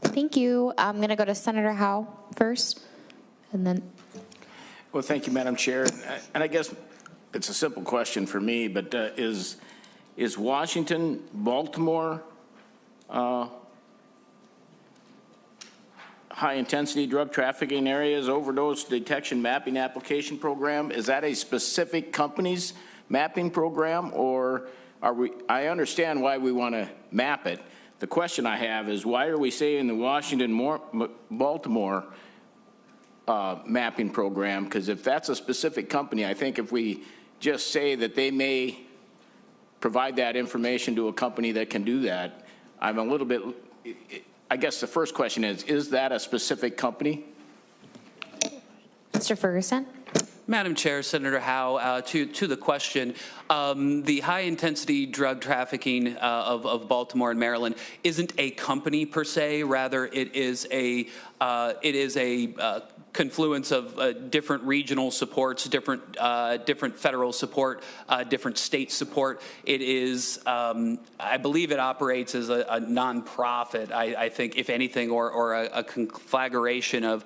Thank you. I'm going to go to Senator Howe first, and then.
Well, thank you, Madam Chair. And I guess it's a simple question for me, but is Washington, Baltimore, high-intensity drug trafficking areas overdose detection mapping application program, is that a specific company's mapping program, or are we? I understand why we want to map it. The question I have is, why are we saying the Washington-Baltimore mapping program? Because if that's a specific company, I think if we just say that they may provide that information to a company that can do that, I'm a little bit, I guess the first question is that a specific company?
Mr. Ferguson.
Madam Chair, Senator Howe, to the question, the high-intensity drug trafficking of Baltimore and Maryland isn't a company per se. Rather, it is a confluence of different regional supports, different federal support, different state support. It is, I believe it operates as a nonprofit, I think, if anything, or a conflagration of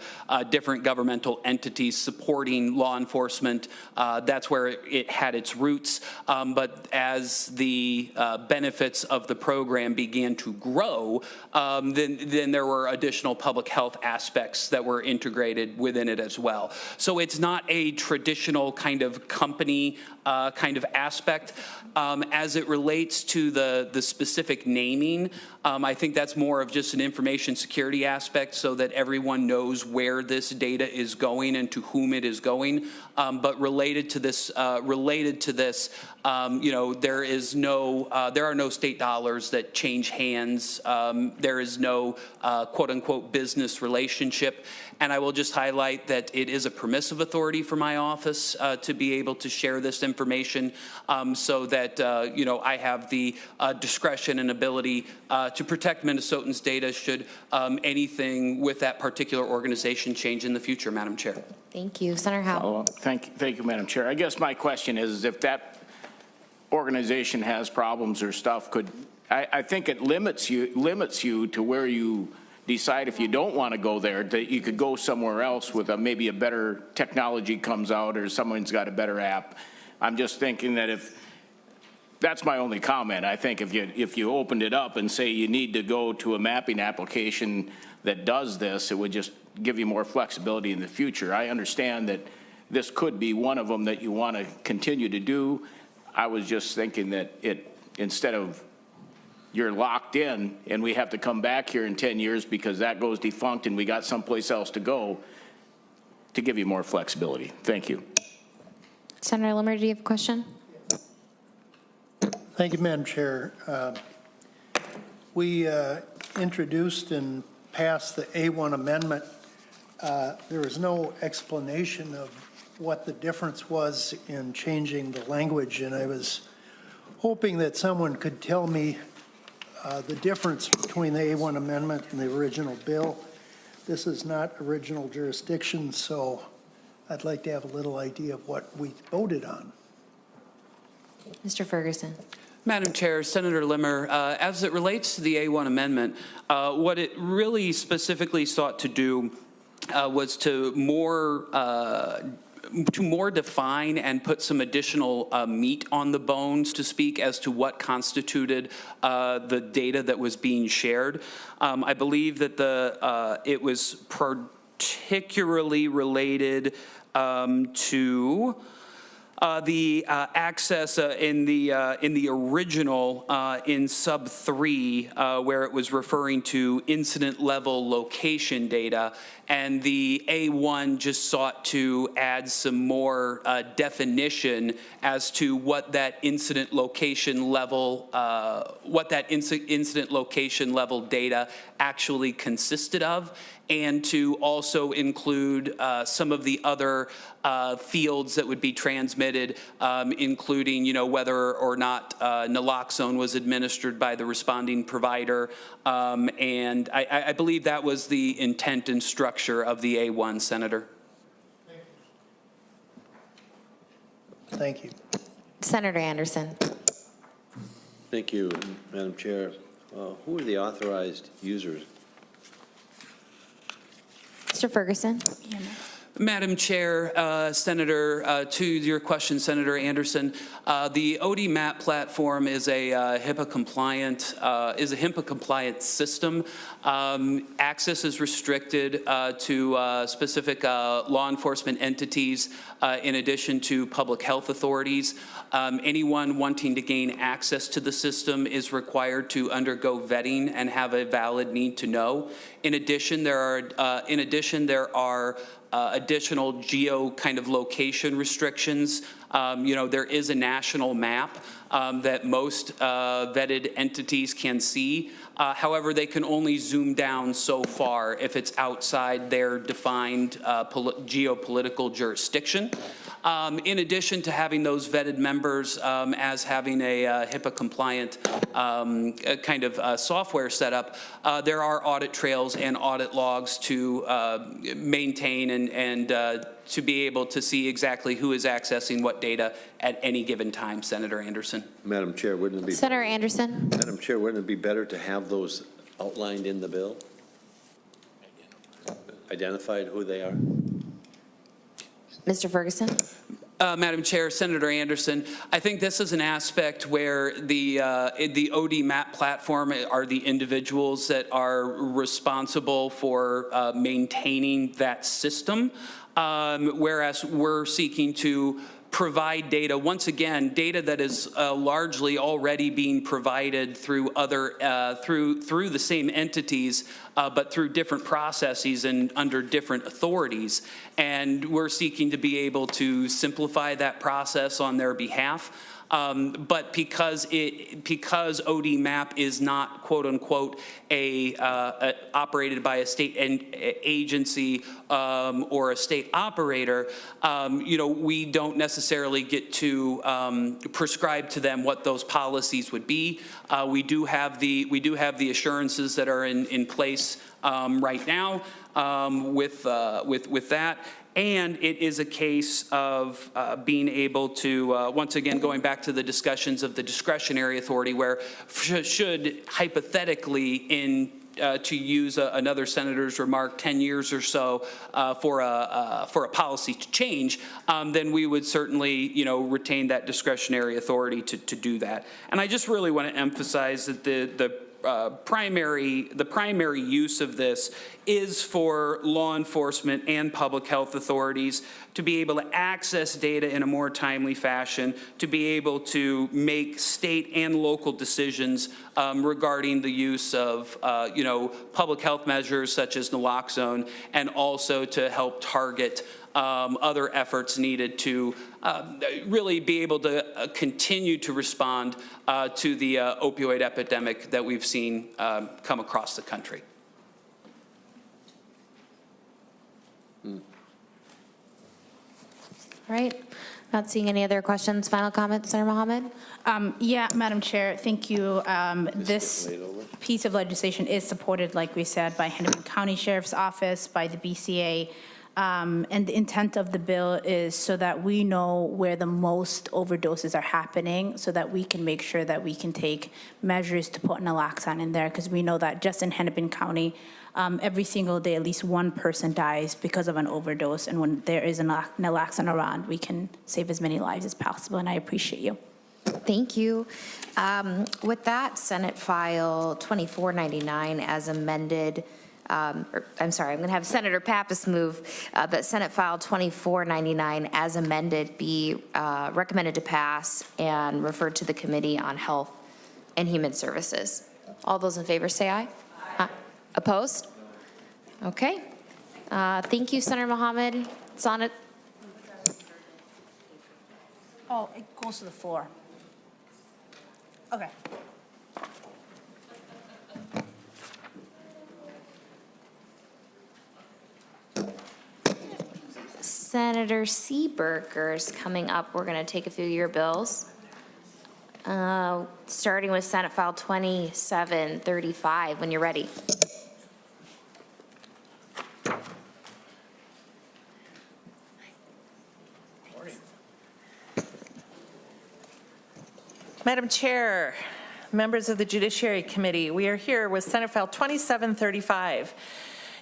different governmental entities supporting law enforcement. That's where it had its roots. But as the benefits of the program began to grow, then there were additional public health aspects that were integrated within it as well. So it's not a traditional kind of company kind of aspect. As it relates to the specific naming, I think that's more of just an information security aspect so that everyone knows where this data is going and to whom it is going. But related to this, you know, there are no state dollars that change hands. There is no quote unquote business relationship. And I will just highlight that it is a permissive authority for my office to be able to share this information so that, you know, I have the discretion and ability to protect Minnesotans' data should anything with that particular organization change in the future, Madam Chair.
Thank you. Senator Howe.
Thank you, Madam Chair. I guess my question is if that organization has problems or stuff, I think it limits you to where you decide if you don't want to go there, that you could go somewhere else with maybe a better technology comes out or someone's got a better app. I'm just thinking that that's my only comment. I think if you opened it up and say you need to go to a mapping application that does this, it would just give you more flexibility in the future. I understand that this could be one of them that you want to continue to do. I was just thinking that instead of you're locked in and we have to come back here in 10 years because that goes defunct and we got someplace else to go, to give you more flexibility. Thank you.
Senator Limmer, do you have a question?
Thank you, Madam Chair. We introduced and passed the A1 amendment. There was no explanation of what the difference was in changing the language, and I was hoping that someone could tell me the difference between the A1 amendment and the original bill. This is not original jurisdiction, so I'd like to have a little idea of what we voted on.
Mr. Ferguson.
Madam Chair, Senator Limmer, as it relates to the A1 amendment, what it really specifically sought to do was to more define and put some additional meat on the bones, to speak, as to what constituted the data that was being shared. I believe that it was particularly related to the access in the original in sub 3, where it was referring to incident level location data, and the A1 just sought to add some more definition as to what that incident location level data actually consisted of, and to also include some of the other fields that would be transmitted, including, you know, whether or not naloxone was administered by the responding provider. And I believe that was the intent and structure of the A1, Senator.
Thank you.
Senator Anderson.
Thank you, Madam Chair. Who are the authorized users?
Mr. Ferguson.
Madam Chair, Senator, to your question, Senator Anderson, the ODMAP platform is a HIPAA compliant system. Access is restricted to specific law enforcement entities, in addition to public health authorities. Anyone wanting to gain access to the system is required to undergo vetting and have a valid need to know. In addition, there are additional geo kind of location restrictions. You know, there is a national map that most vetted entities can see. However, they can only zoom down so far if it's outside their defined geopolitical jurisdiction. In addition to having those vetted members as having a HIPAA compliant kind of software setup, there are audit trails and audit logs to maintain and to be able to see exactly who is accessing what data at any given time, Senator Anderson.
Madam Chair, wouldn't it be...
Senator Anderson.
Madam Chair, wouldn't it be better to have those outlined in the bill? Identified who they are?
Mr. Ferguson.
Madam Chair, Senator Anderson, I think this is an aspect where the OD map platform are the individuals that are responsible for maintaining that system, whereas we're seeking to provide data, once again, data that is largely already being provided through other, through the same entities, but through different processes and under different authorities. And we're seeking to be able to simplify that process on their behalf. But because OD map is not quote unquote operated by a state agency or a state operator, we don't necessarily get to prescribe to them what those policies would be. We do have the assurances that are in place right now with that. And it is a case of being able to, once again, going back to the discussions of the discretionary authority, where should hypothetically, to use another senator's remark, 10 years or so for a policy to change, then we would certainly, retain that discretionary authority to do that. And I just really want to emphasize that the primary use of this is for law enforcement and public health authorities to be able to access data in a more timely fashion, to be able to make state and local decisions regarding the use of public health measures such as naloxone, and also to help target other efforts needed to really be able to continue to respond to the opioid epidemic that we've seen come across the country.
All right. Not seeing any other questions. Final comments, Senator Mohamed?
Yeah, Madam Chair, thank you. This piece of legislation is supported, like we said, by Hennepin County Sheriff's Office, by the BCA. And the intent of the bill is so that we know where the most overdoses are happening, so that we can make sure that we can take measures to put naloxone in there, because we know that just in Hennepin County, every single day, at least one person dies because of an overdose. And when there is a naloxone around, we can save as many lives as possible. And I appreciate you.
Thank you. With that, Senate File 2499 as amended, I'm sorry, I'm going to have Senator Pappas move that Senate File 2499 as amended be recommended to pass and referred to the Committee on Health and Human Services. All those in favor say aye. Aye. Opposed? Okay. Thank you, Senator Mohamed. It's on it.
Oh, it goes to the floor. Okay.
Senator Seeberger's coming up. We're going to take a few of your bills. Starting with Senate File 2735, when you're ready.
Madam Chair, members of the Judiciary Committee, we are here with Senate File 2735.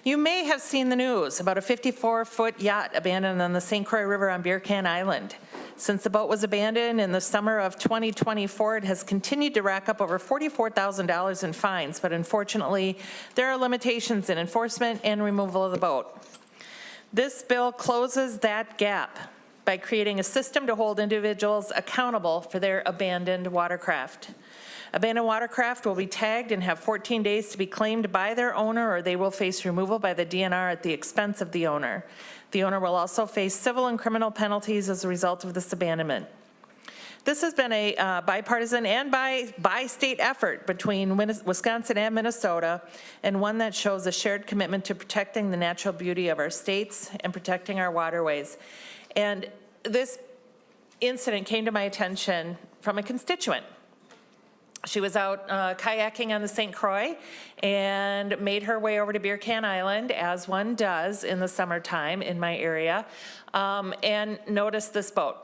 You may have seen the news about a 54-foot yacht abandoned on the St. Croix River on Beer Can Island. Since the boat was abandoned in the summer of 2024, it has continued to rack up over $44,000 in fines, but unfortunately, there are limitations in enforcement and removal of the boat. This bill closes that gap by creating a system to hold individuals accountable for their abandoned watercraft. Abandoned watercraft will be tagged and have 14 days to be claimed by their owner, or they will face removal by the DNR at the expense of the owner. The owner will also face civil and criminal penalties as a result of this abandonment. This has been a bipartisan and by-state effort between Wisconsin and Minnesota, and one that shows a shared commitment to protecting the natural beauty of our states and protecting our waterways. And this incident came to my attention from a constituent. She was out kayaking on the St. Croix and made her way over to Beer Can Island, as one does in the summertime in my area, and noticed this boat.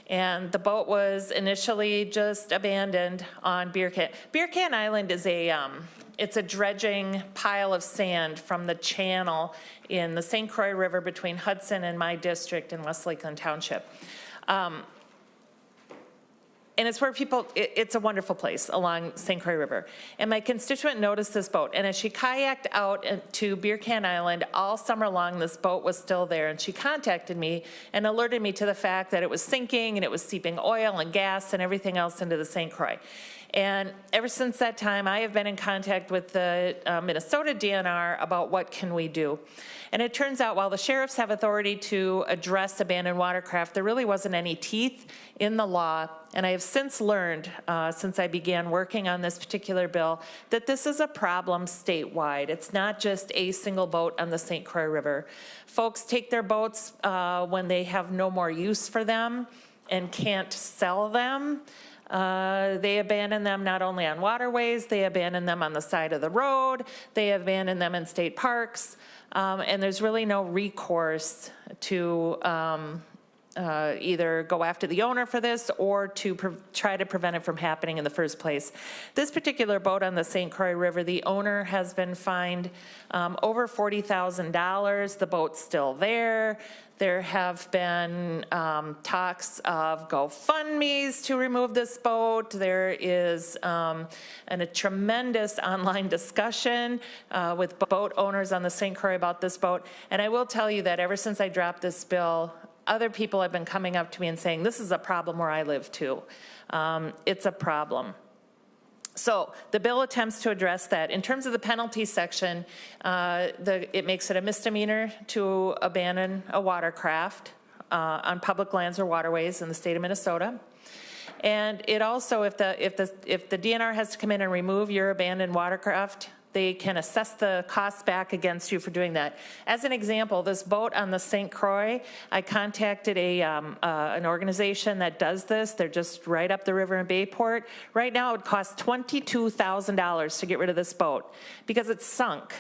And the boat was initially just abandoned on Beer Can. Beer Can Island is it's a dredging pile of sand from the channel in the St. Croix River between Hudson and my district in West Lakeland Township. And it's where people, it's a wonderful place along St. Croix River. And my constituent noticed this boat, and as she kayaked out to Beer Can Island all summer long, this boat was still there, and she contacted me and alerted me to the fact that it was sinking and it was seeping oil and gas and everything else into the St. Croix. And ever since that time, I have been in contact with the Minnesota DNR about what can we do. And it turns out while the sheriffs have authority to address abandoned watercraft, there really wasn't any teeth in the law. And I have since learned, since I began working on this particular bill, that this is a problem statewide. It's not just a single boat on the St. Croix River. Folks take their boats when they have no more use for them and can't sell them. They abandon them not only on waterways, they abandon them on the side of the road, they abandon them in state parks, and there's really no recourse to either go after the owner for this or to try to prevent it from happening in the first place. This particular boat on the St. Croix River, the owner has been fined over $40,000. The boat's still there. There have been talks of GoFundMes to remove this boat. There is a tremendous online discussion with boat owners on the St. Croix about this boat. And I will tell you that ever since I dropped this bill, other people have been coming up to me and saying, this is a problem where I live too. It's a problem. So the bill attempts to address that. In terms of the penalty section, it makes it a misdemeanor to abandon a watercraft on public lands or waterways in the state of Minnesota. And it also, if the DNR has to come in and remove your abandoned watercraft, they can assess the costs back against you for doing that. As an example, this boat on the St. Croix, I contacted an organization that does this. They're just right up the river in Bayport. Right now, it would cost $22,000 to get rid of this boat because it's sunk.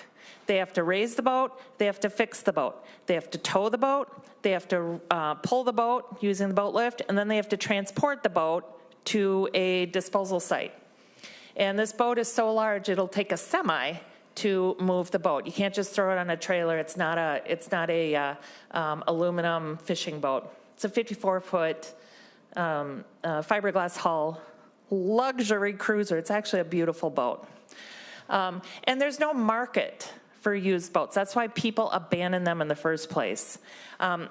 They have to raise the boat, they have to fix the boat, they have to tow the boat, they have to pull the boat using the boat lift, and then they have to transport the boat to a disposal site. And this boat is so large, it'll take a semi to move the boat. You can't just throw it on a trailer. It's not a aluminum fishing boat. It's a 54-foot fiberglass hull luxury cruiser. It's actually a beautiful boat. And there's no market for used boats. That's why people abandon them in the first place.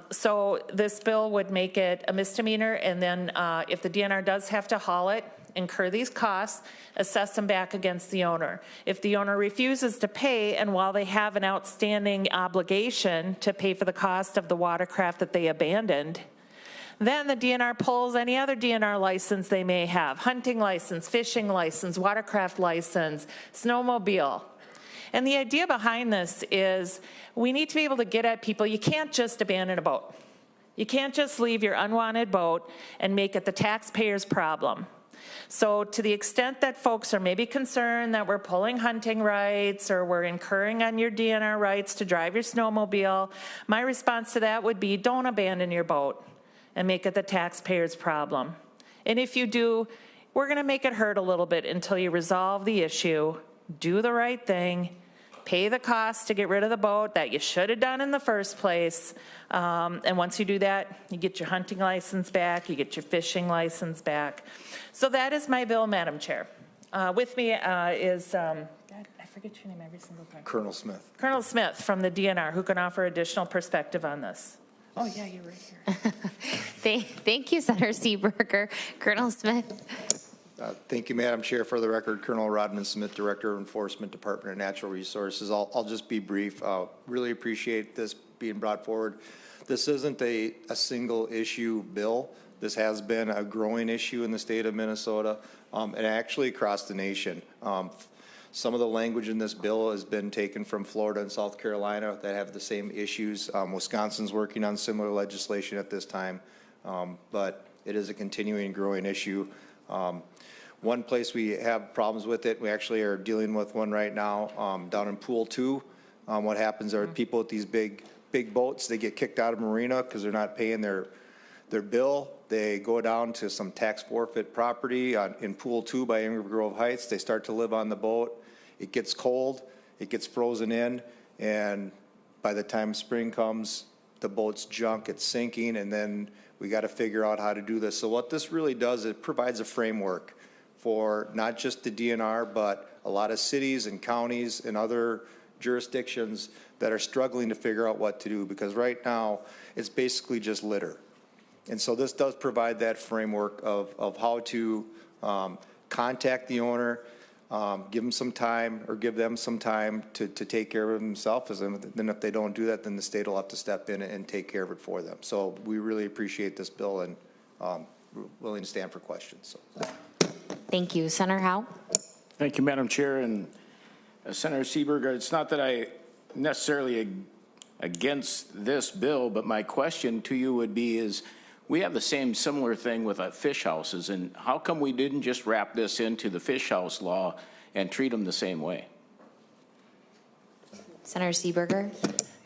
So this bill would make it a misdemeanor, and then if the DNR does have to haul it, incur these costs, assess them back against the owner. If the owner refuses to pay, and while they have an outstanding obligation to pay for the cost of the watercraft that they abandoned, then the DNR pulls any other DNR license they may have, hunting license, fishing license, watercraft license, snowmobile. And the idea behind this is we need to be able to get at people. You can't just abandon a boat. You can't just leave your unwanted boat and make it the taxpayer's problem. So to the extent that folks are maybe concerned that we're pulling hunting rights or we're incurring on your DNR rights to drive your snowmobile, my response to that would be don't abandon your boat and make it the taxpayer's problem. And if you do, we're going to make it hurt a little bit until you resolve the issue, do the right thing, pay the cost to get rid of the boat that you should have done in the first place. And once you do that, you get your hunting license back, you get your fishing license back. So that is my bill, Madam Chair. With me is, God, I forget your name every single time.
Colonel Smith.
Colonel Smith from the DNR, who can offer additional perspective on this. Oh, yeah, you're right here.
Thank you, Senator Seeberger. Colonel Smith.
Thank you, Madam Chair. For the record, Colonel Rodman Smith, Director of Enforcement, Department of Natural Resources. I'll just be brief. Really appreciate this being brought forward. This isn't a single issue bill. This has been a growing issue in the state of Minnesota and actually across the nation. Some of the language in this bill has been taken from Florida and South Carolina that have the same issues. Wisconsin's working on similar legislation at this time, but it is a continuing and growing issue. One place we have problems with it, we actually are dealing with one right now down in Pool 2. What happens are people with these big boats, they get kicked out of marina because they're not paying their bill. They go down to some tax forfeit property in Pool 2 by Inver Grove Heights. They start to live on the boat. It gets cold, it gets frozen in, and by the time spring comes, the boat's junk, it's sinking, and then We got to figure out how to do this. So what this really does, it provides a framework for not just the DNR, but a lot of cities and counties and other jurisdictions that are struggling to figure out what to do, because right now it's basically just litter. And so this does provide that framework of how to contact the owner, give them some time, or give them some time to take care of themselves. And then if they don't do that, then the state will have to step in and take care of it for them. So we really appreciate this bill, and we're willing to stand for questions. So.
Thank you. Senator Howe?
Thank you, Madam Chair. And Senator Seeberger, it's not that I necessarily against this bill, but my question to you would be is, we have the same similar thing with fish houses, and how come we didn't just wrap this into the fish house law and treat them the same way?
Senator Seeberger?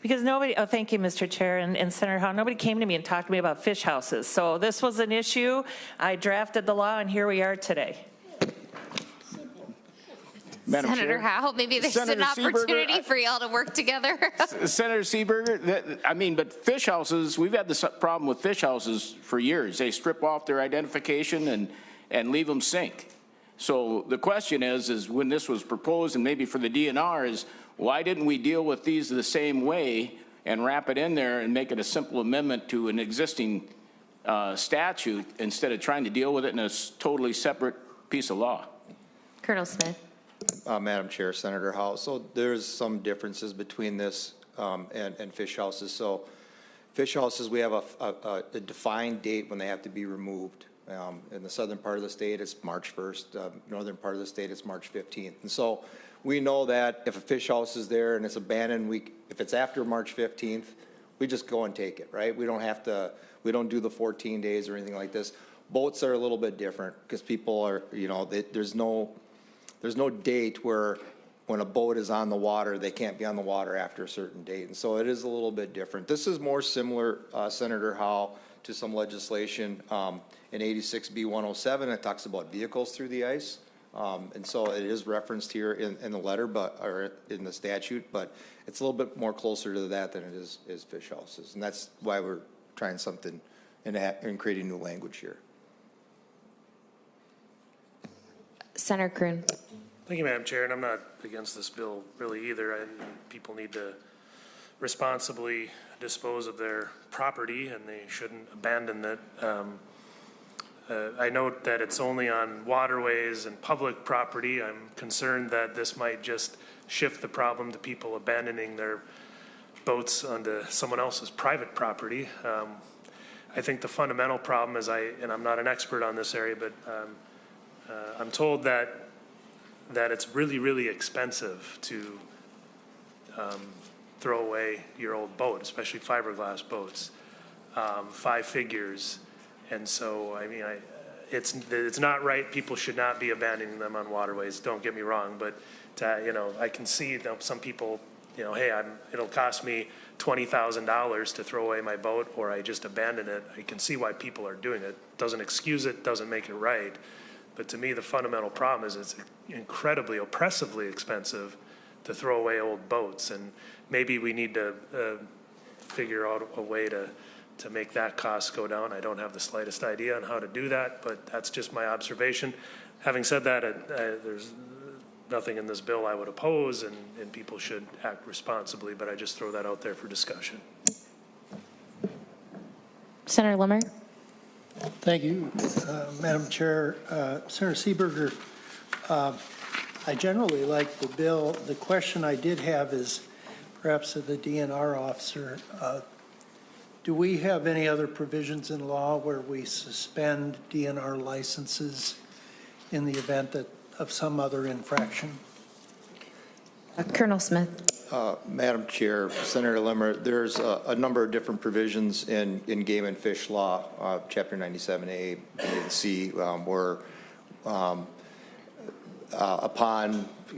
Because nobody, oh, thank you, Mr. Chair, and Senator Howe, nobody came to me and talked to me about fish houses. So this was an issue. I drafted the law, and here we are today.
Madam
Senator
Chair?
Howe, maybe there's
Senator
an opportunity
Seeberger,
for y'all to work together.
Senator Seeberger, but fish houses, we've had this problem with fish houses for years. They strip off their identification and leave them sink. So the question is when this was proposed, and maybe for the DNR, is why didn't we deal with these the same way and wrap it in there and make it a simple amendment to an existing statute instead of trying to deal with it in a totally separate piece of law?
Colonel Smith.
Madam Chair, Senator Howe, so there's some differences between this and fish houses. So fish houses, we have a defined date when they have to be removed. In the southern part of the state, it's March 1st. Northern part of the state, it's March 15th. And so we know that if a fish house is there and it's abandoned, if it's after March 15th, we just go and take it, right? We don't do the 14 days or anything like this. Boats are a little bit different because people are, there's no date where when a boat is on the water, they can't be on the water after a certain date. And so it is a little bit different. This is more similar, Senator Howe, to some legislation in 86B 107. It talks about vehicles through the ice. And so it is referenced here in the letter, or in the statute, but it's a little bit more closer to that than it is fish houses. And that's why we're trying something and creating new language here.
Senator Kroon.
Thank you, Madam Chair, and I'm not against this bill really either. People need to responsibly dispose of their property, and they shouldn't abandon it. I note that it's only on waterways and public property. I'm concerned that this might just shift the problem to people abandoning their boats onto someone else's private property. I think the fundamental problem is, and I'm not an expert on this area, but I'm told that it's really, really expensive to throw away your old boat, especially fiberglass boats, 5 figures. And so, it's not right. People should not be abandoning them on waterways. Don't get me wrong, but I can see that some people, hey, it'll cost me $20,000 to throw away my boat, or I just abandon it. I can see why people are doing it. Doesn't excuse it, doesn't make it right. But to me, the fundamental problem is it's incredibly, oppressively expensive to throw away old boats. And maybe we need to figure out a way to make that cost go down. I don't have the slightest idea on how to do that, but that's just my observation. Having said that, there's nothing in this bill I would oppose, and people should act responsibly, but I just throw that out there for discussion.
Senator Limmer.
Thank you, Madam Chair. Senator Seeberger, I generally like the bill. The question I did have is perhaps to the DNR officer. Do we have any other provisions in law where we suspend DNR licenses in the event of some other infraction?
Colonel Smith.
Madam Chair, Senator Limmer, there's a number of different provisions in game and fish law, Chapter 97A, B, and C, where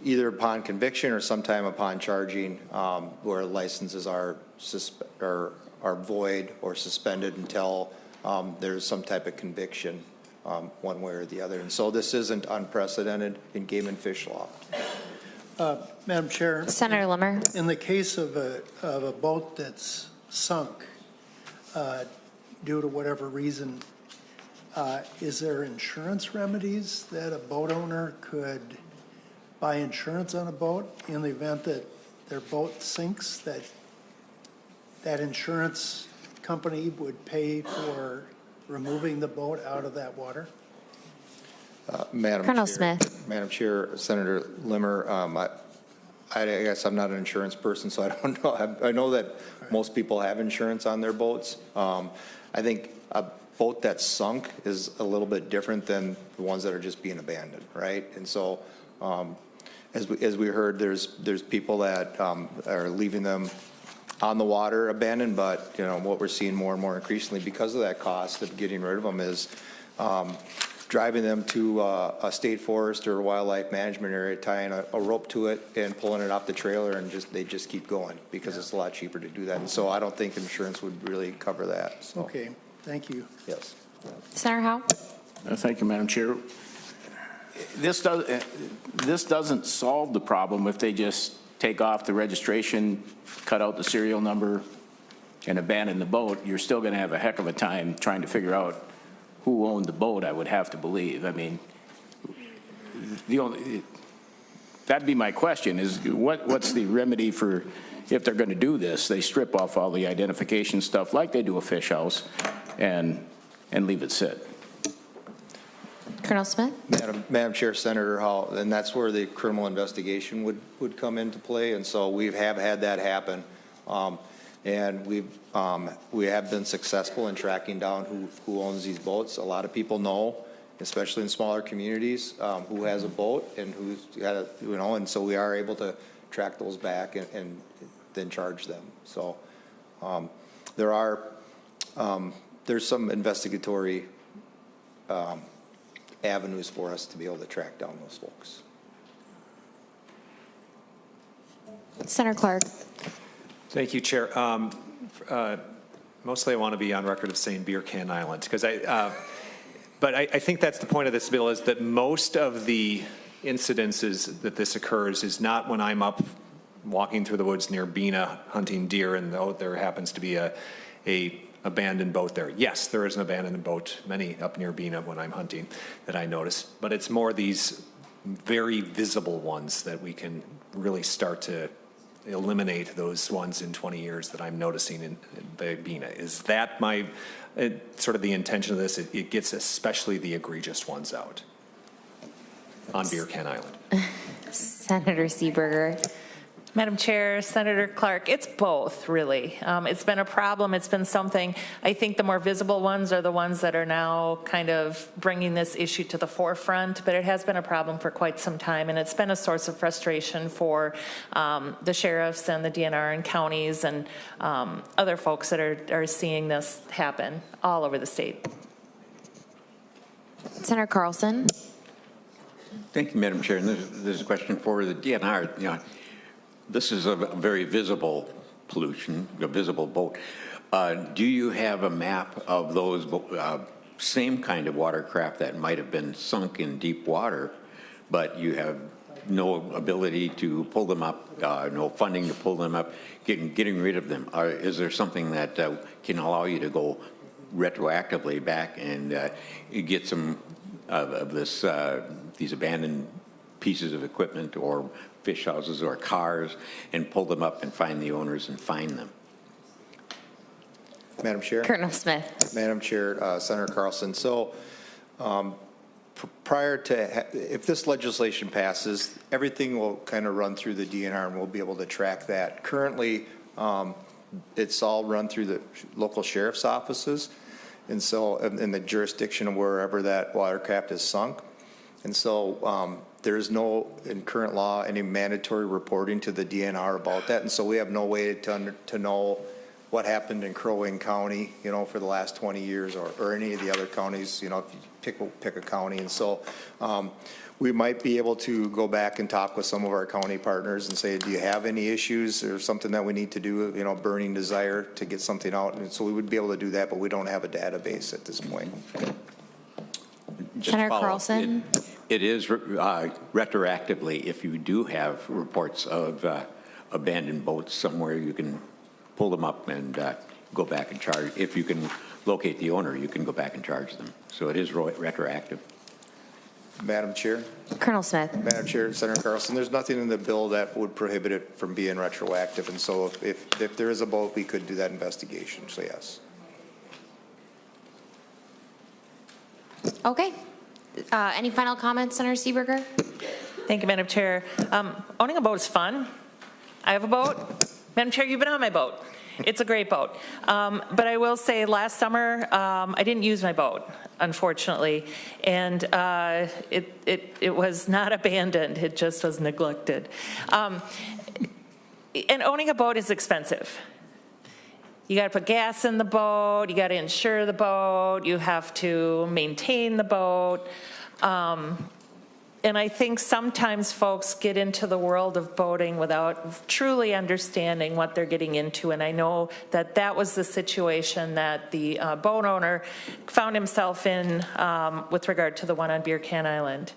either upon conviction or sometime upon charging, where licenses are void or suspended until there's some type of conviction, one way or the other. And so this isn't unprecedented in game and fish law.
Madam Chair.
Senator Limmer.
In the case of a boat that's sunk, due to whatever reason, is there insurance remedies that a boat owner could buy insurance on a boat in the event that their boat sinks, that insurance company would pay for removing the boat out of that water?
Colonel
Chair,
Smith.
Madam Chair, Senator Limmer, I guess I'm not an insurance person, so I don't know. I know that most people have insurance on their boats. I think a boat that's sunk is a little bit different than the ones that are just being abandoned, right? And so, as we heard, there's people that are leaving them on the water abandoned, but what we're seeing more and more increasingly because of that cost of getting rid of them is driving them to a state forest or wildlife management area, tying a rope to it and pulling it off the trailer, and they just keep going because it's a lot cheaper to do that. And so I don't think insurance would really cover that. So.
Okay, thank you.
Yes.
Senator Howe?
Thank you, Madam Chair. This doesn't solve the problem if they just take off the registration, cut out the serial number, and abandon the boat. You're still going to have a heck of a time trying to figure out who owned the boat, I would have to believe. I mean, that'd be my question, is what's the remedy for, if they're going to do this, they strip off all the identification stuff like they do a fish house and leave it sit.
Colonel Smith?
Madam Chair, Senator Hall, and that's where the criminal investigation would come into play, and so we have had that happen. And we have been successful in tracking down who owns these boats. A lot of people know, especially in smaller communities, who has a boat and who's got and so we are able to track those back and then charge them. So there's some investigatory avenues for us to be able to track down those folks.
Senator Clark.
Thank you, Chair. Mostly I want to be on record of saying Beer Can Island, because but I think that's the point of this bill, is that most of the incidences that this occurs is not when I'm up walking through the woods near Bena hunting deer and there happens to be a abandoned boat there. Yes, there is an abandoned boat, many up near Bena when I'm hunting, that I notice, but it's more these very visible ones that we can really start to eliminate, those ones in 20 years that I'm noticing in Bena. Is that sort of the intention of this? It gets especially the egregious ones out on Beer Can Island.
Senator Seeberger.
Madam Chair, Senator Clark, it's both, really. It's been a problem. It's been something. I think the more visible ones are the ones that are now kind of bringing this issue to the forefront, but it has been a problem for quite some time, and it's been a source of frustration for the sheriffs and the DNR and counties and other folks that are seeing this happen all over the state.
Senator Carlson.
Thank you, Madam Chair. And this is a question for the DNR. This is a very visible pollution, a visible boat. Do you have a map of those same kind of watercraft that might have been sunk in deep water, but you have no ability to pull them up, no funding to pull them up, getting rid of them? Is there something that can allow you to go retroactively back and get some of these abandoned pieces of equipment or fish houses or cars and pull them up and find the owners and fine them?
Madam Chair?
Colonel Smith.
Madam Chair, Senator Carlson. So prior to, if this legislation passes, everything will kind of run through the DNR and we'll be able to track that. Currently, it's all run through the local sheriff's offices, and so in the jurisdiction of wherever that watercraft is sunk. And so there is no, in current law, any mandatory reporting to the DNR about that. And so we have no way to know what happened in Crow Wing County, for the last 20 years or any of the other counties, if you pick a county. And so we might be able to go back and talk with some of our county partners and say, do you have any issues or something that we need to do, burning desire to get something out? And so we would be able to do that, but we don't have a database at this point.
Senator Carlson.
It is retroactively, if you do have reports of abandoned boats somewhere, you can pull them up and go back and charge. If you can locate the owner, you can go back and charge them. So it is retroactive.
Madam Chair.
Colonel Smith.
Madam Chair, Senator Carlson, there's nothing in the bill that would prohibit it from being retroactive. And so if there is a vote, we could do that investigation. So yes.
Okay. Any final comments, Senator Seeberger?
Thank you, Madam Chair. Owning a boat is fun. I have a boat. Madam Chair, you've been on my boat. It's a great boat. But I will say last summer, I didn't use my boat, unfortunately. And it was not abandoned. It just was neglected. And owning a boat is expensive. You got to put gas in the boat. You got to insure the boat. You have to maintain the boat. And I think sometimes folks get into the world of boating without truly understanding what they're getting into. And I know that that was the situation that the boat owner found himself in with regard to the one on Beer Can Island.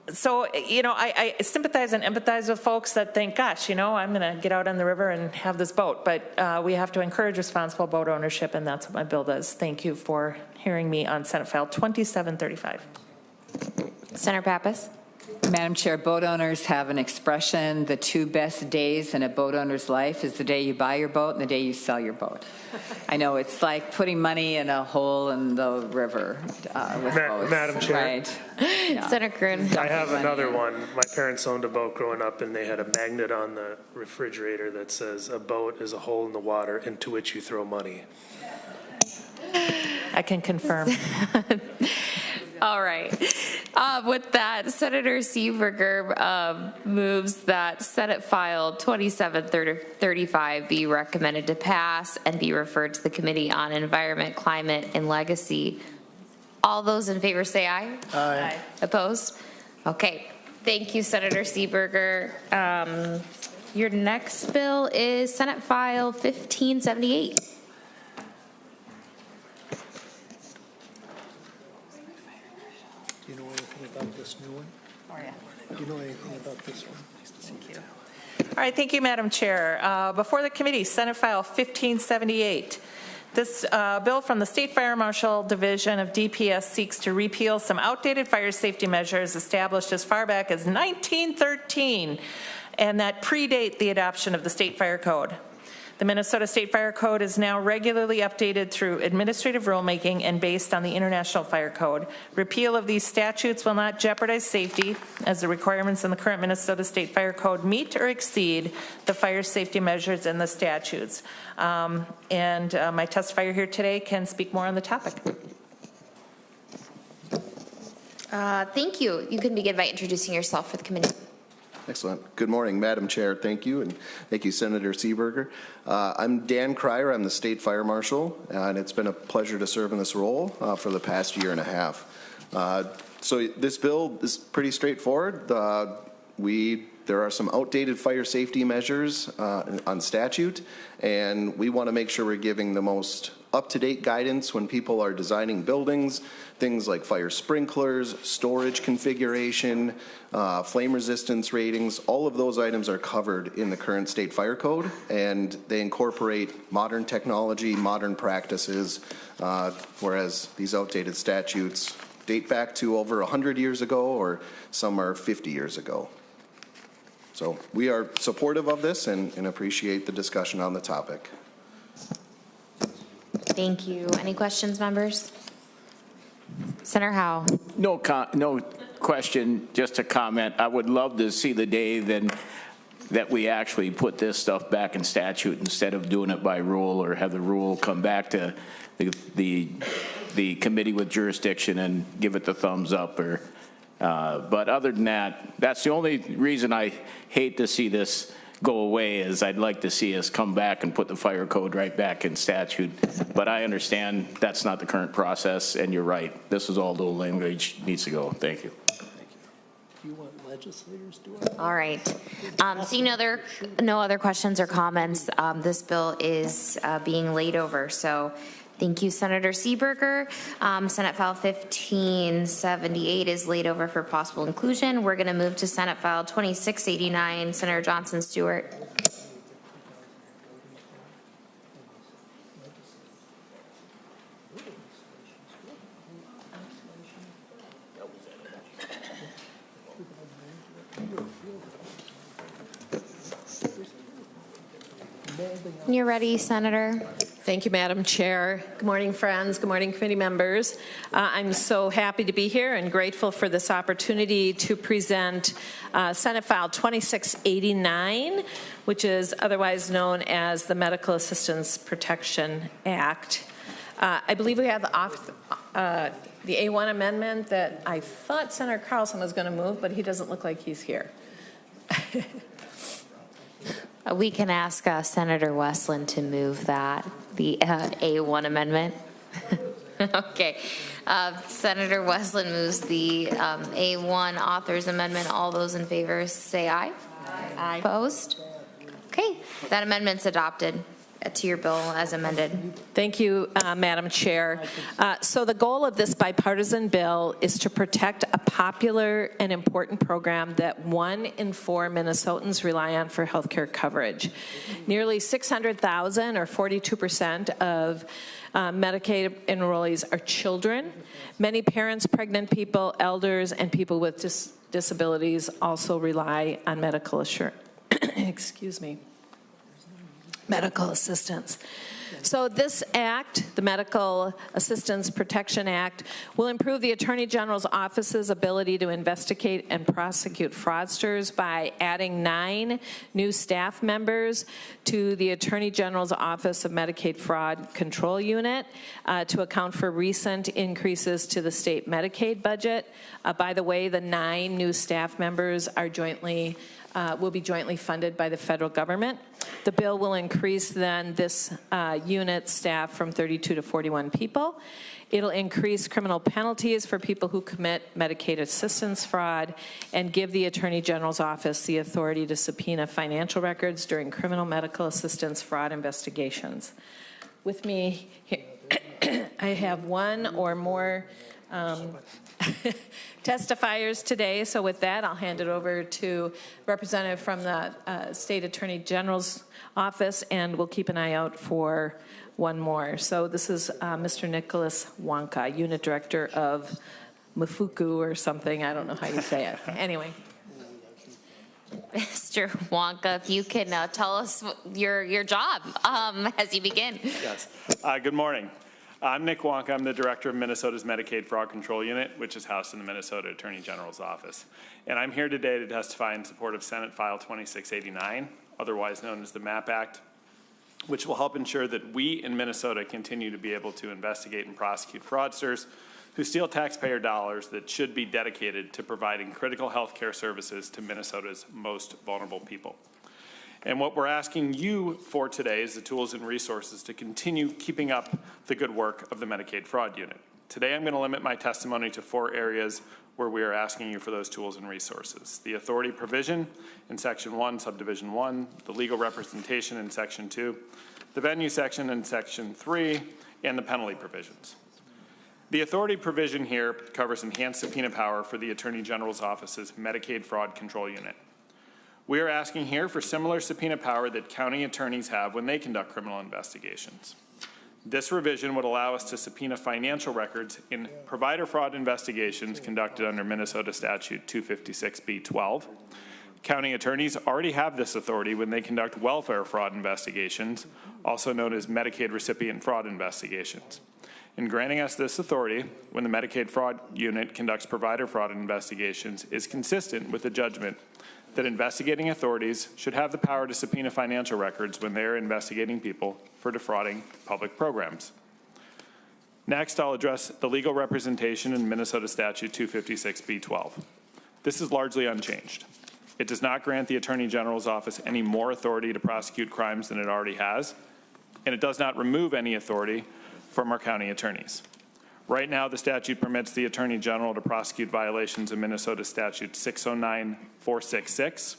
So, you know, I sympathize and empathize with folks that think, gosh, you know, I'm going to get out on the river and have this boat. But we have to encourage responsible boat ownership, and that's what my bill does. Thank you for hearing me on Senate File 2735.
Senator Pappas.
Madam Chair, boat owners have an expression: the two best days in a boat owner's life is the day you buy your boat and the day you sell your boat. I know it's like putting money in a hole in the river with boats.
Madam Chair.
Right. Yeah.
Senator Kroon.
I have another one. My parents owned a boat growing up, and they had a magnet on the refrigerator that says, "A boat is a hole in the water into which you throw money."
I can confirm.
All right. With that, Senator Seeberger moves that Senate File 2735 be recommended to pass and be referred to the Committee on Environment, Climate, and Legacy. All those in favor say aye.
Aye.
Opposed? Okay. Thank you, Senator Seeberger. Your next bill is Senate File 1578.
Do you know anything about this new one?
Oh, yeah.
Do you know anything about this one?
Thank you. All right, thank you, Madam Chair. Before the committee, Senate File 1578. This bill from the State Fire Marshal Division of DPS seeks to repeal some outdated fire safety measures established as far back as 1913 and that predate the adoption of the State Fire Code. The Minnesota State Fire Code is now regularly updated through administrative rulemaking and based on the International Fire Code. Repeal of these statutes will not jeopardize safety, as the requirements in the current Minnesota State Fire Code meet or exceed the fire safety measures in the statutes. My testifier here today can speak more on the topic.
Thank you. You can begin by introducing yourself for the committee.
Excellent. Good morning, Madam Chair. Thank you, and thank you, Senator Seeberger. I'm Dan Cryer. I'm the State Fire Marshal, and it's been a pleasure to serve in this role for the past year and a half. So this bill is pretty straightforward. There are some outdated fire safety measures on statute, and we want to make sure we're giving the most up-to-date guidance when people are designing buildings, things like fire sprinklers, storage configuration, flame resistance ratings. All of those items are covered in the current state fire code, and they incorporate modern technology, modern practices, whereas these outdated statutes date back to over 100 years ago, or some are 50 years ago. So we are supportive of this and appreciate the discussion on the topic.
Thank you. Any questions, members? Senator Howe.
No question, just a comment. I would love to see the day then that we actually put this stuff back in statute instead of doing it by rule, or have the rule come back to the committee with jurisdiction and give it the thumbs up. But other than that, that's the only reason I hate to see this go away, is I'd like to see us come back and put the fire code right back in statute. But I understand that's not the current process, and you're right. This is all the language needs to go. Thank you.
Do you want legislators to do it?
All right. Seeing no other questions or comments, this bill is being laid over. So thank you, Senator Seeberger. Senate File 1578 is laid over for possible inclusion. We're going to move to Senate File 2689. Senator Johnson Stewart. When you're ready, Senator.
Thank you, Madam Chair. Good morning, friends. Good morning, committee members. I'm so happy to be here and grateful for this opportunity to present Senate File 2689, which is otherwise known as the Medical Assistance Protection Act. I believe we have the A1 amendment that I thought Senator Carlson was going to move, but he doesn't look like he's here.
We can ask Senator Westland to move that, the A1 amendment. Okay. Senator Westland moves the A1 authors amendment. All those in favor say aye. Aye. Opposed? Okay. That amendment's adopted. To your bill as amended.
Thank you, Madam Chair. So the goal of this bipartisan bill is to protect a popular and important program that 1 in 4 Minnesotans rely on for health care coverage. Nearly 600,000, or 42% of Medicaid enrollees are children. Many parents, pregnant people, elders, and people with disabilities also rely on medical assurance. Excuse me. Medical assistance. So this act, the Medical Assistance Protection Act, will improve the Attorney General's office's ability to investigate and prosecute fraudsters by adding 9 new staff members to the Attorney General's Office of Medicaid Fraud Control Unit to account for recent increases to the state Medicaid budget. By the way, the 9 new staff members are will be jointly funded by the federal government. The bill will increase then this unit staff from 32 to 41 people. It'll increase criminal penalties for people who commit Medicaid assistance fraud and give the Attorney General's office the authority to subpoena financial records during criminal medical assistance fraud investigations. With me here, I have 1 or more testifiers today. So with that, I'll hand it over to representative from the State Attorney General's office, and we'll keep an eye out for 1 more. So this is Mr. Nicholas Wonka, Unit Director of Mafuku or something. I don't know how you say it. Anyway.
Mr. Wonka, if you can tell us your job as you begin.
Yes. Good morning. I'm Nick Wonka. I'm the director of Minnesota's Medicaid Fraud Control Unit, which is housed in the Minnesota Attorney General's office. And I'm here today to testify in support of Senate File 2689, otherwise known as the MAP Act, which will help ensure that we in Minnesota continue to be able to investigate and prosecute fraudsters who steal taxpayer dollars that should be dedicated to providing critical health care services to Minnesota's most vulnerable people. And what we're asking you for today is the tools and resources to continue keeping up the good work of the Medicaid Fraud Unit. Today, I'm going to limit my testimony to 4 areas where we are asking you for those tools and resources: the authority provision in Section 1, Subdivision 1, the legal representation in Section 2, the venue section in Section 3, and the penalty provisions. The authority provision here covers enhanced subpoena power for the Attorney General's Office's Medicaid Fraud Control Unit. We are asking here for similar subpoena power that county attorneys have when they conduct criminal investigations. This revision would allow us to subpoena financial records in provider fraud investigations conducted under Minnesota Statute 256B12. County attorneys already have this authority when they conduct welfare fraud investigations, also known as Medicaid recipient fraud investigations. In granting us this authority, when the Medicaid Fraud Unit conducts provider fraud investigations, is consistent with the judgment that investigating authorities should have the power to subpoena financial records when they are investigating people for defrauding public programs. Next, I'll address the legal representation in Minnesota Statute 256B12. This is largely unchanged. It does not grant the Attorney General's office any more authority to prosecute crimes than it already has, and it does not remove any authority from our county attorneys. Right now, the statute permits the Attorney General to prosecute violations of Minnesota Statute 609-466,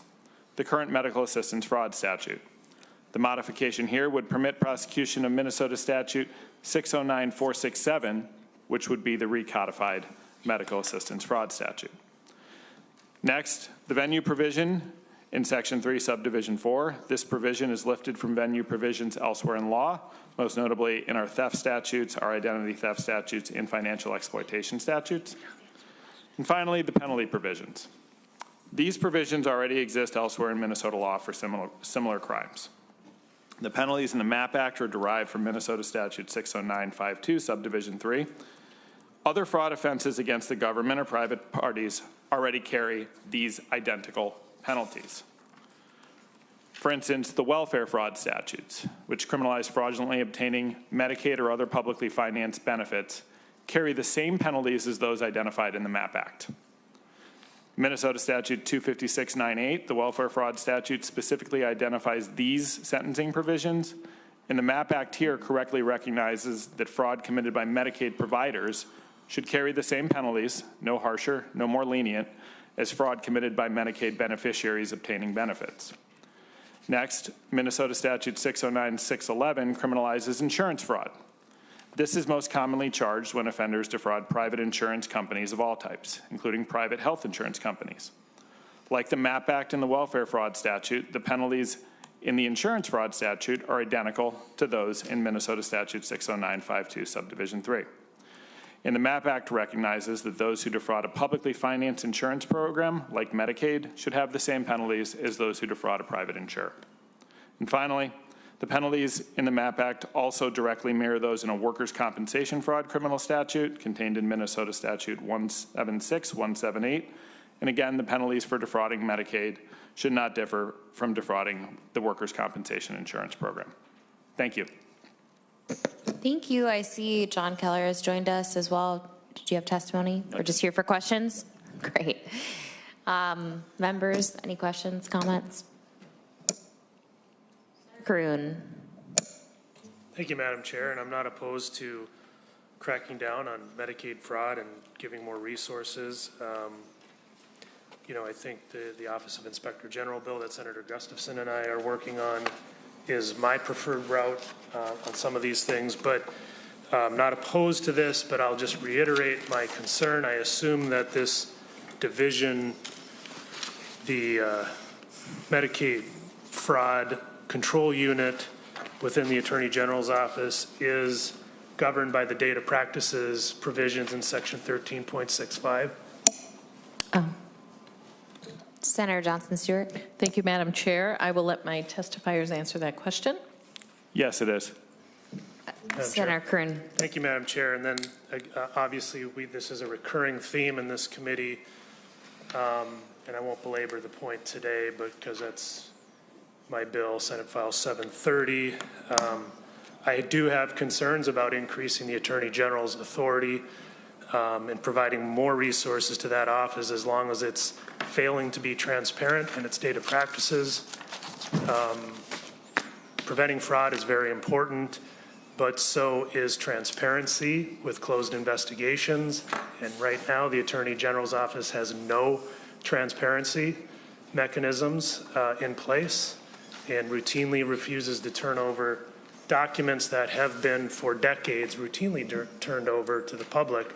the current medical assistance fraud statute. The modification here would permit prosecution of Minnesota Statute 609-467, which would be the recodified medical assistance fraud statute. Next, the venue provision in Section 3, Subdivision 4. This provision is lifted from venue provisions elsewhere in law, most notably in our theft statutes, our identity theft statutes, and financial exploitation statutes. And finally, the penalty provisions. These provisions already exist elsewhere in Minnesota law for similar crimes. The penalties in the MAP Act are derived from Minnesota Statute 60952, subdivision 3. Other fraud offenses against the government or private parties already carry these identical penalties. For instance, the welfare fraud statutes, which criminalize fraudulently obtaining Medicaid or other publicly financed benefits, carry the same penalties as those identified in the MAP Act. Minnesota Statute 25698, the welfare fraud statute, specifically identifies these sentencing provisions, and the MAP Act here correctly recognizes that fraud committed by Medicaid providers should carry the same penalties, no harsher, no more lenient, as fraud committed by Medicaid beneficiaries obtaining benefits. Next, Minnesota Statute 609-611 criminalizes insurance fraud. This is most commonly charged when offenders defraud private insurance companies of all types, including private health insurance companies. Like the MAP Act and the welfare fraud statute, the penalties in the insurance fraud statute are identical to those in Minnesota Statute 60952, subdivision 3. And the MAP Act recognizes that those who defraud a publicly financed insurance program, like Medicaid, should have the same penalties as those who defraud a private insurer. And finally, the penalties in the MAP Act also directly mirror those in a workers' compensation fraud criminal statute contained in Minnesota Statute 176-178. And again, the penalties for defrauding Medicaid should not differ from defrauding the workers' compensation insurance program. Thank you.
Thank you. I see John Keller has joined us as well. Did you have testimony or just here for questions? Great. Members, any questions, comments? Kroon.
Thank you, Madam Chair, and I'm not opposed to cracking down on Medicaid fraud and giving more resources. You know, I think the Office of Inspector General bill that Senator Gustafson and I are working on is my preferred route on some of these things, but I'm not opposed to this, but I'll just reiterate my concern. I assume that this division, the Medicaid fraud control unit within the Attorney General's office, is governed by the data practices provisions in section 13.65.
Senator Johnson Stewart.
Thank you, Madam Chair. I will let my testifiers answer that question.
Yes, it is.
Senator Kroon.
Thank you, Madam Chair. And then obviously this is a recurring theme in this committee, and I won't belabor the point today, but because that's my bill, Senate File 730. I do have concerns about increasing the Attorney General's authority and providing more resources to that office as long as it's failing to be transparent in its data practices. Preventing fraud is very important, but so is transparency with closed investigations. And right now, the Attorney General's office has no transparency mechanisms in place and routinely refuses to turn over documents that have been for decades routinely turned over to the public.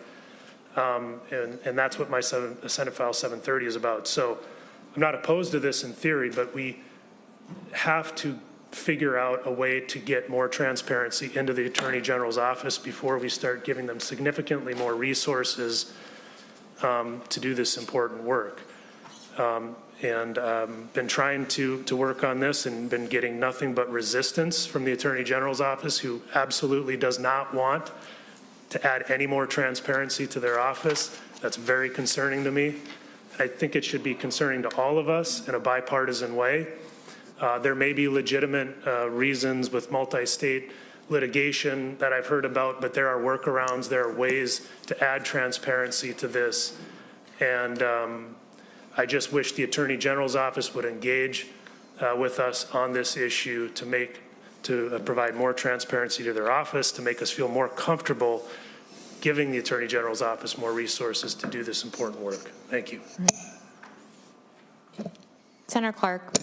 And that's what my Senate File 730 is about. So I'm not opposed to this in theory, but we have to figure out a way to get more transparency into the Attorney General's office before we start giving them significantly more resources to do this important work. And been trying to work on this and been getting nothing but resistance from the Attorney General's office, who absolutely does not want to add any more transparency to their office. That's very concerning to me. I think it should be concerning to all of us in a bipartisan way. There may be legitimate reasons with multi-state litigation that I've heard about, but there are workarounds, there are ways to add transparency to this. And I just wish the Attorney General's office would engage with us on this issue to provide more transparency to their office, to make us feel more comfortable giving the Attorney General's office more resources to do this important work. Thank you.
Senator Clark.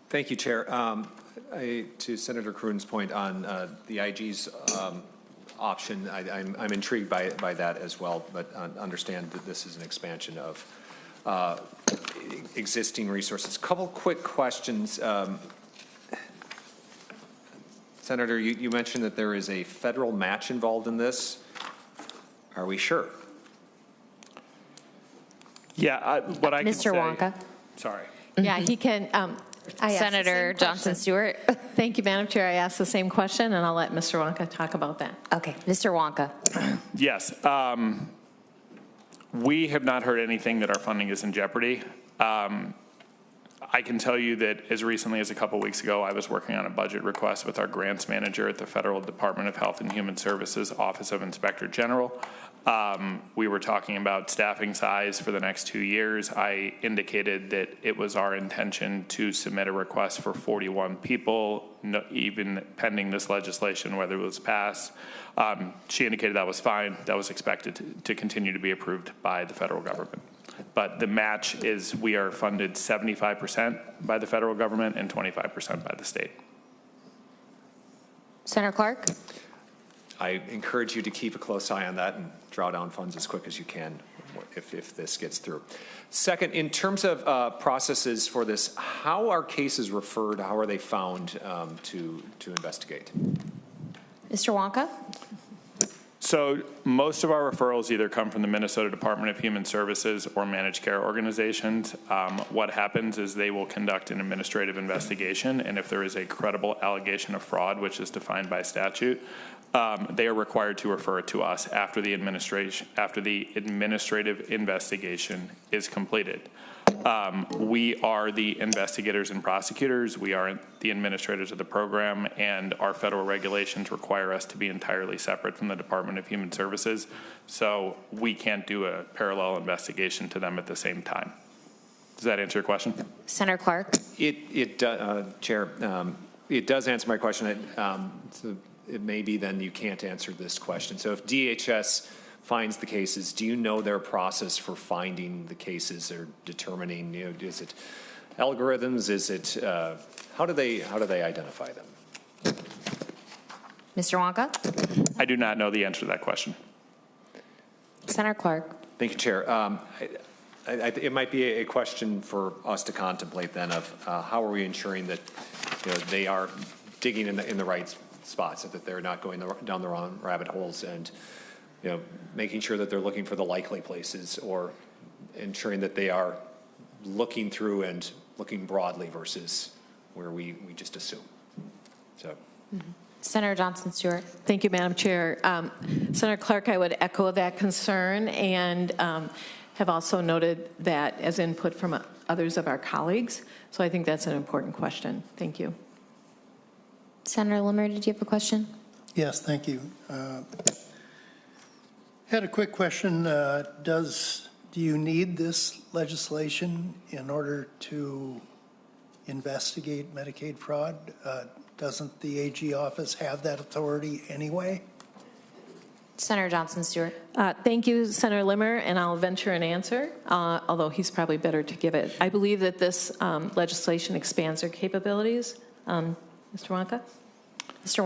Thank you, Chair. To Senator Kroon's point on the IG's option, I'm intrigued by that as well, but understand that this is an expansion of existing resources. Couple quick questions. Senator, you mentioned that there is a federal match involved in this. Are we sure?
Yeah, what I can say.
Mr. Wonka.
Sorry.
Yeah, he can.
Senator Johnson Stewart.
Thank you, Madam Chair. I asked the same question, and I'll let Mr. Wonka talk about that.
Okay, Mr. Wonka.
Yes. We have not heard anything that our funding is in jeopardy. I can tell you that as recently as a couple weeks ago, I was working on a budget request with our grants manager at the Federal Department of Health and Human Services Office of Inspector General. We were talking about staffing size for the next 2 years. I indicated that it was our intention to submit a request for 41 people, even pending this legislation, whether it was passed. She indicated that was fine. That was expected to continue to be approved by the federal government. But the match is we are funded 75% by the federal government and 25% by the state.
Senator Clark?
I encourage you to keep a close eye on that and draw down funds as quick as you can if this gets through. Second, in terms of processes for this, how are cases referred? How are they found to investigate?
Mr. Wonka?
So most of our referrals either come from the Minnesota Department of Human Services or managed care organizations. What happens is they will conduct an administrative investigation, and if there is a credible allegation of fraud, which is defined by statute, they are required to refer it to us after the administrative investigation is completed. We are the investigators and prosecutors. We are the administrators of the program, and our federal regulations require us to be entirely separate from the Department of Human Services. So we can't do a parallel investigation to them at the same time. Does that answer your question?
Senator Clark?
Chair, it does answer my question. So it may be then you can't answer this question. So if DHS finds the cases, do you know their process for finding the cases or determining, is it algorithms? Is it, how do they identify them?
Mr. Wonka?
I do not know the answer to that question.
Senator Clark?
Thank you, Chair. It might be a question for us to contemplate then of how are we ensuring that they are digging in the right spots, so that they're not going down the wrong rabbit holes, and making sure that they're looking for the likely places, or ensuring that they are looking through and looking broadly versus where we just assume. So.
Mm-hmm. Senator Johnson Stewart.
Thank you, Madam Chair. Senator Clark, I would echo that concern, and have also noted that as input from others of our colleagues. So I think that's an important question. Thank you.
Senator Limmer, did you have a question?
Yes, thank you. Had a quick question. Do you need this legislation in order to investigate Medicaid fraud? Doesn't the AG office have that authority anyway?
Senator Johnson Stewart.
Thank you, Senator Limmer, and I'll venture an answer, although he's probably better to give it. I believe that this legislation expands their capabilities. Mr. Wonka?
Mr.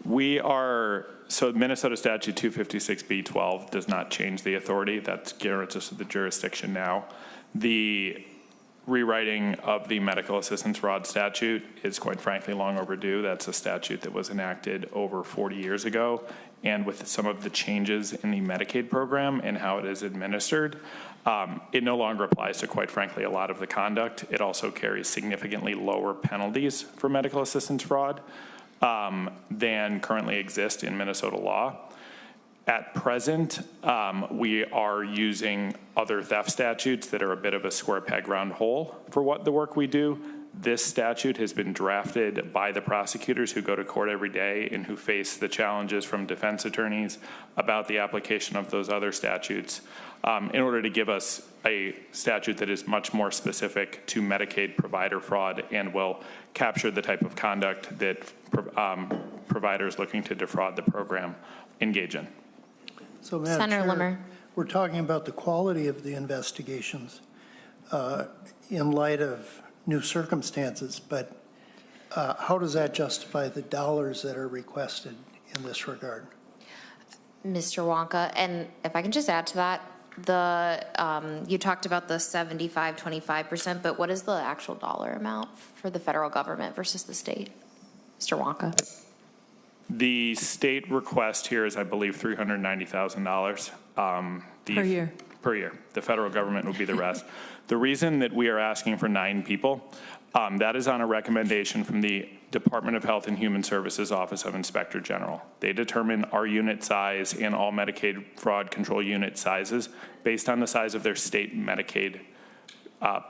Wonka.
So Minnesota Statute 256B12 does not change the authority. That guarantees us the jurisdiction now. The rewriting of the medical assistance fraud statute is quite frankly long overdue. That's a statute that was enacted over 40 years ago, and with some of the changes in the Medicaid program and how it is administered, it no longer applies to, quite frankly, a lot of the conduct. It also carries significantly lower penalties for medical assistance fraud than currently exist in Minnesota law. At present, we are using other theft statutes that are a bit of a square peg round hole for what the work we do. This statute has been drafted by the prosecutors who go to court every day and who face the challenges from defense attorneys about the application of those other statutes in order to give us a statute that is much more specific to Medicaid provider fraud and will capture the type of conduct that providers looking to defraud the program engage in.
So, Madam
Senator
Chair,
Limmer.
we're talking about the quality of the investigations in light of new circumstances, but how does that justify the dollars that are requested in this regard?
Mr. Wonka, and if I can just add to that, you talked about the 75-25%, but what is the actual dollar amount for the federal government versus the state? Mr. Wonka.
The state request here is, I believe, $390,000.
Per year.
Per year. The federal government would be the rest. The reason that we are asking for 9 people That is on a recommendation from the Department of Health and Human Services Office of Inspector General. They determine our unit size and all Medicaid fraud control unit sizes based on the size of their state Medicaid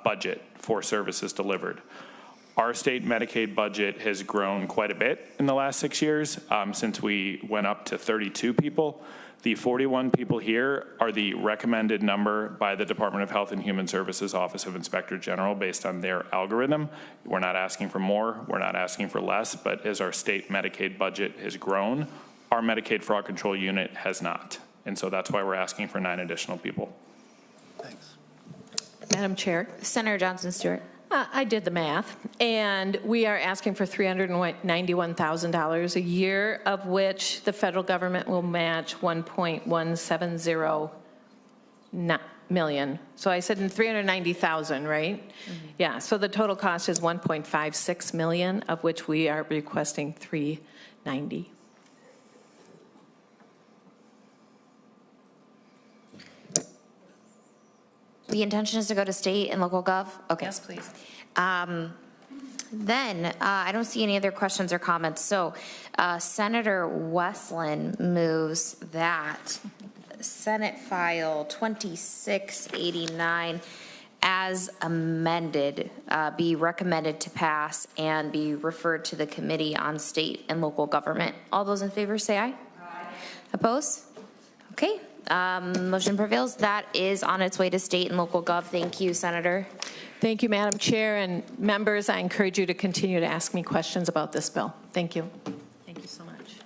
budget for services delivered. Our state Medicaid budget has grown quite a bit in the last 6 years since we went up to 32 people. The 41 people here are the recommended number by the Department of Health and Human Services Office of Inspector General based on their algorithm. We're not asking for more, we're not asking for less, but as our state Medicaid budget has grown, our Medicaid fraud control unit has not. And so that's why we're asking for 9 additional people.
Thanks.
Madam Chair.
Senator Johnson Stewart.
I did the math, and we are asking for $391,000 a year, of which the federal government will match 1.170 million. So I said 390,000, right? Yeah, so the total cost is 1.56 million, of which we are requesting 390.
The intention is to go to state and local gov? Okay.
Yes, please.
Then, I don't see any other questions or comments. So Senator Westland moves that Senate File 2689 as amended be recommended to pass and be referred to the Committee on State and Local Government. All those in favor say aye. Aye. Opposed? Okay. Motion prevails. That is on its way to state and local gov. Thank you, Senator.
Thank you, Madam Chair, and members, I encourage you to continue to ask me questions about this bill. Thank you. Thank you so much.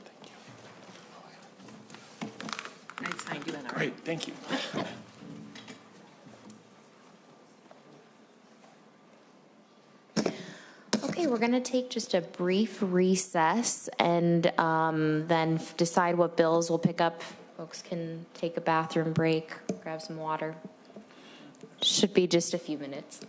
I signed you in already.
Great, thank you.
Okay, we're going to take just a brief recess and then decide what bills we'll pick up. Folks can take a bathroom break, grab some water. Should be just a few minutes.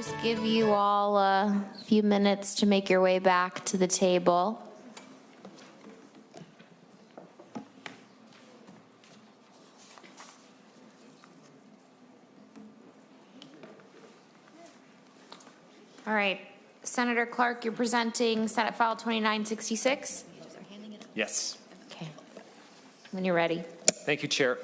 Just give you all a few minutes to make your way back to the table. All right, Senator Clark, you're presenting Senate File 2966?
Yes.
Okay, when you're ready.
Thank you, Chair.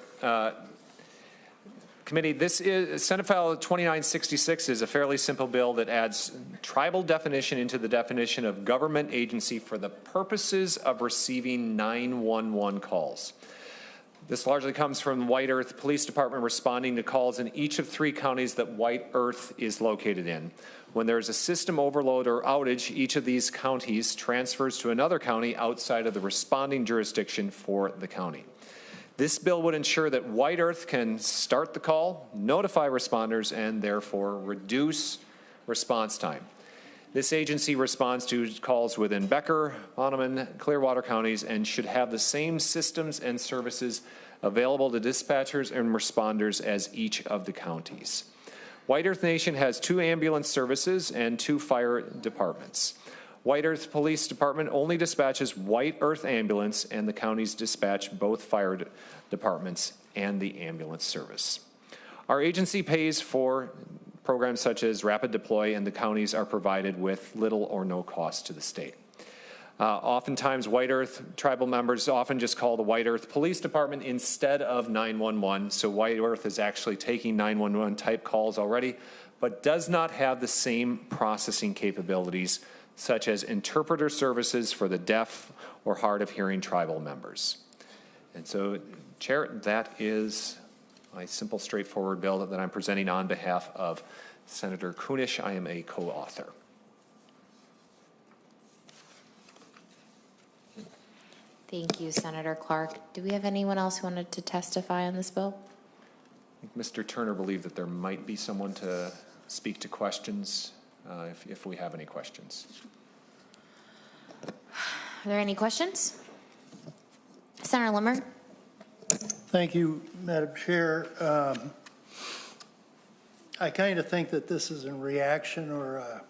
Committee, this is Senate File 2966 is a fairly simple bill that adds tribal definition into the definition of government agency for the purposes of receiving 911 calls. This largely comes from White Earth Police Department responding to calls in each of 3 counties that White Earth is located in. When there is a system overload or outage, each of these counties transfers to another county outside of the responding jurisdiction for the county. This bill would ensure that White Earth can start the call, notify responders, and therefore reduce response time. This agency responds to calls within Becker, Mohamed, Clearwater counties and should have the same systems and services available to dispatchers and responders as each of the counties. White Earth Nation has 2 ambulance services and 2 fire departments. White Earth Police Department only dispatches White Earth Ambulance, and the counties dispatch both fire departments and the ambulance service. Our agency pays for programs such as Rapid Deploy, and the counties are provided with little or no cost to the state. Oftentimes, White Earth tribal members often just call the White Earth Police Department instead of 911, so White Earth is actually taking 911 type calls already, but does not have the same processing capabilities such as interpreter services for the deaf or hard of hearing tribal members. And so, Chair, that is my simple, straightforward bill that I'm presenting on behalf of Senator Kunesh. I am a co-author.
Thank you, Senator Clark. Do we have anyone else who wanted to testify on this bill?
I think Mr. Turner believed that there might be someone to speak to questions, if we have any questions.
Are there any questions? Senator Limmer?
Thank you, Madam Chair. I kind of think that this is a reaction or a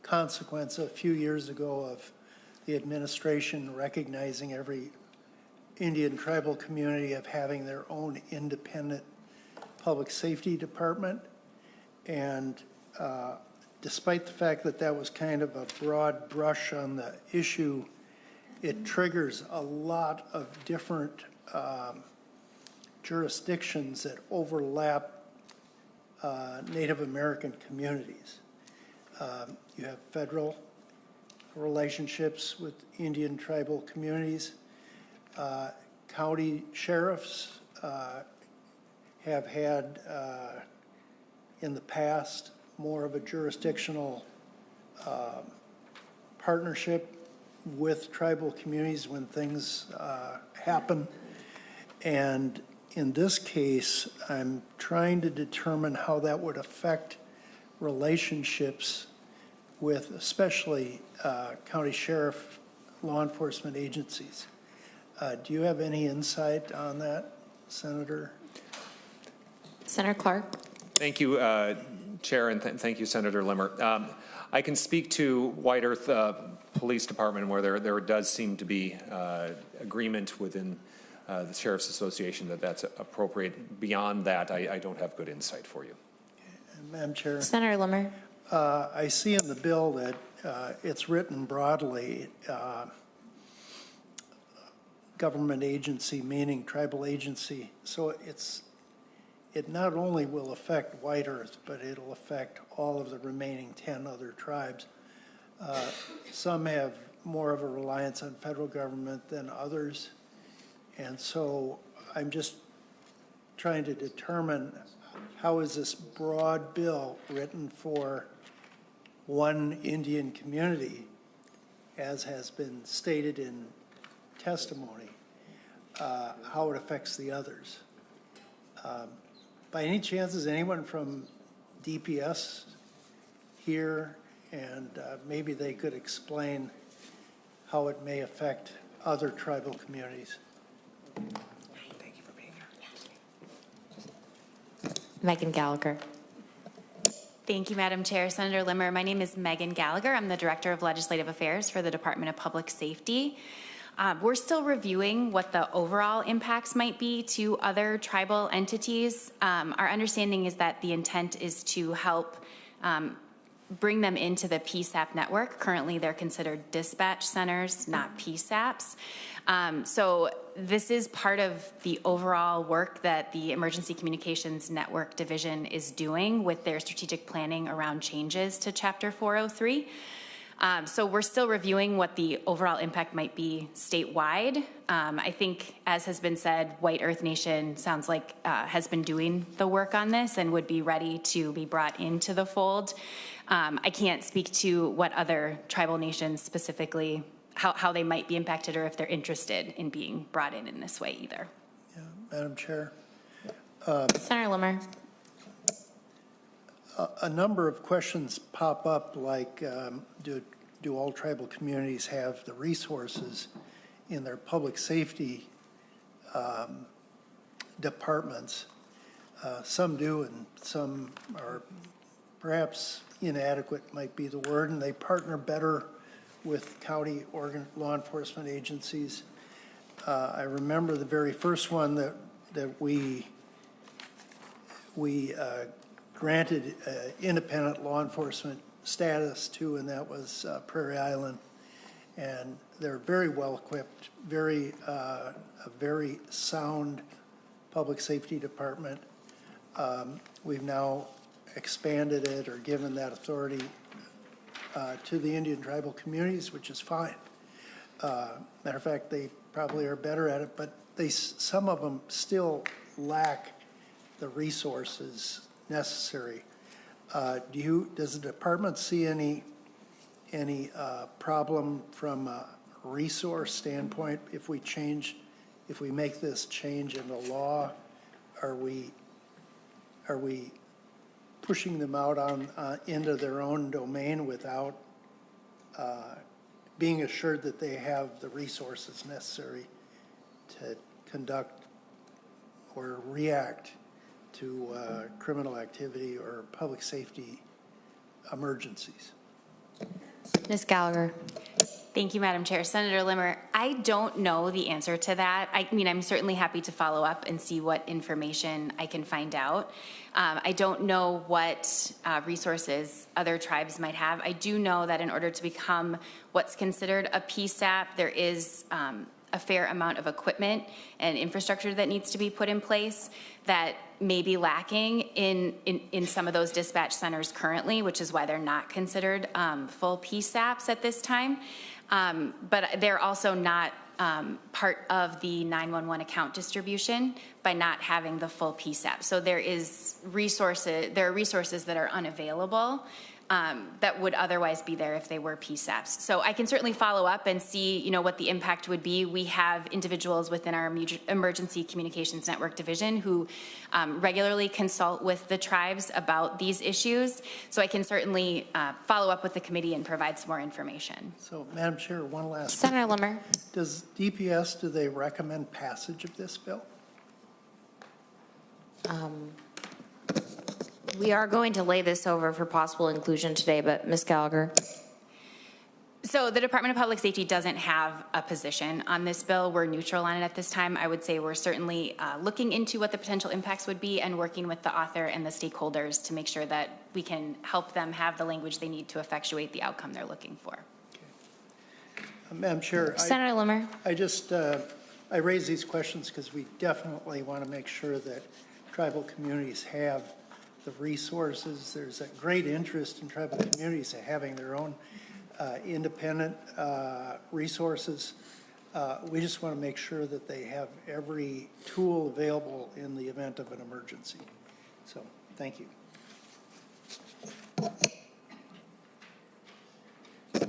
consequence a few years ago of the administration recognizing every Indian tribal community of having their own independent public safety department. And despite the fact that that was kind of a broad brush on the issue, it triggers a lot of different jurisdictions that overlap Native American communities. You have federal relationships with Indian tribal communities. County sheriffs have had, in the past, more of a jurisdictional partnership with tribal communities when things happen. And in this case, I'm trying to determine how that would affect relationships with especially county sheriff, law enforcement agencies. Do you have any insight on that, Senator?
Senator Clark?
Thank you, Chair, and thank you, Senator Limmer. I can speak to White Earth Police Department where there does seem to be agreement within the Sheriff's Association that that's appropriate. Beyond that, I don't have good insight for you.
Madam Chair.
Senator Limmer?
I see in the bill that it's written broadly, government agency meaning tribal agency. So it not only will affect White Earth, but it'll affect all of the remaining 10 other tribes. Some have more of a reliance on federal government than others. And so I'm just trying to determine how is this broad bill written for one Indian community, as has been stated in testimony, how it affects the others. By any chance, is anyone from DPS here? And maybe they could explain how it may affect other tribal communities.
Thank you for being here. Megan Gallagher.
Thank you, Madam Chair. Senator Limmer, my name is Megan Gallagher. I'm the Director of Legislative Affairs for the Department of Public Safety. We're still reviewing what the overall impacts might be to other tribal entities. Our understanding is that the intent is to help bring them into the PSAP network. Currently, they're considered dispatch centers, not PSAPs. So this is part of the overall work that the Emergency Communications Network Division is doing with their strategic planning around changes to Chapter 403. So we're still reviewing what the overall impact might be statewide. I think, as has been said, White Earth Nation sounds like has been doing the work on this and would be ready to be brought into the fold. I can't speak to what other tribal nations specifically, how they might be impacted or if they're interested in being brought in this way either.
Yeah, Madam Chair.
Senator Limmer.
A number of questions pop up like do all tribal communities have the resources in their public safety departments? Some do and some are perhaps inadequate might be the word, and they partner better with county law enforcement agencies. I remember the very first one that we granted independent law enforcement status to, and that was Prairie Island. And they're very well equipped, a very sound public safety department. We've now expanded it or given that authority to the Indian tribal communities, which is fine. Matter of fact, they probably are better at it, but some of them still lack the resources necessary. Does the department see any problem from a resource standpoint if we make this change in the law? Are we pushing them out into their own domain without being assured that they have the resources necessary to conduct or react to criminal activity or public safety emergencies?
Ms. Gallagher.
Thank you, Madam Chair. Senator Limmer, I don't know the answer to that. I mean, I'm certainly happy to follow up and see what information I can find out. I don't know what resources other tribes might have. I do know that in order to become what's considered a PSAP, there is a fair amount of equipment and infrastructure that needs to be put in place that may be lacking in some of those dispatch centers currently, which is why they're not considered full PSAPs at this time. But they're also not part of the 911 account distribution by not having the full PSAP. So there are resources that are unavailable that would otherwise be there if they were PSAPs. So I can certainly follow up and see, what the impact would be. We have individuals within our Emergency Communications Network Division who regularly consult with the tribes about these issues. So I can certainly follow up with the committee and provide some more information.
So, Madam Chair, one last.
Senator Limmer.
Does DPS, do they recommend passage of this bill?
We are going to lay this over for possible inclusion today, but Ms. Gallagher.
So the Department of Public Safety doesn't have a position on this bill. We're neutral on it at this time. I would say we're certainly looking into what the potential impacts would be and working with the author and the stakeholders to make sure that we can help them have the language they need to effectuate the outcome they're looking for.
Okay. Madam Chair.
Senator Limmer.
I raise these questions because we definitely want to make sure that tribal communities have the resources. There's a great interest in tribal communities in having their own independent resources. We just want to make sure that they have every tool available in the event of an emergency. So, thank you.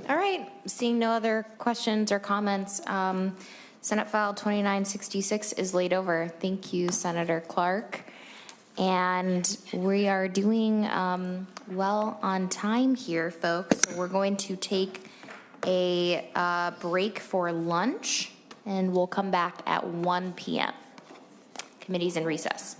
All right, seeing no other questions or comments, Senate File 2966 is laid over. Thank you, Senator Clark. And we are doing well on time here, folks. So we're going to take a break for lunch, and we'll come back at 1 p.m. Committee's in recess.